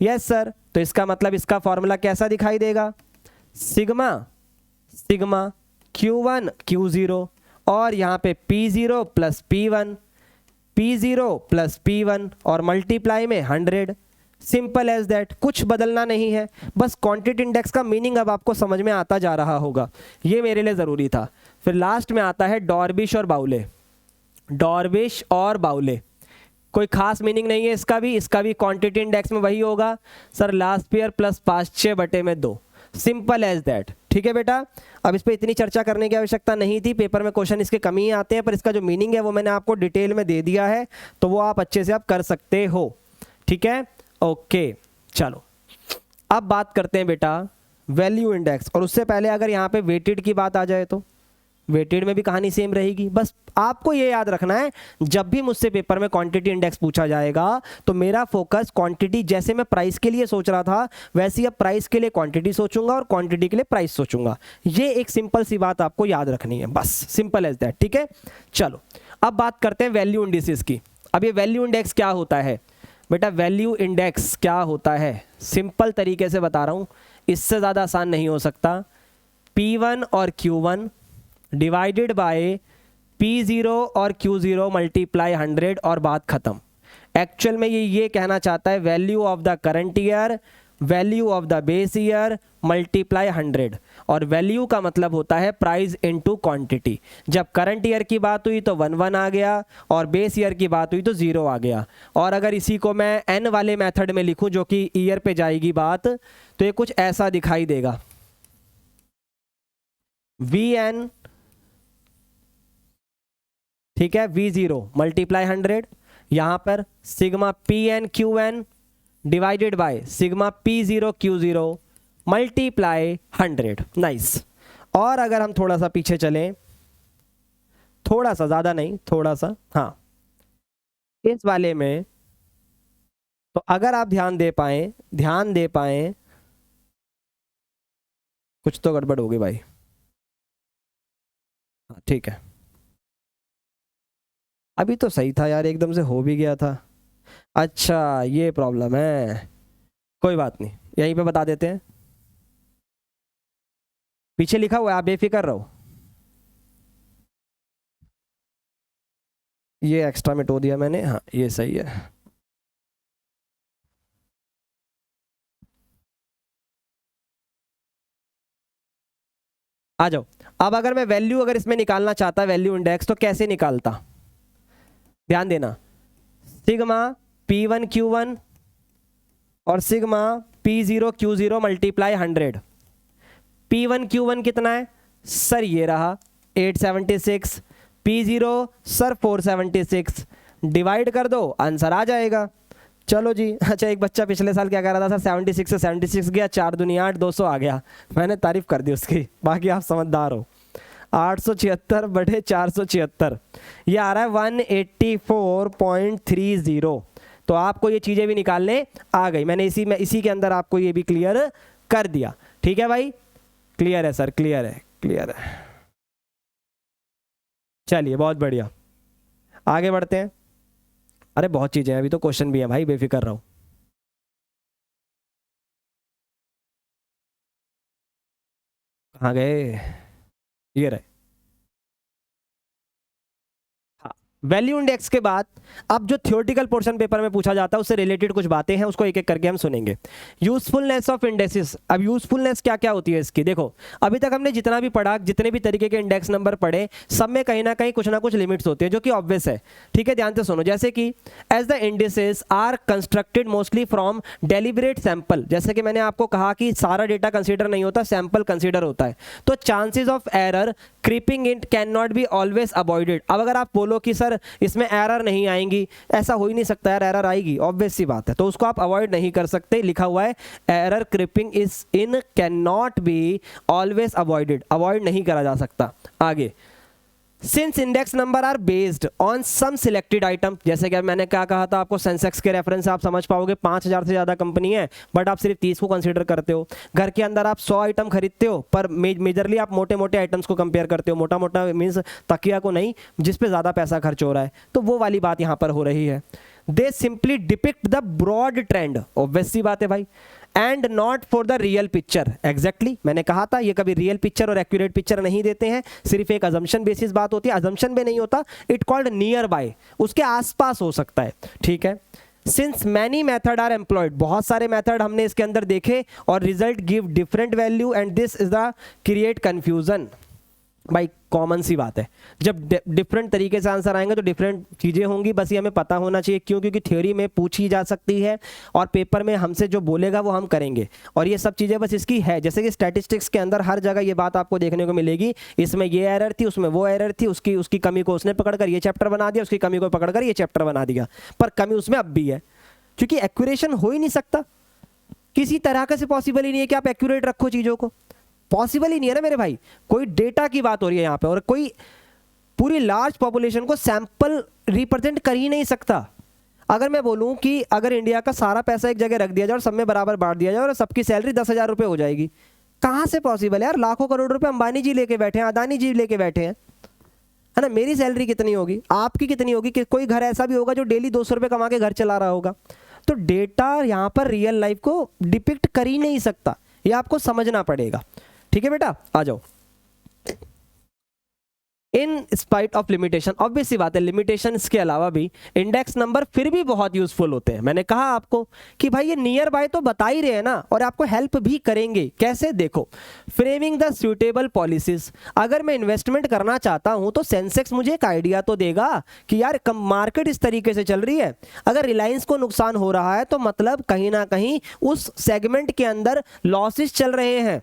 यस सर, तो इसका मतलब इसका फॉर्मूला कैसा दिखाई देगा, सिग्मा सिग्मा Q1 Q0 और यहाँ पे P0 plus P1 P0 plus P1 और मल्टीप्लाई में 100। सिंपल एज दैट, कुछ बदलना नहीं है, बस क्वांटिटी इंडेक्स का मीनिंग अब आपको समझ में आता जा रहा होगा, ये मेरे लिए ज़रूरी था। फिर लास्ट में आता है डॉर्बिश और बाउले। डॉर्बिश और बाउले कोई खास मीनिंग नहीं है इसका भी क्वांटिटी इंडेक्स में वही होगा sir, last year plus 5/6/2। Simple as that, ठीक है बेटा। अब इस पर इतनी चर्चा करने की आवश्यकता नहीं थी, पेपर में क्वेश्चन इसके कम ही आते हैं, पर इसका जो मीनिंग है वो मैंने आपको डिटेल में दे दिया है, तो वो आप अच्छे से आप कर सकते हो, ठीक है। ओके चलो, अब बात करते हैं बेटा वैल्यू इंडेक्स। और उससे पहले अगर यहाँ पे वेटेड की बात आ जाए तो वेटेड में भी कहानी सेम रहेगी। बस आपको ये याद रखना है, जब भी मुझसे पेपर में क्वांटिटी इंडेक्स पूछा जाएगा तो मेरा फोकस क्वांटिटी, जैसे मैं प्राइस के लिए सोच रहा था वैसे ही अब प्राइस के लिए क्वांटिटी सोचूंगा और क्वांटिटी के लिए प्राइस सोचूंगा। ये एक सिंपल सी बात आपको याद रखनी है, बस सिंपल एज दैट, ठीक है। चलो अब बात करते हैं वैल्यू इंडिसेस की। अब ये वैल्यू इंडेक्स क्या होता है बेटा, वैल्यू इंडेक्स क्या होता है सिंपल तरीके से बता रहा हूं, इससे ज़्यादा आसान नहीं हो सकता। P1 और Q1 डिवाइडेड बाय P0 और Q0 मल्टीप्लाई 100 और बात खत्म। एक्चुअल में ये कहना चाहता है value of the current year, value of the base year multiply 100, और वैल्यू का मतलब होता है प्राइस इनटू क्वांटिटी। जब करंट ईयर की बात हुई तो 1 आ गया और बेस ईयर की बात हुई तो 0 आ गया। और अगर इसी को मैं n वाले मेथड में लिखूं जो कि ईयर पे जाएगी बात, तो ये कुछ ऐसा दिखाई देगा, Vn, ठीक है, V0 मल्टीप्लाई 100, यहां पर sigma Pn Qn divided by sigma P0 Q0 multiply 100। Nice. और अगर हम थोड़ा सा पीछे चलें, थोड़ा सा, ज़्यादा नहीं, थोड़ा सा, हाँ, इस वाले में, तो अगर आप ध्यान दे पाए, कुछ तो गड़बड़ होगी भाई, हाँ ठीक है, अभी तो सही था यार, एकदम से हो भी गया था। अच्छा ये प्रॉब्लम है, कोई बात नहीं, यहीं पे बता देते हैं, पीछे लिखा हुआ है, आप बेफिक्र रहो। ये एक्स्ट्रा मिटो दिया मैंने, हाँ ये सही है। आ जाओ। अब अगर मैं वैल्यू अगर इसमें निकालना चाहता वैल्यू इंडेक्स, तो कैसे निकालता, ध्यान देना, सिग्मा P1 Q1 और sigma P0 Q0 multiply 100। P1 Q1 कितना है सर, ये रहा 876, P0 सर 476, डिवाइड कर दो आंसर आ जाएगा। चलो जी। अच्छा एक बच्चा पिछले साल क्या कह रहा था सर, 76 से 76 गया, 4 दूनी 8, 200 आ गया, मैंने तारीफ कर दी उसकी, बाकी आप समझदार हो। 876 बटे 476, ये आ रहा है 184.30। तो आपको ये चीज़ें भी निकालने आ गई, मैंने इसी के अंदर आपको ये भी क्लियर कर दिया, ठीक है भाई, क्लियर है सर, क्लियर है। चलिए बहुत बढ़िया, आगे बढ़ते हैं। अरे बहुत चीज़ें हैं, अभी तो क्वेश्चन भी है भाई, बेफिक्र रहो। कहाँ गए, ये रहे। वैल्यू इंडेक्स के बाद अब जो थ्योरेटिकल पोर्शन पेपर में पूछा जाता है उससे रिलेटेड कुछ बातें हैं, उसको एक एक करके हम सुनेंगे। Usefulness of indexes. अब यूजफुलनेस क्या क्या होती है इसकी, देखो अभी तक हमने जितना भी पढ़ा, जितने भी तरीके के इंडेक्स नंबर पढ़े, सब में कहीं ना कहीं कुछ ना कुछ लिमिट्स होती है, जो कि ऑब्वियस है, ठीक है, ध्यान से सुनो। जैसे कि as the indexes are constructed mostly from deliberate sample, जैसे कि मैंने आपको कहा कि सारा डेटा कंसीडर नहीं होता, सैंपल कंसीडर होता है, तो chances of error creeping in can not be always avoided. अब अगर आप बोलो कि सर इसमें एरर नहीं आएंगी, ऐसा हो ही नहीं सकता यार, एरर आएगी, ऑब्वियस सी बात है, तो उसको आप अवॉइड नहीं कर सकते। लिखा हुआ है error creeping is in can not be always avoided, avoid नहीं करा जा सकता। आगे since index number are based on some selected item, जैसे कि मैंने क्या कहा था आपको, सेंसेक्स के रेफरेंस से आप समझ पाओगे 5000 से ज़्यादा कंपनी है बट आप सिर्फ 30 को कंसीडर करते हो। घर के अंदर आप 100 आइटम खरीदते हो पर मेजरली आप मोटे मोटे आइटम्स को कंपेयर करते हो, मोटा मोटा मीन्स तकिया को नहीं जिस पे ज़्यादा पैसा खर्च हो रहा है, तो वो वाली बात यहाँ पर हो रही है। They simply depict the broad trend, obvious सी बात है भाई, and not for the real picture. Exactly मैंने कहा था ये कभी रियल पिक्चर और एक्यूरेट पिक्चर नहीं देते हैं, सिर्फ एक अजम्पशन बेसिस बात होती है, अजम्पशन भी नहीं होता, इट कॉल्ड नियर बाय, उसके आसपास हो सकता है, ठीक है। Since many method are employed, बहुत सारे मेथड हमने इसके अंदर देखे और result give different value and this is the create confusion. भाई कॉमन सी बात है, जब डिफरेंट तरीके से आंसर आएंगे तो डिफरेंट चीज़ें होंगी, बस ये हमें पता होना चाहिए। क्यों? क्योंकि थ्योरी में पूछी जा सकती है और पेपर में हमसे जो बोलेगा वो हम करेंगे, और ये सब चीज़ें बस इसकी है। जैसे कि स्टैटिस्टिक्स के अंदर हर जगह ये बात आपको देखने को मिलेगी, इसमें ये एरर थी, उसमें वो एरर थी, उसकी कमी को उसने पकड़कर ये चैप्टर बना दिया, उसकी कमी को पकड़कर ये चैप्टर बना दिया, पर कमी उसमें अब भी है, क्योंकि एक्यूरेशन हो ही नहीं सकता, किसी तरह का से पॉसिबल ही नहीं है कि आप एक्यूरेट रखो चीज़ों को, पॉसिबल ही नहीं है ना मेरे भाई। कोई डेटा की बात हो रही है यहाँ पे और कोई पूरी लार्ज पॉपुलेशन को सैंपल रिप्रेजेंट कर ही नहीं सकता। अगर मैं बोलूँ कि अगर इंडिया का सारा पैसा एक जगह रख दिया जाए और सब में बराबर बांट दिया जाए और सबकी सैलरी 10,000 रुपये हो जाएगी, कहाँ से पॉसिबल है यार? लाखों करोड़ रुपए अंबानी जी लेके बैठे हैं, अदानी जी लेके बैठे हैं, है ना। मेरी सैलरी कितनी होगी, आपकी कितनी होगी, कि कोई घर ऐसा भी होगा जो डेली 200 रुपये कमा के घर चला रहा होगा। तो डेटा यहाँ पर रियल लाइफ को डिपिक्ट कर ही नहीं सकता, ये आपको समझना पड़ेगा, ठीक है बेटा। आ जाओ। In spite of limitation, obvious सी बात है लिमिटेशंस के अलावा भी इंडेक्स नंबर फिर भी बहुत यूजफुल होते हैं। मैंने कहा आपको कि भाई ये नियर बाय तो बता ही रहे हैं ना, और आपको हेल्प भी करेंगे। कैसे? देखो, फ्रेमिंग द सूटेबल पॉलिसीज। अगर मैं इन्वेस्टमेंट करना चाहता हूं तो सेंसेक्स मुझे एक आइडिया तो देगा कि यार मार्केट इस तरीके से चल रही है, अगर रिलायंस को नुकसान हो रहा है तो मतलब कहीं ना कहीं उस सेगमेंट के अंदर लॉसेस चल रहे हैं।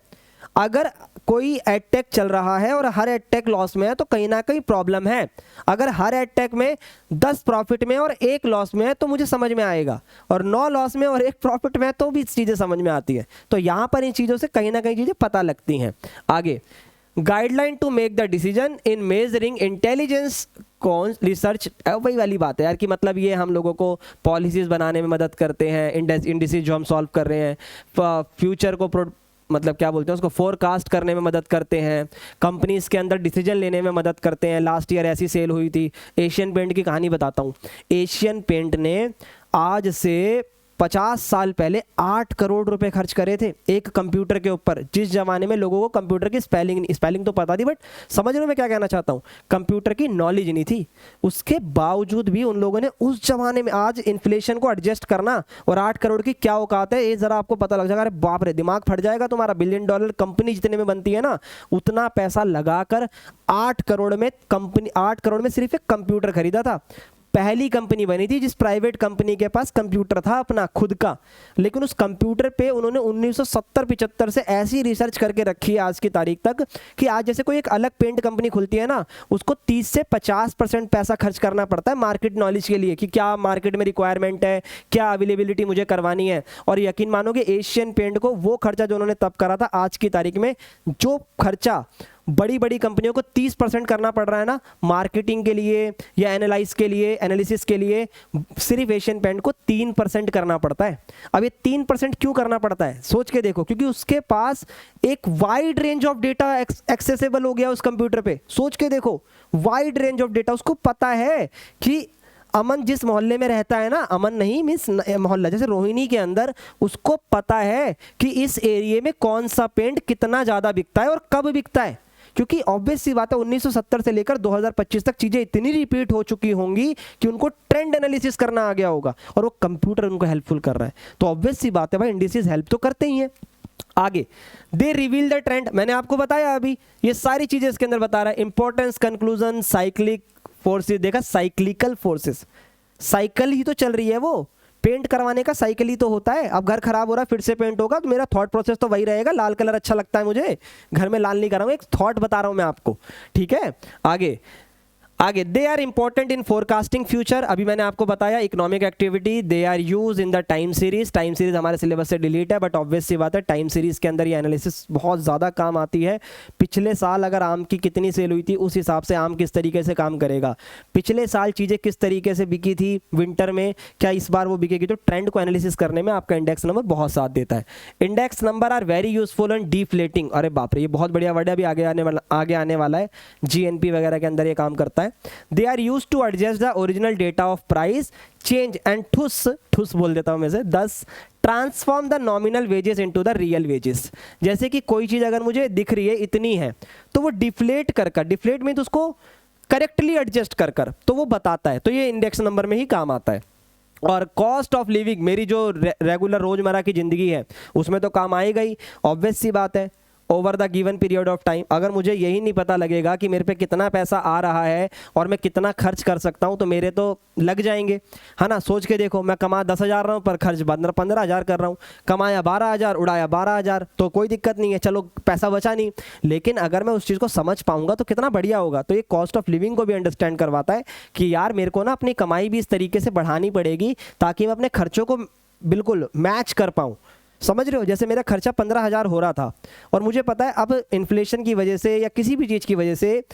अगर कोई एडटेक चल रहा है और हर एडटेक लॉस में है तो कहीं ना कहीं प्रॉब्लम है। अगर हर एडटेक में 10 प्रॉफिट में और 1 लॉस में है तो मुझे समझ में आएगा, और 9 लॉस में और 1 प्रॉफिट में है तो भी चीज़ें समझ में आती है। तो यहाँ पर इन चीज़ों से कहीं ना कहीं चीज़ें पता लगती हैं। आगे, guideline to make the decision in measuring intelligence कौन रिसर्च, वही वाली बात है यार कि मतलब ये हम लोगों को पॉलिसीज़ बनाने में मदद करते हैं, इंडिसेज जो हम सॉल्व कर रहे हैं, फ्यूचर को मतलब क्या बोलते हैं उसको फोरकास्ट करने में मदद करते हैं, कंपनीज के अंदर डिसीजन लेने में मदद करते हैं। लास्ट ईयर ऐसी सेल हुई थी, एशियन पेंट की कहानी बताता हूँ। एशियन पेंट ने आज से 50 साल पहले 8 करोड़ रुपए खर्च करे थे एक कंप्यूटर के ऊपर, जिस जमाने में लोगों को कंप्यूटर की स्पेलिंग तो पता थी बट समझ रहे हो मैं क्या कहना चाहता हूँ, कंप्यूटर की नॉलेज नहीं थी। उसके बावजूद भी उन लोगों ने उस जमाने में, आज इन्फ्लेशन को एडजस्ट करना और 8 करोड़ की क्या औकात है ये जरा आपको पता लग जाएगा। अरे बाप रे, दिमाग फट जाएगा तुम्हारा। $1 बिलियन कंपनी जितने में बनती है ना, उतना पैसा लगाकर 8 करोड़ में सिर्फ एक कंप्यूटर खरीदा था। पहली कंपनी बनी थी जिस प्राइवेट कंपनी के पास कंप्यूटर था अपना खुद का, लेकिन उस कंप्यूटर पे उन्होंने 1970-75 से ऐसी रिसर्च करके रखी है आज की तारीख तक कि आज जैसे कोई एक अलग पेंट कंपनी खुलती है ना, उसको 30 से 50% पैसा खर्च करना पड़ता है मार्केट नॉलेज के लिए कि क्या मार्केट में रिक्वायरमेंट है, क्या अवेलेबिलिटी मुझे करवानी है। और यकीन मानोगे एशियन पेंट को वो खर्चा जो उन्होंने तब करा था, आज की तारीख में जो खर्चा बड़ी बड़ी कंपनियों को 30% करना पड़ रहा है ना मार्केटिंग के लिए या एनालिसिस के लिए, सिर्फ एशियन पेंट को 3% करना पड़ता है। अब ये 3% क्यों करना पड़ता है सोच के देखो, क्योंकि उसके पास एक wide range of data accessible हो गया उस कंप्यूटर पे। सोच के देखो, वाइड रेंज ऑफ डेटा, उसको पता है कि अमन जिस मोहल्ले में रहता है ना, अमन नहीं मीन्स मोहल्ला, जैसे रोहिणी के अंदर, उसको पता है कि इस एरिया में कौन सा पेंट कितना ज़्यादा बिकता है और कब बिकता है। क्योंकि ऑब्वियस सी बात है 1970 से लेकर 2025 तक चीज़ें इतनी रिपीट हो चुकी होंगी कि उनको ट्रेंड एनालिसिस करना आ गया होगा और वो कंप्यूटर उनको हेल्पफुल कर रहा है। तो ऑब्वियस सी बात है भाई, इंडिसेस हेल्प तो करते ही हैं। आगे, दे रिवील द ट्रेंड, मैंने आपको बताया अभी, ये सारी चीज़ें इसके अंदर बता रहा है। इंपॉर्टेंस, कंक्लूजन, साइक्लिक फोर्सेस, देखा साइक्लिकल फोर्सेस, साइकिल ही तो चल रही है, वो पेंट करवाने का साइकिल ही तो होता है। अब घर खराब हो रहा है फिर से पेंट होगा, तो मेरा थॉट प्रोसेस तो वही रहेगा, लाल कलर अच्छा लगता है मुझे, घर में लाल नहीं कर रहा हूँ, एक थॉट बता रहा हूँ मैं आपको, ठीक है। आगे, आगे, they are important in forecasting future. अभी मैंने आपको बताया economic activity, they are use in the time series. Time series हमारे सिलेबस से डिलीट है, बट ऑब्वियस सी बात है टाइम सीरीज के अंदर ये एनालिसिस बहुत ज़्यादा काम आती है। पिछले साल अगर आम की कितनी सेल हुई थी उस हिसाब से आम किस तरीके से काम करेगा, पिछले साल चीज़ें किस तरीके से बिकी थी विंटर में, क्या इस बार वो बिकेगी, तो ट्रेंड को एनालिसिस करने में आपका इंडेक्स नंबर बहुत साथ देता है। Index number are very useful and deflating. अरे बाप रे, ये बहुत बढ़िया वर्ड है, अभी आगे आने वाला है, जीएनपी वगैरह के अंदर ये काम करता है। They are use to adjust the original data of price change and thus बोल देता हूं मैं से 10 transform the nominal wages into the real wages. जैसे कि कोई चीज अगर मुझे दिख रही है इतनी है तो वो डिफ्लेट कर डिफ्लेट मीन उसको करेक्टली एडजस्ट कर तो वो बताता है, तो ये इंडेक्स नंबर में ही काम आता है। और कॉस्ट ऑफ लिविंग, मेरी जो रेगुलर रोजमर्रा की जिंदगी है उसमें तो काम आएगा ही, ऑब्वियस सी बात है। Over the given period of time, अगर मुझे यही नहीं पता लगेगा कि मेरे पे कितना पैसा आ रहा है और मैं कितना खर्च कर सकता हूं, तो मेरे तो लग जाएंगे, है ना। सोच के देखो, मैं कमा 10,000 रहा हूं पर खर्च 15,000 कर रहा हूं, कमाया 12,000 उड़ाया 12,000, तो कोई दिक्कत नहीं है, चलो पैसा बचा नहीं। लेकिन अगर मैं उस चीज़ को समझ पाऊंगा तो कितना बढ़िया होगा। तो ये कॉस्ट ऑफ लिविंग को भी अंडरस्टैंड करवाता है कि यार मेरे को ना अपनी कमाई भी इस तरीके से बढ़ानी पड़ेगी ताकि मैं अपने खर्चों को बिल्कुल मैच कर पाऊँ। समझ रहे हो, जैसे मेरा खर्चा 15,000 हो रहा था और मुझे पता है अब इन्फ्लेशन की वजह से या किसी भी चीज़ की वजह से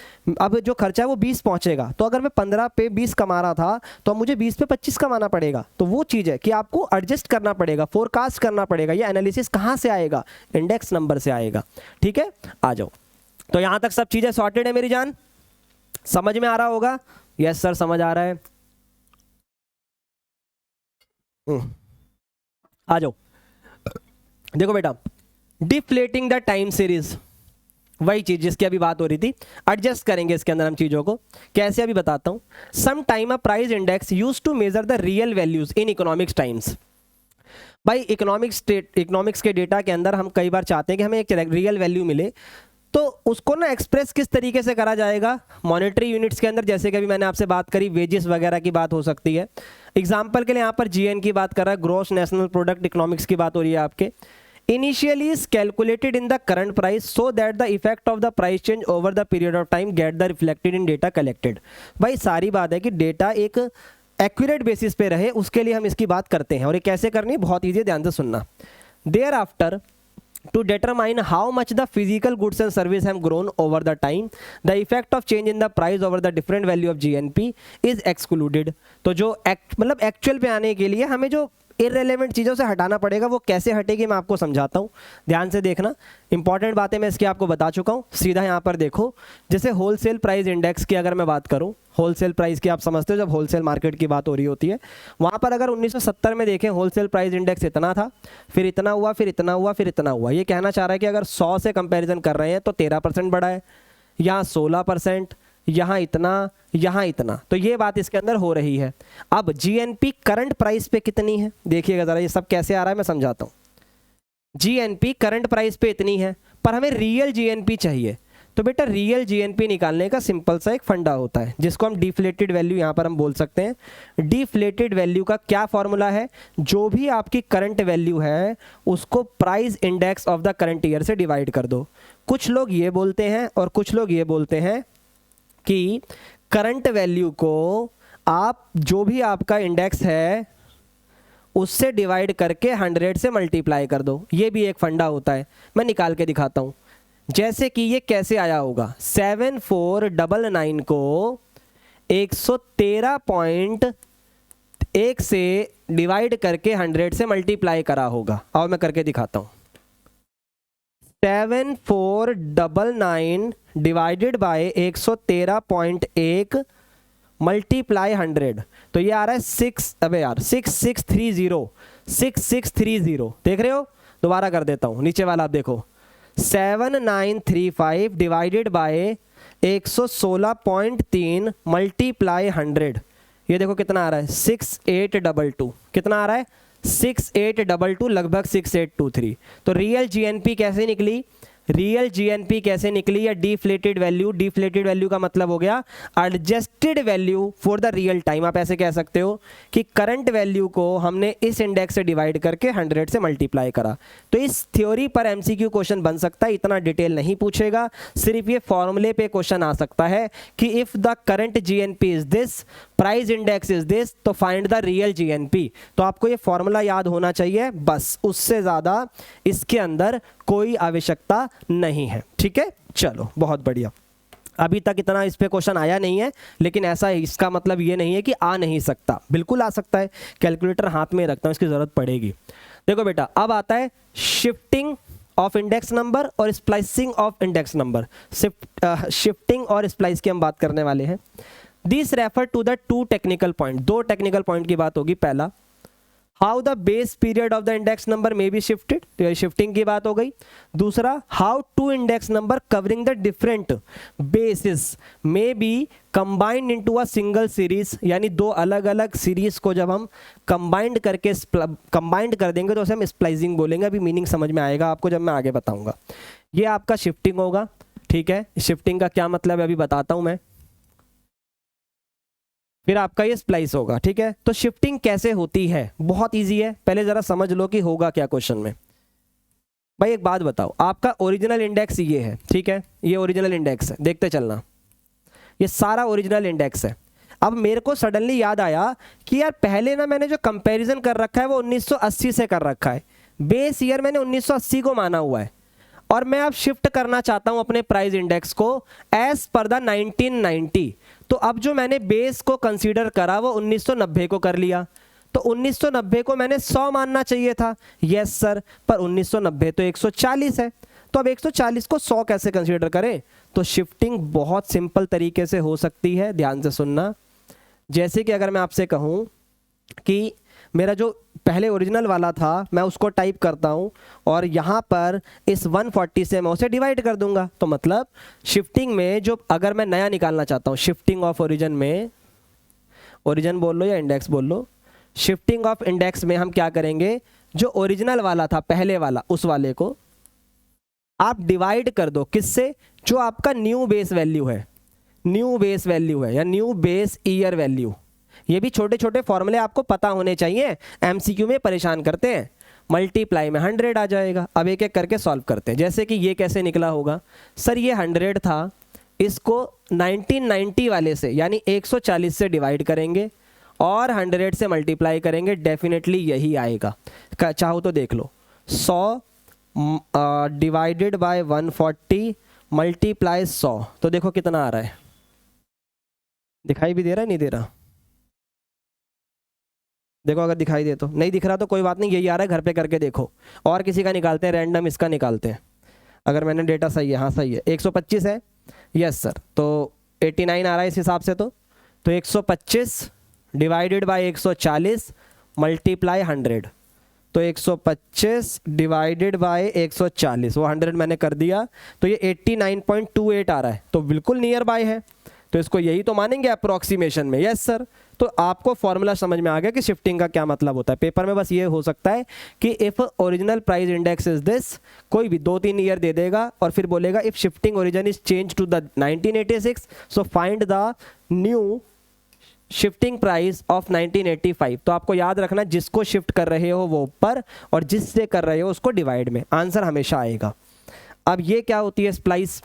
अब जो खर्चा है वो 20 पहुंचेगा, तो अगर मैं 15 पे 20 कमा रहा था तो अब मुझे 20 पे 25 कमाना पड़ेगा। तो वो चीज़ है कि आपको एडजस्ट करना पड़ेगा, फोरकास्ट करना पड़ेगा। ये एनालिसिस कहाँ से आएगा, इंडेक्स नंबर से आएगा। ठीक है, आ जाओ। तो यहाँ तक सब चीज़ें सॉर्टेड है मेरी जान, समझ में आ रहा होगा? यस सर, समझ आ रहा है। आ जाओ, देखो बेटा, डिफ्लेटिंग द टाइम सीरीज, वही चीज जिसकी अभी बात हो रही थी। एडजस्ट करेंगे इसके अंदर हम चीजों को कैसे, अभी बताता हूं। Some time a price index used to measure the real values in economics times. भाई इकोनॉमिक्स के डेटा के अंदर हम कई बार चाहते हैं कि हमें एक रियल वैल्यू मिले, तो उसको ना एक्सप्रेस किस तरीके से करा जाएगा, मॉनेटरी यूनिट्स के अंदर। जैसे कि अभी मैंने आपसे बात करी, वेजेस वगैरह की बात हो सकती है। एग्जाम्पल के लिए यहाँ पर जीएन की बात कर रहा है, ग्रॉस नेशनल प्रोडक्ट, इकोनॉमिक्स की बात हो रही है आपके। Initially is calculated in the current price so that the effect of the price change over the period of time get the reflected in data collected। भाई सारी बात है कि डेटा एक एक्यूरेट बेसिस पे रहे, उसके लिए हम इसकी बात करते हैं। और ये कैसे करनी है, बहुत ईजी, ध्यान से सुनना। Thereafter to determine how much the physical goods and service have grown over the time, the effect of change in the price over the different value of GNP is excluded। तो जो मतलब actual पे आने के लिए हमें जो irrelevant चीज़ों से हटाना पड़ेगा, वो कैसे हटेगी मैं आपको समझाता हूँ, ध्यान से देखना। इंपॉर्टेंट बातें मैं इसकी आपको बता चुका हूँ। सीधा यहाँ पर देखो, जैसे होलसेल प्राइस इंडेक्स की अगर मैं बात करूँ, होलसेल प्राइस की आप समझते हो, जब होलसेल मार्केट की बात हो रही होती है, वहाँ पर अगर 1970 में देखें होलसेल प्राइस इंडेक्स इतना था, फिर इतना हुआ, फिर इतना हुआ, फिर इतना हुआ। ये कहना चाह रहा है कि अगर 100 से कंपेरिजन कर रहे हैं तो 13% बढ़ा है, यहाँ 16%, यहाँ इतना, यहाँ इतना। तो ये बात इसके अंदर हो रही है। अब जीएनपी करंट प्राइस पे कितनी है, देखिएगा जरा ये सब कैसे आ रहा है, मैं समझाता हूँ। जीएनपी करंट प्राइस पे इतनी है, पर हमें रियल जीएनपी चाहिए। तो बेटा रियल जीएनपी निकालने का सिंपल सा एक फंडा होता है, जिसको हम डिफ्लेटेड वैल्यू यहाँ पर हम बोल सकते हैं। डिफ्लेटेड वैल्यू का क्या फॉर्मूला है, जो भी आपकी करंट वैल्यू है उसको price index of the current year से डिवाइड कर दो। कुछ लोग ये बोलते हैं और कुछ लोग ये बोलते हैं कि करंट वैल्यू को आप जो भी आपका इंडेक्स है उससे डिवाइड करके 100 से मल्टीप्लाई कर दो। ये भी एक फंडा होता है, मैं निकाल के दिखाता हूँ। जैसे कि ये कैसे आया होगा, 7499 को 113.1 से डिवाइड करके 100 से मल्टीप्लाई करा होगा। और मैं करके दिखाता हूँ। 7499 डिवाइडेड बाय 113.1 मल्टीप्लाई 100, तो ये आ रहा है 6630। देख रहे हो, दोबारा कर देता हूँ, नीचे वाला आप देखो, 7935 डिवाइडेड बाय 116.3 मल्टीप्लाई 100, ये देखो कितना आ रहा है, 6822। कितना आ रहा है, 6822, लगभग 6823। तो रियल जीएनपी कैसे निकली, रियल जीएनपी कैसे निकली या डिफ्लेटेड वैल्यू। डिफ्लेटेड वैल्यू का मतलब हो गया adjusted value for the real time. आप ऐसे कह सकते हो कि करंट वैल्यू को हमने इस इंडेक्स से डिवाइड करके 100 से मल्टीप्लाई करा। तो इस थ्योरी पर एमसीक्यू क्वेश्चन बन सकता है, इतना डिटेल नहीं पूछेगा, सिर्फ ये फॉर्मूले पे क्वेश्चन आ सकता है कि if the current GNP is this, price index is this, तो फाइंड द रियल जीएनपी। तो आपको ये फॉर्मूला याद होना चाहिए बस, उससे ज्यादा इसके अंदर कोई आवश्यकता नहीं है। ठीक है, चलो बहुत बढ़िया। अभी तक इतना इस पे क्वेश्चन आया नहीं है, लेकिन ऐसा इसका मतलब ये नहीं है कि आ नहीं सकता, बिल्कुल आ सकता है। कैलकुलेटर हाथ में रखता हूँ, इसकी जरूरत पड़ेगी। देखो बेटा, अब आता है शिफ्टिंग ऑफ इंडेक्स नंबर और splicing of index number. Shifting और स्प्लाइस की हम बात करने वाले हैं। This refer to the two technical point. दो टेक्निकल पॉइंट की बात होगी। पहला, how the base period of the index number may be shifted, तो ये शिफ्टिंग की बात हो गई। दूसरा, how to index number covering the different basis may be combined into a single series, यानी दो अलग अलग सीरीज को जब हम कंबाइंड कर देंगे तो उसे हम स्प्लाइसिंग बोलेंगे। अभी मीनिंग समझ में आएगा आपको जब मैं आगे बताऊंगा। ये आपका शिफ्टिंग होगा। ठीक है, शिफ्टिंग का क्या मतलब है अभी बताता हूं मैं, फिर आपका ये स्प्लाइस होगा। ठीक है, तो शिफ्टिंग कैसे होती है, बहुत इजी है, पहले जरा समझ लो कि होगा क्या क्वेश्चन में। भाई एक बात बताओ, आपका ओरिजिनल इंडेक्स ये है, ठीक है, ये ओरिजिनल इंडेक्स है, देखते चलना, ये सारा ओरिजिनल इंडेक्स है। अब मेरे को सडनली याद आया कि यार पहले ना मैंने जो कंपैरिजन कर रखा है वो 1980 से कर रखा है, बेस ईयर मैंने 1980 को माना हुआ है, और मैं अब शिफ्ट करना चाहता हूं अपने प्राइस इंडेक्स को एज पर द 1990। तो अब जो मैंने बेस को कंसीडर करा वो 1990 को कर लिया, तो 1990 को मैंने 100 मानना चाहिए था। यस सर, पर 1990 तो 140 है, तो अब 140 को 100 कैसे कंसीडर करें। तो शिफ्टिंग बहुत सिंपल तरीके से हो सकती है, ध्यान से सुनना। जैसे कि अगर मैं आपसे कहूं कि मेरा जो पहले ओरिजिनल वाला था मैं उसको टाइप करता हूं और यहां पर इस 140 से मैं उसे डिवाइड कर दूंगा, तो मतलब शिफ्टिंग में जो अगर मैं नया निकालना चाहता हूं, शिफ्टिंग ऑफ ओरिजिन में, ओरिजिन बोल लो या इंडेक्स बोल लो, शिफ्टिंग ऑफ इंडेक्स में हम क्या करेंगे, जो ओरिजिनल वाला था पहले वाला, उस वाले को आप डिवाइड कर दो किससे, जो आपका न्यू बेस वैल्यू है, न्यू बेस वैल्यू है या न्यू बेस ईयर वैल्यू। ये भी छोटे छोटे फॉर्मूले आपको पता होने चाहिए, एमसीक्यू में परेशान करते हैं। मल्टीप्लाई में 100 आ जाएगा। अब एक एक करके सॉल्व करते हैं। जैसे कि ये कैसे निकला होगा, सर ये 100 था, इसको 1990 वाले से यानी 140 से डिवाइड करेंगे और 100 से मल्टीप्लाई करेंगे, डेफिनेटली यही आएगा। चाहो तो देख लो, 100 डिवाइडेड बाय 140 मल्टीप्लाई 100, तो देखो कितना आ रहा है, दिखाई भी दे रहा है नहीं दे रहा, देखो अगर दिखाई दे तो, नहीं दिख रहा तो कोई बात नहीं, यही आ रहा है, घर पे करके देखो। और किसी का निकालते हैं, रैंडम इसका निकालते हैं। अगर मैंने डेटा सही है, हाँ सही है, 125 है, यस सर, तो 89 आ रहा है इस हिसाब से। तो 125 डिवाइडेड बाय 140 मल्टीप्लाई 100, तो 125 डिवाइडेड बाय 140, वो 100 मैंने कर दिया, तो ये 89.28 आ रहा है, तो बिल्कुल नियर बाय है, तो इसको यही तो मानेंगे अप्रोक्सीमेशन में। यस सर, तो आपको फॉर्मूला समझ में आ गया कि शिफ्टिंग का क्या मतलब होता है। पेपर में बस ये हो सकता है कि if original price index is this, कोई भी 2-3 ईयर दे देगा और फिर बोलेगा if shifting origin is change to the 1986 so find the new shifting price of 1985। तो आपको याद रखना, जिसको शिफ्ट कर रहे हो वो ऊपर और जिससे कर रहे हो उसको डिवाइड में, आंसर हमेशा आएगा। अब ये क्या होती है स्प्लाइस,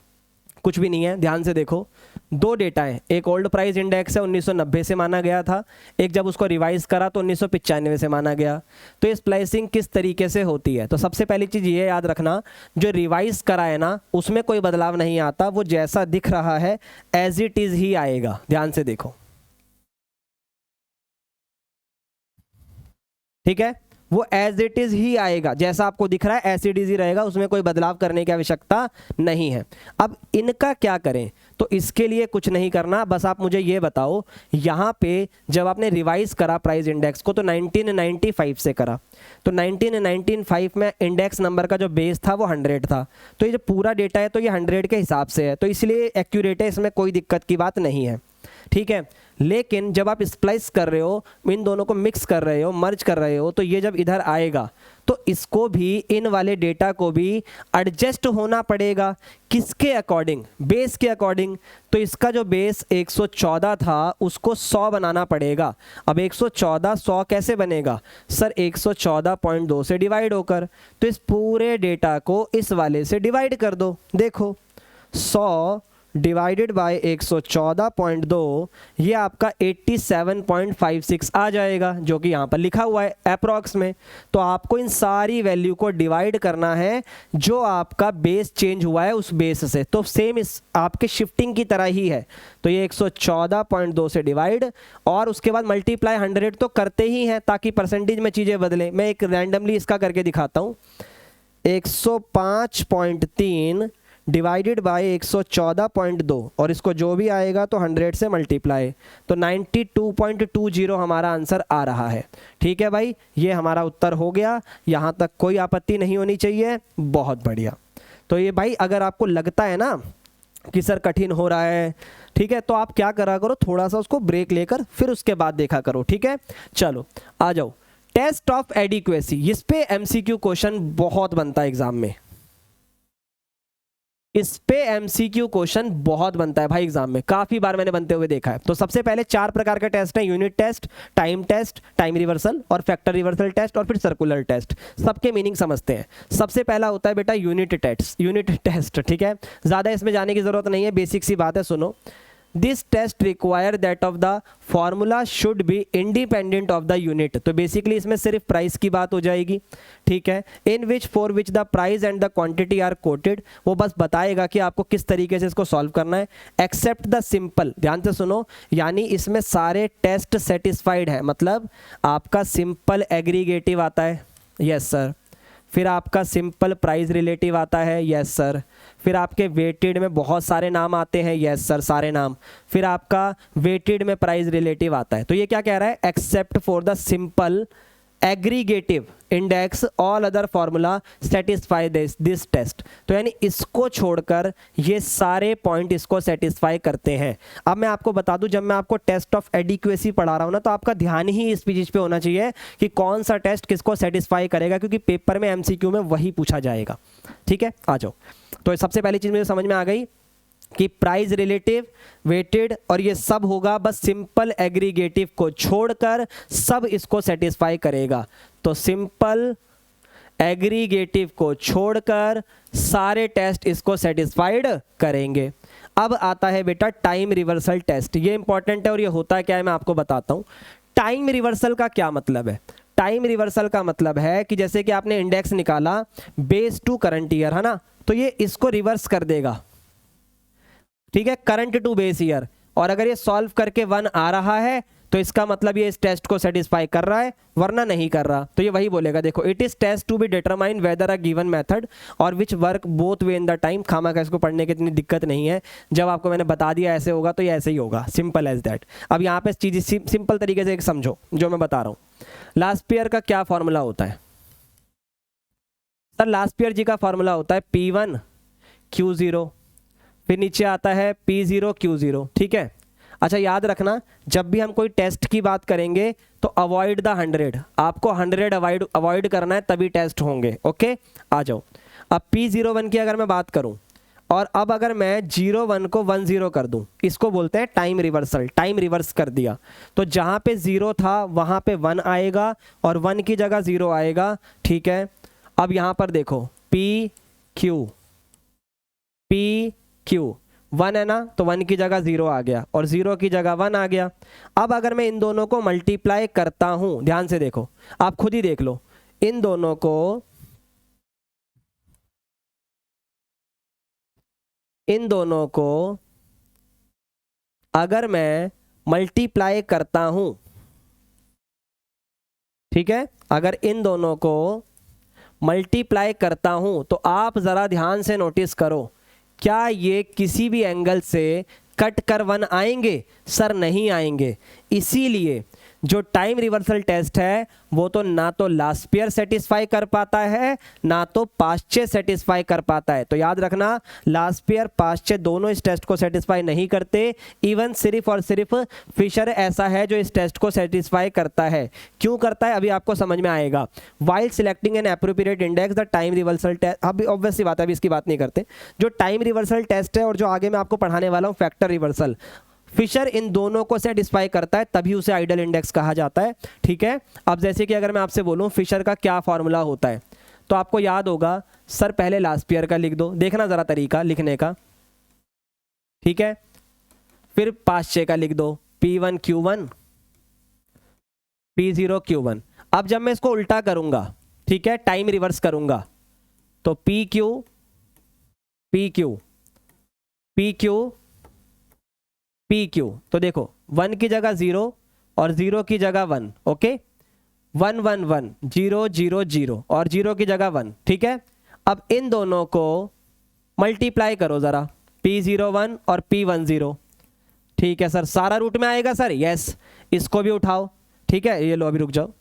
कुछ भी नहीं है, ध्यान से देखो। दो डेटा है, एक ओल्ड प्राइस इंडेक्स है 1990 से माना गया था, एक जब उसको रिवाइज करा तो 1995 से माना गया। तो ये स्प्लाइसिंग किस तरीके से होती है, तो सबसे पहली चीज़ ये याद रखना, जो रिवाइज करा है ना उसमें कोई बदलाव नहीं आता, वो जैसा दिख रहा है एज इट इज ही आएगा। ध्यान से देखो, ठीक है, वो एज इट इज ही आएगा, जैसा आपको दिख रहा है एज इट इज ही रहेगा, उसमें कोई बदलाव करने की आवश्यकता नहीं है। अब इनका क्या करें, तो इसके लिए कुछ नहीं करना, बस आप मुझे ये बताओ, यहाँ पे जब आपने रिवाइज करा प्राइस इंडेक्स को तो 1995 से करा, तो 1995 में इंडेक्स नंबर का जो बेस था वो 100 था, तो ये जो पूरा डेटा है तो ये 100 के हिसाब से है, तो इसलिए एक्यूरेट है, इसमें कोई दिक्कत की बात नहीं है। ठीक है, लेकिन जब आप स्प्लाइस कर रहे हो, इन दोनों को मिक्स कर रहे हो, मर्ज कर रहे हो, तो ये जब इधर आएगा तो इसको भी, इन वाले डेटा को भी एडजस्ट होना पड़ेगा। किसके अकॉर्डिंग? बेस के अकॉर्डिंग। तो इसका जो बेस 114 था उसको 100 बनाना पड़ेगा। अब 114 100 कैसे बनेगा सर? 114.2 से डिवाइड होकर। तो इस पूरे डेटा को इस वाले से डिवाइड कर दो। देखो 100 डिवाइडेड बाय 114.2, ये आपका 87.56 आ जाएगा, जो कि यहाँ पर लिखा हुआ है अप्रॉक्स में। तो आपको इन सारी वैल्यू को डिवाइड करना है जो आपका बेस चेंज हुआ है उस बेस से। तो सेम इस आपके शिफ्टिंग की तरह ही है। तो ये 114.2 से डिवाइड और उसके बाद मल्टीप्लाई 100 तो करते ही हैं ताकि परसेंटेज में चीज़ें बदलें। मैं एक रैंडमली इसका करके दिखाता हूँ। 105.3 डिवाइडेड बाय 114.2 और इसको जो भी आएगा तो 100 से मल्टीप्लाई, तो 92.20 हमारा आंसर आ रहा है। ठीक है भाई, ये हमारा उत्तर हो गया। यहाँ तक कोई आपत्ति नहीं होनी चाहिए। बहुत बढ़िया। तो ये भाई अगर आपको लगता है ना कि सर कठिन हो रहा है, ठीक है, तो आप क्या करा करो, थोड़ा सा उसको ब्रेक लेकर फिर उसके बाद देखा करो। ठीक है, चलो आ जाओ। टेस्ट ऑफ एडिक्वेसी, इस पे एमसीक्यू क्वेश्चन बहुत बनता है एग्जाम में। इस पे एमसीक्यू क्वेश्चन बहुत बनता है भाई एग्जाम में, काफी बार मैंने बनते हुए देखा है। तो सबसे पहले 4 प्रकार के टेस्ट हैं: यूनिट टेस्ट, टाइम रिवर्सल और फैक्टर रिवर्सल टेस्ट और फिर सर्कुलर टेस्ट। सबके मीनिंग समझते हैं। सबसे पहला होता है बेटा यूनिट टेस्ट। ठीक है, ज्यादा इसमें जाने की जरूरत नहीं है, बेसिक सी बात है, सुनो। This test require that of the formula should be independent of the unit. तो बेसिकली इसमें सिर्फ प्राइस की बात हो जाएगी। ठीक है, in which for which the price and the quantity are quoted, वो बस बताएगा कि आपको किस तरीके से इसको सॉल्व करना है। एक्सेप्ट द सिंपल, ध्यान से सुनो, यानी इसमें सारे टेस्ट सेटिस्फाइड है, मतलब आपका सिंपल एग्रीगेटिव आता है, यस सर, फिर आपका सिंपल प्राइस रिलेटिव आता है, यस सर, फिर आपके वेटेड में बहुत सारे नाम आते हैं, यस सर, सारे नाम, फिर आपका वेटेड में प्राइस रिलेटिव आता है। तो ये क्या कह रहा है? Except for the simple aggregative index all other formula satisfy this test. तो यानी इसको छोड़कर ये सारे पॉइंट इसको सेटिस्फाई करते हैं। अब मैं आपको बता दूं, जब मैं आपको टेस्ट ऑफ एडिक्वेसी पढ़ा रहा हूं ना, तो आपका ध्यान ही इस चीज पे होना चाहिए कि कौन सा टेस्ट किसको सेटिस्फाई करेगा, क्योंकि पेपर में एमसीक्यू में वही पूछा जाएगा। ठीक है, आ जाओ। तो सबसे पहली चीज मुझे समझ में आ गई कि प्राइस रिलेटिव, वेटेड और ये सब होगा, बस सिंपल एग्रीगेटिव को छोड़कर सब इसको सेटिस्फाई करेगा। तो सिंपल एग्रीगेटिव को छोड़कर सारे टेस्ट इसको सेटिस्फाइड करेंगे। अब आता है बेटा टाइम रिवर्सल टेस्ट। ये इंपॉर्टेंट है और ये होता क्या है मैं आपको बताता हूं। टाइम रिवर्सल का क्या मतलब है? टाइम रिवर्सल का मतलब है कि जैसे कि आपने इंडेक्स निकाला बेस टू करंट ईयर, है ना, तो ये इसको रिवर्स कर देगा। ठीक है, करंट टू बेस ईयर। और अगर ये सॉल्व करके 1 आ रहा है तो इसका मतलब ये इस टेस्ट को सेटिस्फाई कर रहा है, वरना नहीं कर रहा। तो ये वही बोलेगा, देखो, it is test to be determine whether a given method और which work both way in the time. खामा का इसको पढ़ने की इतनी दिक्कत नहीं है, जब आपको मैंने बता दिया ऐसे होगा तो ये ऐसे ही होगा, सिंपल एज दैट। अब यहाँ पे चीज सिंपल तरीके से एक समझो जो मैं बता रहा हूँ। लास्पियर का क्या फॉर्मूला होता है सर? लास्पियर जी का फॉर्मूला होता है P1 Q0, फिर नीचे आता है P0 Q0। ठीक है, अच्छा याद रखना, जब भी हम कोई टेस्ट की बात करेंगे तो अवॉइड द 100, आपको 100 अवॉइड करना है, तभी टेस्ट होंगे। ओके, आ जाओ। अब P01 की अगर मैं बात करूं और अब अगर मैं 01 को 10 कर दूं, इसको बोलते हैं टाइम रिवर्सल। टाइम रिवर्स कर दिया तो जहां पे 0 था वहां पे 1 आएगा और 1 की जगह 0 आएगा। ठीक है, अब यहां पर देखो PQ 1 है ना, तो 1 की जगह 0 आ गया और 0 की जगह 1 आ गया। अब अगर मैं इन दोनों को मल्टीप्लाई करता हूं, ध्यान से देखो, आप खुद ही देख लो, इन दोनों को अगर मैं मल्टीप्लाई करता हूं, ठीक है, अगर इन दोनों को मल्टीप्लाई करता हूं तो आप जरा ध्यान से नोटिस करो, क्या ये किसी भी एंगल से कट कर 1 आएंगे? सर नहीं आएंगे। इसीलिए जो टाइम रिवर्सल टेस्ट है वो तो ना तो लास्ट पेयर सेटिस्फाई कर पाता है ना तो पास्ट चेन सेटिस्फाई कर पाता है। तो याद रखना, लास्ट पेयर पास्ट चेन दोनों इस टेस्ट को सेटिस्फाई नहीं करते। इवन सिर्फ और सिर्फ फिशर ऐसा है जो इस टेस्ट को सेटिस्फाई करता है। क्यों करता है अभी आपको समझ में आएगा। While selecting an appropriate index the time reversal test, अभी ऑब्वियस सी बात है, अभी इसकी बात नहीं करते। जो टाइम रिवर्सल टेस्ट है और जो आगे मैं आपको पढ़ाने वाला हूँ फैक्टर रिवर्सल, फिशर इन दोनों को सेटिस्फाई करता है, तभी उसे आइडल इंडेक्स कहा जाता है। ठीक है, अब जैसे कि अगर मैं आपसे बोलूं फिशर का क्या फॉर्मूला होता है, तो आपको याद होगा सर पहले लास्ट पेयर का लिख दो, देखना जरा तरीका लिखने का। ठीक है, फिर पास्ट चेन का लिख दो, P1 Q1 P0 Q1। अब जब मैं इसको उल्टा करूंगा, ठीक है, टाइम रिवर्स करूंगा, तो PQ PQ PQ PQ, तो देखो 1 की जगह 0 और 0 की जगह 1, ओके, 1 1 1 0 0 0 और 0 की जगह 1। ठीक है, अब इन दोनों को मल्टीप्लाई करो जरा, P01 और P10। ठीक है सर, सारा रूट में आएगा सर, यस, इसको भी उठाओ। ठीक है, ये लो अभी रुक जाओ,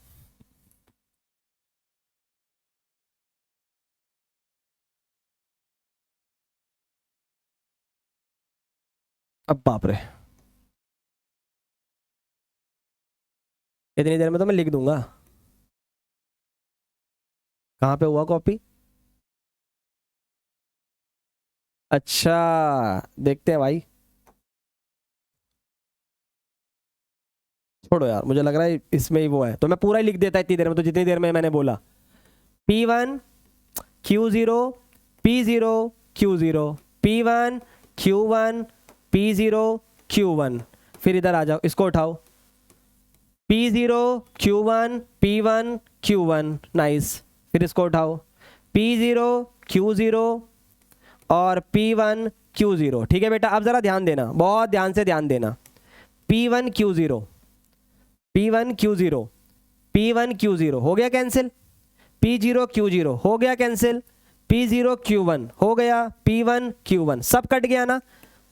अब बाप रे, इतनी देर में तो मैं लिख दूंगा। कहाँ पे हुआ कॉपी? अच्छा, देखते हैं भाई, छोड़ो यार, मुझे लग रहा है इसमें ही वो है, तो मैं पूरा ही लिख देता इतनी देर में, तो जितनी देर में मैंने बोला P1 Q0 P0 Q0 P1 Q1 P0 Q1। फिर इधर आ जाओ, इसको उठाओ, P0 Q1 P1 Q1, nice. फिर इसको उठाओ, P0 Q0 और P1 Q0। ठीक है बेटा, अब जरा ध्यान देना, बहुत ध्यान से ध्यान देना। P1 Q0 P1 Q0 P1 Q0 हो गया कैंसिल, P0 Q0 हो गया कैंसिल, P0 Q1 हो गया, P1 Q1 सब कट गया ना,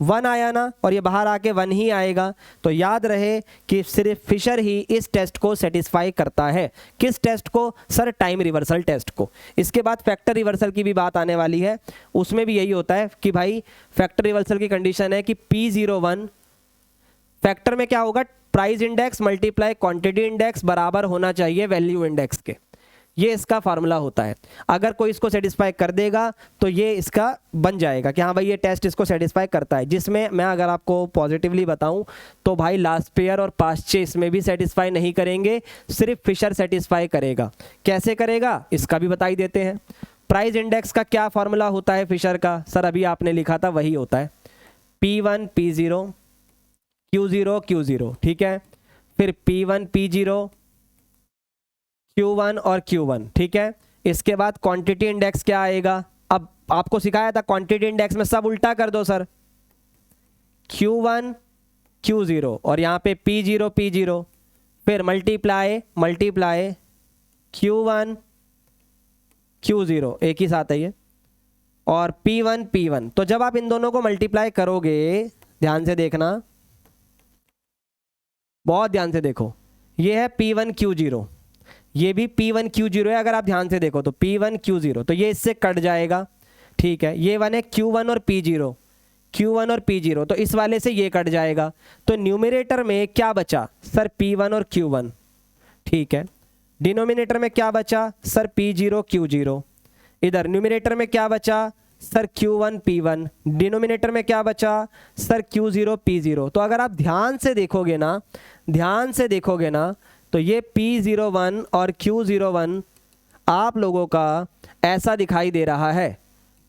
1 आया ना, और ये बाहर आके 1 ही आएगा। तो याद रहे कि सिर्फ फिशर ही इस टेस्ट को सेटिस्फाई करता है। किस टेस्ट को सर? टाइम रिवर्सल टेस्ट को। इसके बाद फैक्टर रिवर्सल की भी बात आने वाली है, उसमें भी यही होता है कि भाई फैक्टर रिवर्सल की कंडीशन है कि P01 फैक्टर में क्या होगा, price index multiply quantity index बराबर होना चाहिए वैल्यू इंडेक्स के, ये इसका फार्मूला होता है। अगर कोई इसको सेटिस्फाई कर देगा तो ये इसका बन जाएगा कि हाँ भाई ये टेस्ट इसको सेटिस्फाई करता है। जिसमें मैं अगर आपको पॉजिटिवली बताऊं तो भाई लास्ट पेयर और पास्ट चेन इसमें भी सेटिस्फाई नहीं करेंगे, सिर्फ फिशर सेटिस्फाई करेगा। कैसे करेगा इसका भी बता ही देते हैं। प्राइस इंडेक्स का क्या फार्मूला होता है फिशर का? सर अभी आपने लिखा था वही होता है, P1 P0 Q0 Q0। ठीक है, फिर P1 P0 Q1 और Q1। ठीक है, इसके बाद क्वांटिटी इंडेक्स क्या आएगा? अब आपको सिखाया था क्वांटिटी इंडेक्स में सब उल्टा कर दो सर, Q1 Q0 और यहाँ पे P0 P0, फिर मल्टीप्लाई मल्टीप्लाई Q1 Q0, एक ही साथ है ये, और P1 P1। तो जब आप इन दोनों को मल्टीप्लाई करोगे, ध्यान से देखना, बहुत ध्यान से देखो, ये है P1 Q0, ये भी P1 Q0 है। अगर आप ध्यान से देखो तो P1 Q0, तो ये इससे कट जाएगा। ठीक है, ये वन है Q1 और P0, Q1 और P0, तो इस वाले से ये कट जाएगा। तो न्यूमरेटर में क्या बचा सर? P1 और Q1। ठीक है, डिनोमिनेटर में क्या बचा सर? P0 Q0। इधर न्यूमरेटर में क्या बचा सर? Q1 P1। डिनोमिनेटर में क्या बचा सर? Q0 P0। तो अगर आप ध्यान से देखोगे ना, ध्यान से देखोगे ना, तो ये P01 और Q01 आप लोगों का ऐसा दिखाई दे रहा है,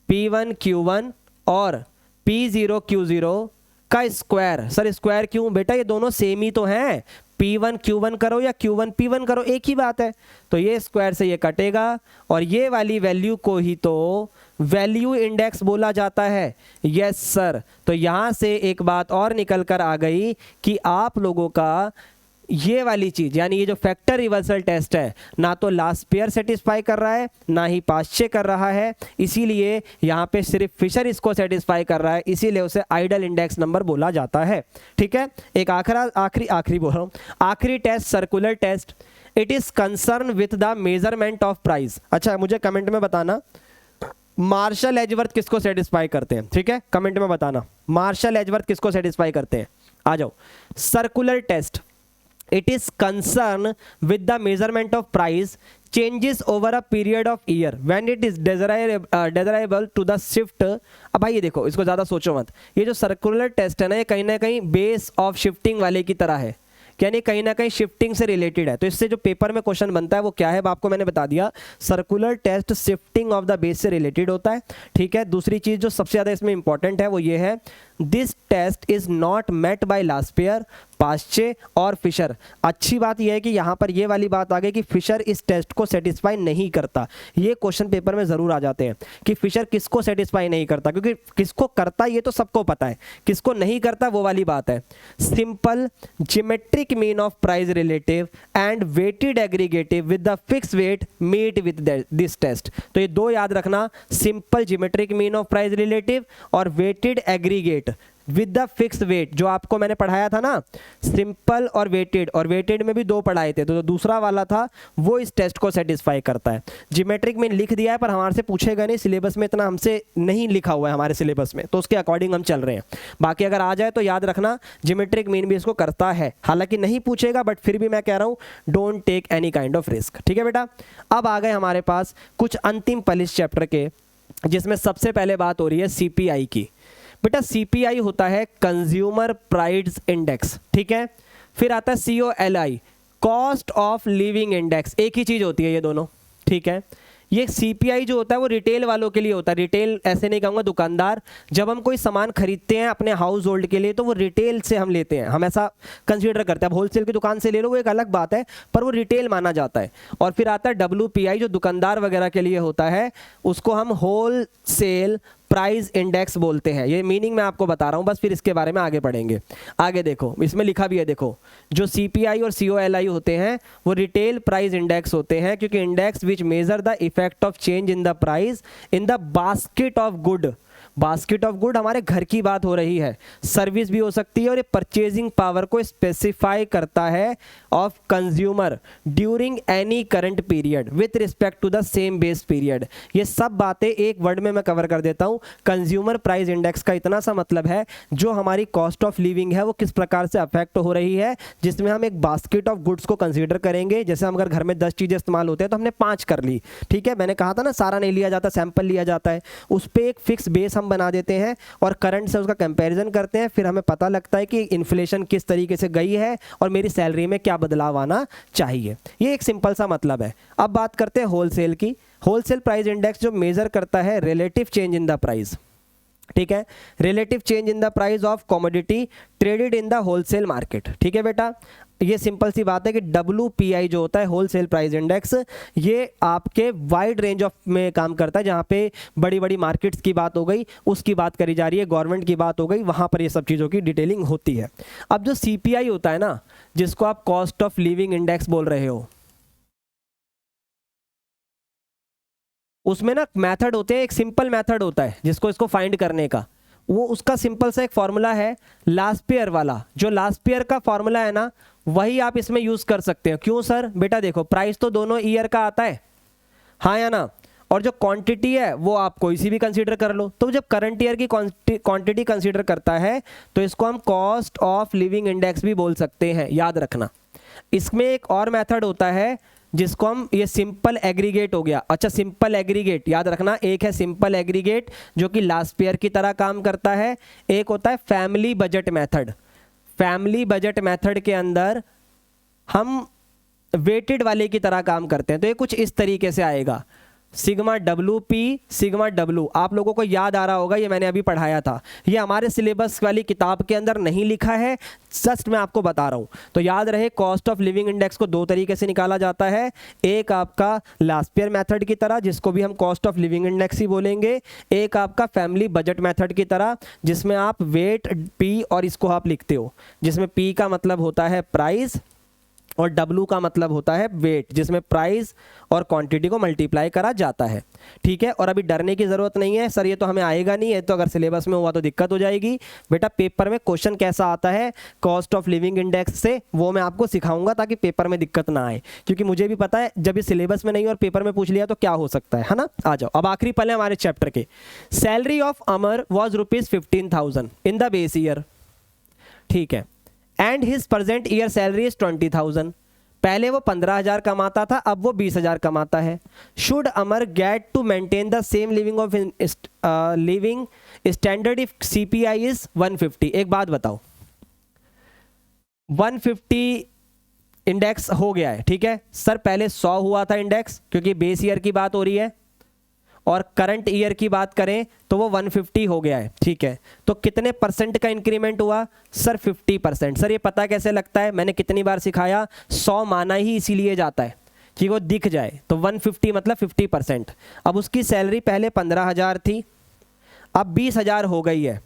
P1 Q1 और P0 Q0 का स्क्वायर। सर स्क्वायर क्यों बेटा? ये दोनों सेम ही तो हैं, P1 Q1 करो या Q1 P1 करो, एक ही बात है। तो ये स्क्वायर से ये कटेगा और ये वाली वैल्यू को ही तो वैल्यू इंडेक्स बोला जाता है। यस सर, तो यहाँ से एक बात और निकल कर आ गई कि आप लोगों का ये वाली चीज यानी ये जो फैक्टर रिवर्सल टेस्ट है ना तो लास्पियर सेटिस्फाई कर रहा है ना ही पाश्चे कर रहा है, इसीलिए यहाँ पे सिर्फ फिशर इसको सेटिस्फाई कर रहा है, इसीलिए उसे आइडल इंडेक्स नंबर बोला जाता है। ठीक है, एक आखिरी बोल रहा हूँ, आखिरी test circular test. It is concern with the measurement of price. अच्छा, मुझे कमेंट में बताना मार्शल एजवर्थ किसको सेटिस्फाई करते हैं। ठीक है, कमेंट में बताना मार्शल एजवर्थ किसको सेटिस्फाई करते हैं। आ जाओ, circular test, it is concern with the measurement of price changes over a period of year when it is desirable to the shift. अब भाई ये देखो, इसको ज़्यादा सोचो मत, ये जो सर्कुलर टेस्ट है ना, ये कहीं ना कहीं बेस ऑफ शिफ्टिंग वाले की तरह है, यानी कहीं ना कहीं शिफ्टिंग से रिलेटेड है। तो इससे जो पेपर में क्वेश्चन बनता है वो क्या है, आपको मैंने बता दिया, circular test shifting of the base से रिलेटेड होता है। ठीक है, दूसरी चीज़ जो सबसे ज़्यादा इसमें इंपॉर्टेंट है वो ये है, this test is not met by Laspeyres, Paasche और फिशर। अच्छी बात यह है कि यहाँ पर ये वाली बात आ गई कि फिशर इस टेस्ट को सेटिस्फाई नहीं करता। ये क्वेश्चन पेपर में ज़रूर आ जाते हैं कि फिशर किसको सेटिस्फाई नहीं करता, क्योंकि किसको करता ये तो सबको पता है, किसको नहीं करता वो वाली बात है। Simple geometric mean of price relative and weighted aggregative with the fix weight meet with this test. तो ये दो याद रखना, simple geometric mean of price relative और weighted aggregate with the fix weight, जो आपको मैंने पढ़ाया था ना, सिंपल और वेटेड में भी दो पढ़ाए थे, तो दूसरा वाला था वो इस टेस्ट को सेटिस्फाई करता है। ज्योमेट्रिक मीन लिख दिया है पर हमारे से पूछेगा नहीं, सिलेबस में इतना हमसे नहीं लिखा हुआ है हमारे सिलेबस में, तो उसके अकॉर्डिंग हम चल रहे हैं। बाकी अगर आ जाए तो याद रखना ज्योमेट्रिक मीन भी इसको करता है, हालांकि नहीं पूछेगा बट फिर भी मैं कह रहा हूँ don't take any kind of risk. ठीक है बेटा, अब आ गए हमारे पास कुछ अंतिम पल इस चैप्टर के, जिसमें सबसे पहले बात हो रही है सीपीआई की। बेटा सीपीआई होता है कंज्यूमर प्राइस इंडेक्स, ठीक है, फिर आता है सीओएलआई, कॉस्ट ऑफ लिविंग इंडेक्स, एक ही चीज होती है ये दोनों। ठीक है, ये सीपीआई जो होता है वो रिटेल वालों के लिए होता है, रिटेल ऐसे नहीं कहूँगा दुकानदार, जब हम कोई सामान खरीदते हैं अपने हाउस होल्ड के लिए तो वो रिटेल से हम लेते हैं, हम ऐसा कंसीडर करते हैं। अब होलसेल की दुकान से ले लो वो एक अलग बात है, पर वो रिटेल माना जाता है। और फिर आता है डब्ल्यूपीआई जो दुकानदार वगैरह के लिए होता है, उसको हम होलसेल प्राइस इंडेक्स बोलते हैं। ये मीनिंग मैं आपको बता रहा हूँ बस, फिर इसके बारे में आगे पढ़ेंगे। आगे देखो, इसमें लिखा भी है, देखो जो सीपीआई और सीओएलआई होते हैं वो रिटेल प्राइस इंडेक्स होते हैं, क्योंकि index which measure the effect of change in the price in the basket of good. Basket of good हमारे घर की बात हो रही है, सर्विस भी हो सकती है, और ये परचेजिंग पावर को स्पेसिफाई करता है of consumer during any current period with respect to the same base period. ये सब बातें एक वर्ड में मैं कवर कर देता हूँ। कंज्यूमर प्राइस इंडेक्स का इतना सा मतलब है जो हमारी कॉस्ट ऑफ लिविंग है वो किस प्रकार से अफेक्ट हो रही है, जिसमें हम एक बास्केट ऑफ गुड्स को कंसिडर करेंगे। जैसे हम अगर घर में 10 चीज़ें इस्तेमाल होते हैं तो हमने 5 कर ली, ठीक है, मैंने कहा था ना सारा नहीं लिया जाता, सैंपल लिया जाता है, उस पर एक फिक्स बेस हम बना देते हैं और करंट से उसका कंपैरिजन करते हैं, फिर हमें पता लगता है कि इन्फ्लेशन किस तरीके से गई है और मेरी सैलरी में क्या बदलाव आना चाहिए। ये एक सिंपल सा मतलब है। अब बात करते हैं होलसेल की। होलसेल प्राइस इंडेक्स जो मेजर करता है relative change in the price, ठीक है, relative change in the price of commodity traded in the wholesale market. ठीक है बेटा, ये सिंपल सी बात है कि WPI जो होता है होलसेल प्राइस इंडेक्स, ये आपके वाइड रेंज ऑफ में काम करता है। जहाँ पे बड़ी बड़ी मार्केट्स की बात हो गई, उसकी बात करी जा रही है, गवर्नमेंट की बात हो गई, वहाँ पर ये सब चीज़ों की डिटेलिंग होती है। अब जो CPI होता है ना, जिसको आप कॉस्ट ऑफ लिविंग इंडेक्स बोल रहे हो, उसमें ना मेथड होते हैं, एक सिंपल मेथड होता है जिसको इसको फाइंड करने का, वो उसका सिंपल सा एक फॉर्मूला है लास्पियर वाला। जो लास्पियर का फॉर्मूला है ना वही आप इसमें यूज कर सकते हो। क्यों सर? बेटा देखो, प्राइस तो दोनों ईयर का आता है, हाँ या ना, और जो क्वांटिटी है वो आप कोई सी भी कंसीडर कर लो। तो जब करंट ईयर की क्वांटिटी कंसीडर करता है तो इसको हम कॉस्ट ऑफ लिविंग इंडेक्स भी बोल सकते हैं, याद रखना। इसमें एक और मेथड होता है जिसको हम, ये सिंपल एग्रीगेट हो गया। अच्छा, सिंपल एग्रीगेट याद रखना, एक है सिंपल एग्रीगेट जो कि लास्पियर की तरह काम करता है, एक होता है family budget method. Family budget method के अंदर हम वेटेड वाले की तरह काम करते हैं। तो ये कुछ इस तरीके से आएगा, सिग्मा WP सिग्मा W। आप लोगों को याद आ रहा होगा, ये मैंने अभी पढ़ाया था, ये हमारे सिलेबस वाली किताब के अंदर नहीं लिखा है, जस्ट मैं आपको बता रहा हूँ। तो याद रहे, कॉस्ट ऑफ लिविंग इंडेक्स को दो तरीके से निकाला जाता है, एक आपका लास्पियर मेथड की तरह जिसको भी हम कॉस्ट ऑफ लिविंग इंडेक्स ही बोलेंगे, एक आपका फैमिली बजट मेथड की तरह जिसमें आप वेट P और इसको आप लिखते हो, जिसमें P का मतलब होता है प्राइस और W का मतलब होता है वेट, जिसमें प्राइस और क्वांटिटी को मल्टीप्लाई करा जाता है। ठीक है, और अभी डरने की ज़रूरत नहीं है, सर ये तो हमें आएगा नहीं है, तो अगर सिलेबस में हुआ तो दिक्कत हो जाएगी। बेटा पेपर में क्वेश्चन कैसा आता है कॉस्ट ऑफ लिविंग इंडेक्स से, वो मैं आपको सिखाऊंगा ताकि पेपर में दिक्कत ना आए, क्योंकि मुझे भी पता है जब ये सिलेबस में नहीं और पेपर में पूछ लिया तो क्या हो सकता है ना। आ जाओ, अब आखिरी पल है हमारे चैप्टर के। Salary of Amar was ₹15,000 in the base year. ठीक है, and his present year salary is 20,000। पहले वो 15,000 कमाता था, अब वो 20,000 कमाता है। Should Amar get to maintain the same living standard if CPI is 150। एक बात बताओ, 150 इंडेक्स हो गया है, ठीक है सर, पहले 100 हुआ था इंडेक्स, क्योंकि बेस ईयर की बात हो रही है, और करंट ईयर की बात करें तो वो 150 हो गया है। ठीक है, तो कितने परसेंट का इंक्रीमेंट हुआ सर? 50%। सर ये पता कैसे लगता है? मैंने कितनी बार सिखाया, 100 माना ही इसीलिए जाता है कि वो दिख जाए, तो 150 मतलब 50%। अब उसकी सैलरी पहले 15,000 थी, अब 20,000 हो गई है,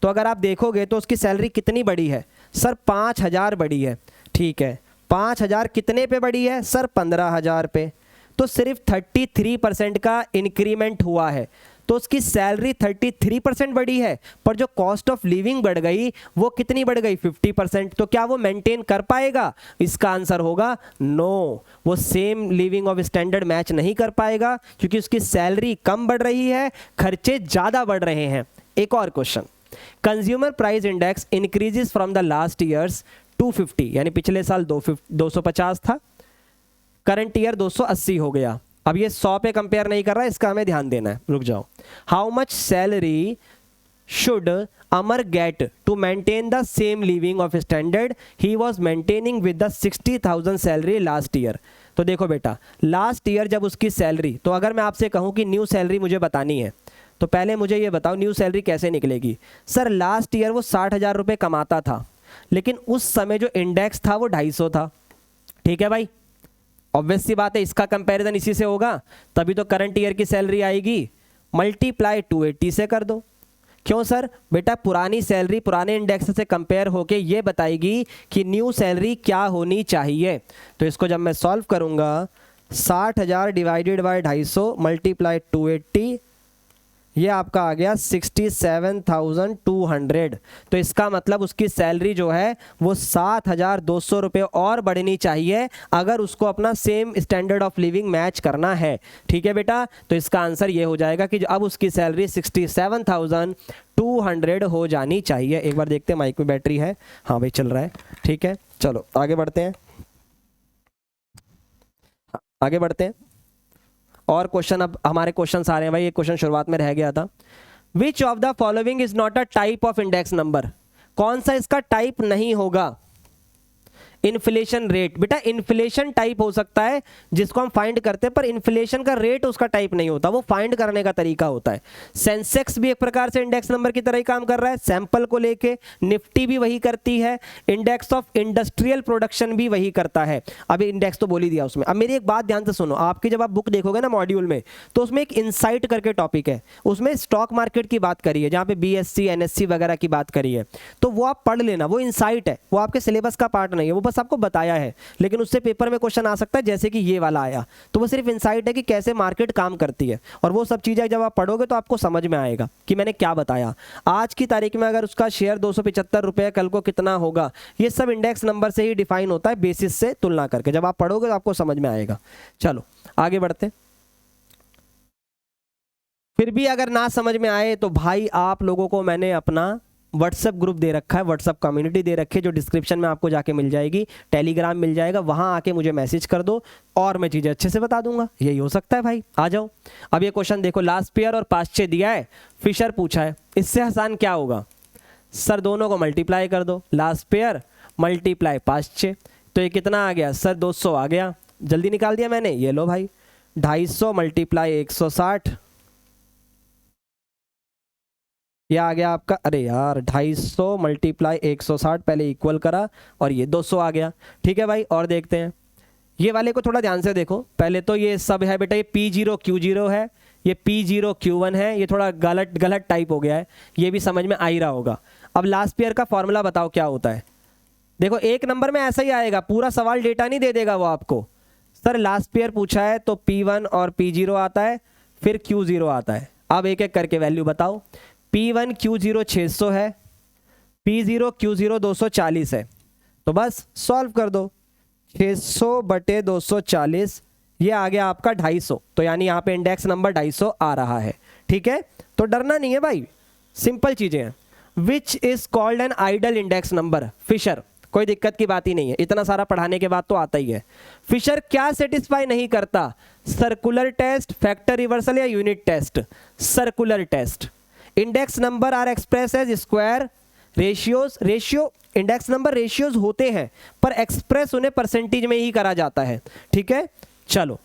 तो अगर आप देखोगे तो उसकी सैलरी कितनी बढ़ी है सर? 5,000 बढ़ी है। ठीक है, 5,000 कितने पे बढ़ी है सर? 15,000 पे, तो सिर्फ 33% का इंक्रीमेंट हुआ है, तो उसकी सैलरी 33% बढ़ी है, पर जो कॉस्ट ऑफ लिविंग बढ़ गई वो कितनी बढ़ गई? 50%। तो क्या वो मेंटेन कर पाएगा? इसका आंसर होगा नो, वो same living of standard match नहीं कर पाएगा, क्योंकि उसकी सैलरी कम बढ़ रही है, खर्चे ज़्यादा बढ़ रहे हैं। एक और question, consumer price index increases from the last years 250, यानी पिछले साल 250 था, करंट ईयर 280 हो गया। अब ये 100 पे कंपेयर नहीं कर रहा है, इसका हमें ध्यान देना है, रुक जाओ। How much salary should Amar get to maintain the same living of standard he was maintaining with the 60,000 salary last year. तो देखो बेटा, लास्ट ईयर जब उसकी सैलरी, तो अगर मैं आपसे कहूँ कि न्यू सैलरी मुझे बतानी है, तो पहले मुझे ये बताओ न्यू सैलरी कैसे निकलेगी? सर लास्ट ईयर वो 60,000 रुपये कमाता था, लेकिन उस समय जो इंडेक्स था वो 250 था। ठीक है भाई, ऑब्वियस सी बात है, इसका कंपैरिजन इसी से होगा, तभी तो करंट ईयर की सैलरी आएगी। मल्टीप्लाई 280 से कर दो। क्यों सर? बेटा पुरानी सैलरी पुराने इंडेक्स से कंपेयर होके ये बताएगी कि न्यू सैलरी क्या होनी चाहिए। तो इसको जब मैं सॉल्व करूंगा, 60,000 डिवाइडेड बाय 250 मल्टीप्लाई 280, ये आपका आ गया 67,200। तो इसका मतलब उसकी सैलरी जो है वो 7,200 रुपये और बढ़नी चाहिए अगर उसको अपना same standard of living match करना है। ठीक है बेटा, तो इसका आंसर ये हो जाएगा कि अब उसकी सैलरी 67,200 हो जानी चाहिए। एक बार देखते हैं माइक में बैटरी है, हाँ भाई चल रहा है। ठीक है, चलो आगे बढ़ते हैं, आगे बढ़ते हैं। और क्वेश्चन, अब हमारे क्वेश्चन आ रहे हैं भाई, ये क्वेश्चन शुरुआत में रह गया था। Which of the following is not a type of index number? कौन सा इसका टाइप नहीं होगा? Inflation rate. बेटा इन्फ्लेशन टाइप हो सकता है जिसको हम फाइंड करते हैं, पर इन्फ्लेशन का रेट उसका टाइप नहीं होता, वो फाइंड करने का तरीका होता है। सेंसेक्स भी एक प्रकार से इंडेक्स नंबर की तरह ही काम कर रहा है, सैंपल को लेके। निफ्टी भी वही करती है, इंडेक्स ऑफ इंडस्ट्रियल प्रोडक्शन भी वही करता है। अभी इंडेक्स तो बोल ही दिया उसमें। अब मेरी एक बात ध्यान से सुनो, आपकी जब आप बुक देखोगे ना मॉड्यूल में, तो उसमें एक इनसाइट करके टॉपिक है, उसमें स्टॉक मार्केट की बात करी है, जहाँ पे BSC NSE वगैरह की बात करी है, तो वो आप पढ़ लेना, वो इनसाइट है, वो आपके सिलेबस का पार्ट नहीं है, वो बस आपको बताया है। लेकिन उससे पेपर में क्वेश्चन आ सकता है, जैसे कि ये वाला आया, तो वो सिर्फ इनसाइट है कि कैसे मार्केट काम करती है, और वो सब चीजें जब आप पढ़ोगे तो आपको समझ में आएगा कि मैंने क्या बताया। आज की तारीख में अगर उसका शेयर 275 रुपये, कल को कितना होगा, ये सब इंडेक्स नंबर से ही डिफाइन होता है, बेसिस से तुलना करके। जब आप पढ़ोगे तो आपको समझ में आएगा। चलो आगे बढ़ते। फिर भी अगर ना समझ में आए तो भाई आप लोगों को मैंने अपना व्हाट्सएप ग्रुप दे रखा है, व्हाट्सएप कम्युनिटी दे रखी है, जो डिस्क्रिप्शन में आपको जाके मिल जाएगी, टेलीग्राम मिल जाएगा, वहां आके मुझे मैसेज कर दो और मैं चीज़ें अच्छे से बता दूंगा। यही हो सकता है भाई, आ जाओ। अब ये क्वेश्चन देखो, लास्ट पेयर और पास्ट छः दिया है, फिशर पूछा है, इससे आसान क्या होगा? सर दोनों को मल्टीप्लाई कर दो, लास्ट पेयर मल्टीप्लाई पास्ट छः, तो ये कितना आ गया सर? 200 आ गया, जल्दी निकाल दिया मैंने। ये लो भाई, 250 मल्टीप्लाई 160, यह आ गया आपका, अरे यार 250 मल्टीप्लाई 160, पहले इक्वल करा और ये 200 आ गया। ठीक है भाई, और देखते हैं ये वाले को, थोड़ा ध्यान से देखो। पहले तो ये सब है बेटा, ये P0 Q0 है, ये P0 Q1 है, ये थोड़ा गलत टाइप हो गया है, ये भी समझ में आ ही रहा होगा। अब लास्ट पेयर का फॉर्मूला बताओ क्या होता है? देखो एक नंबर में ऐसा ही आएगा, पूरा सवाल डेटा नहीं दे देगा वो आपको। सर लास्ट ईयर पूछा है तो P1 और P0 आता है, फिर Q0 आता है। अब एक एक करके वैल्यू बताओ। P1 Q0 600 है, P0 Q0 240 है, तो बस सॉल्व कर दो। 600 बटे 240, ये आ गया आपका 250, तो यानी यहाँ पे इंडेक्स नंबर 250 आ रहा है। ठीक है, तो डरना नहीं है भाई, सिंपल चीजें हैं। Which is called an ideal index number? Fisher, कोई दिक्कत की बात ही नहीं है, इतना सारा पढ़ाने के बाद तो आता ही है। फिशर क्या सेटिस्फाई नहीं करता? सर्कुलर टेस्ट, फैक्टर रिवर्सल या unit test? Circular test. Index number are express as square ratios, ratio index number ratios होते हैं पर एक्सप्रेस उन्हें परसेंटेज में ही करा जाता है। ठीक है, चलो।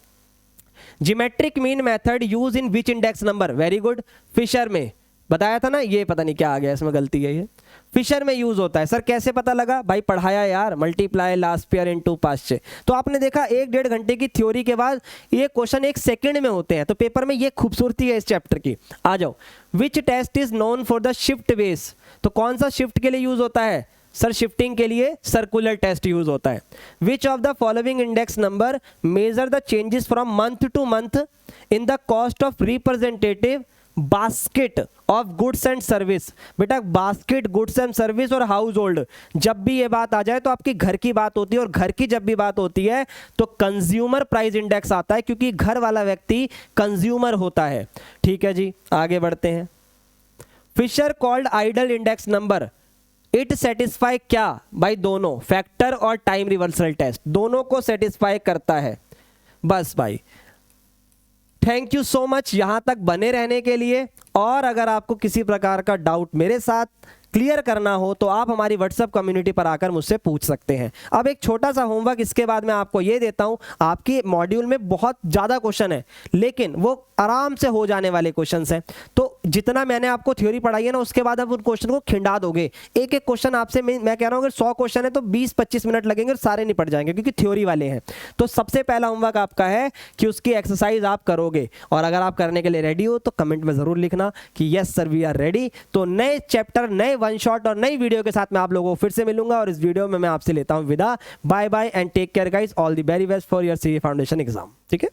Geometric mean method use in which index number? Very good, Fisher में बताया था ना, ये पता नहीं क्या आ गया इसमें, गलती है ये, फिशर में यूज होता है। सर कैसे पता लगा? भाई पढ़ाया यार, multiply last year into past से। तो आपने देखा 1-1.5 घंटे की थ्योरी के बाद ये क्वेश्चन 1 सेकंड में होते हैं, तो पेपर में ये खूबसूरती है इस चैप्टर की। आ जाओ। Which test is known for the shift base? तो कौन सा शिफ्ट के लिए यूज होता है? सर शिफ्टिंग के लिए सर्कुलर टेस्ट यूज होता है। Which of the following index number measure the changes from month two month in the cost of representative basket of goods and service? बेटा बास्केट, गुड्स एंड सर्विस और house hold, जब भी ये बात आ जाए तो आपकी घर की बात होती है, और घर की जब भी बात होती है तो कंज्यूमर प्राइस इंडेक्स आता है, क्योंकि घर वाला व्यक्ति कंज्यूमर होता है। ठीक है जी, आगे बढ़ते हैं। Fisher called ideal index number, it satisfy क्या? भाई दोनों, फैक्टर और टाइम रिवर्सल टेस्ट, दोनों को सेटिस्फाई करता है। बस भाई, थैंक यू सो मच यहां तक बने रहने के लिए। और अगर आपको किसी प्रकार का डाउट मेरे साथ क्लियर करना हो तो आप हमारी व्हाट्सएप कम्युनिटी पर आकर मुझसे पूछ सकते हैं। अब एक छोटा सा होमवर्क इसके बाद मैं आपको ये देता हूं। आपकी मॉड्यूल में बहुत ज़्यादा क्वेश्चन है, लेकिन वो आराम से हो जाने वाले क्वेश्चंस हैं। तो जितना मैंने आपको थ्योरी पढ़ाई है ना, उसके बाद आप उन क्वेश्चन को खिंडा दोगे। एक एक क्वेश्चन आपसे मैं कह रहा हूँ, अगर 100 क्वेश्चन है तो 20-25 मिनट लगेंगे और सारे निपट जाएंगे, क्योंकि थ्योरी वाले हैं। तो सबसे पहला होमवर्क आपका है कि उसकी एक्सरसाइज आप करोगे, और अगर आप करने के लिए रेडी हो तो कमेंट में ज़रूर लिखना कि yes sir we are ready. तो नए चैप्टर, नए वन शॉट और नई वीडियो के साथ मैं आप लोगों को फिर से मिलूंगा, और इस वीडियो में मैं आपसे लेता हूं विदा। Bye bye and take care guys, all the very best for your CA foundation exam. ठीक है।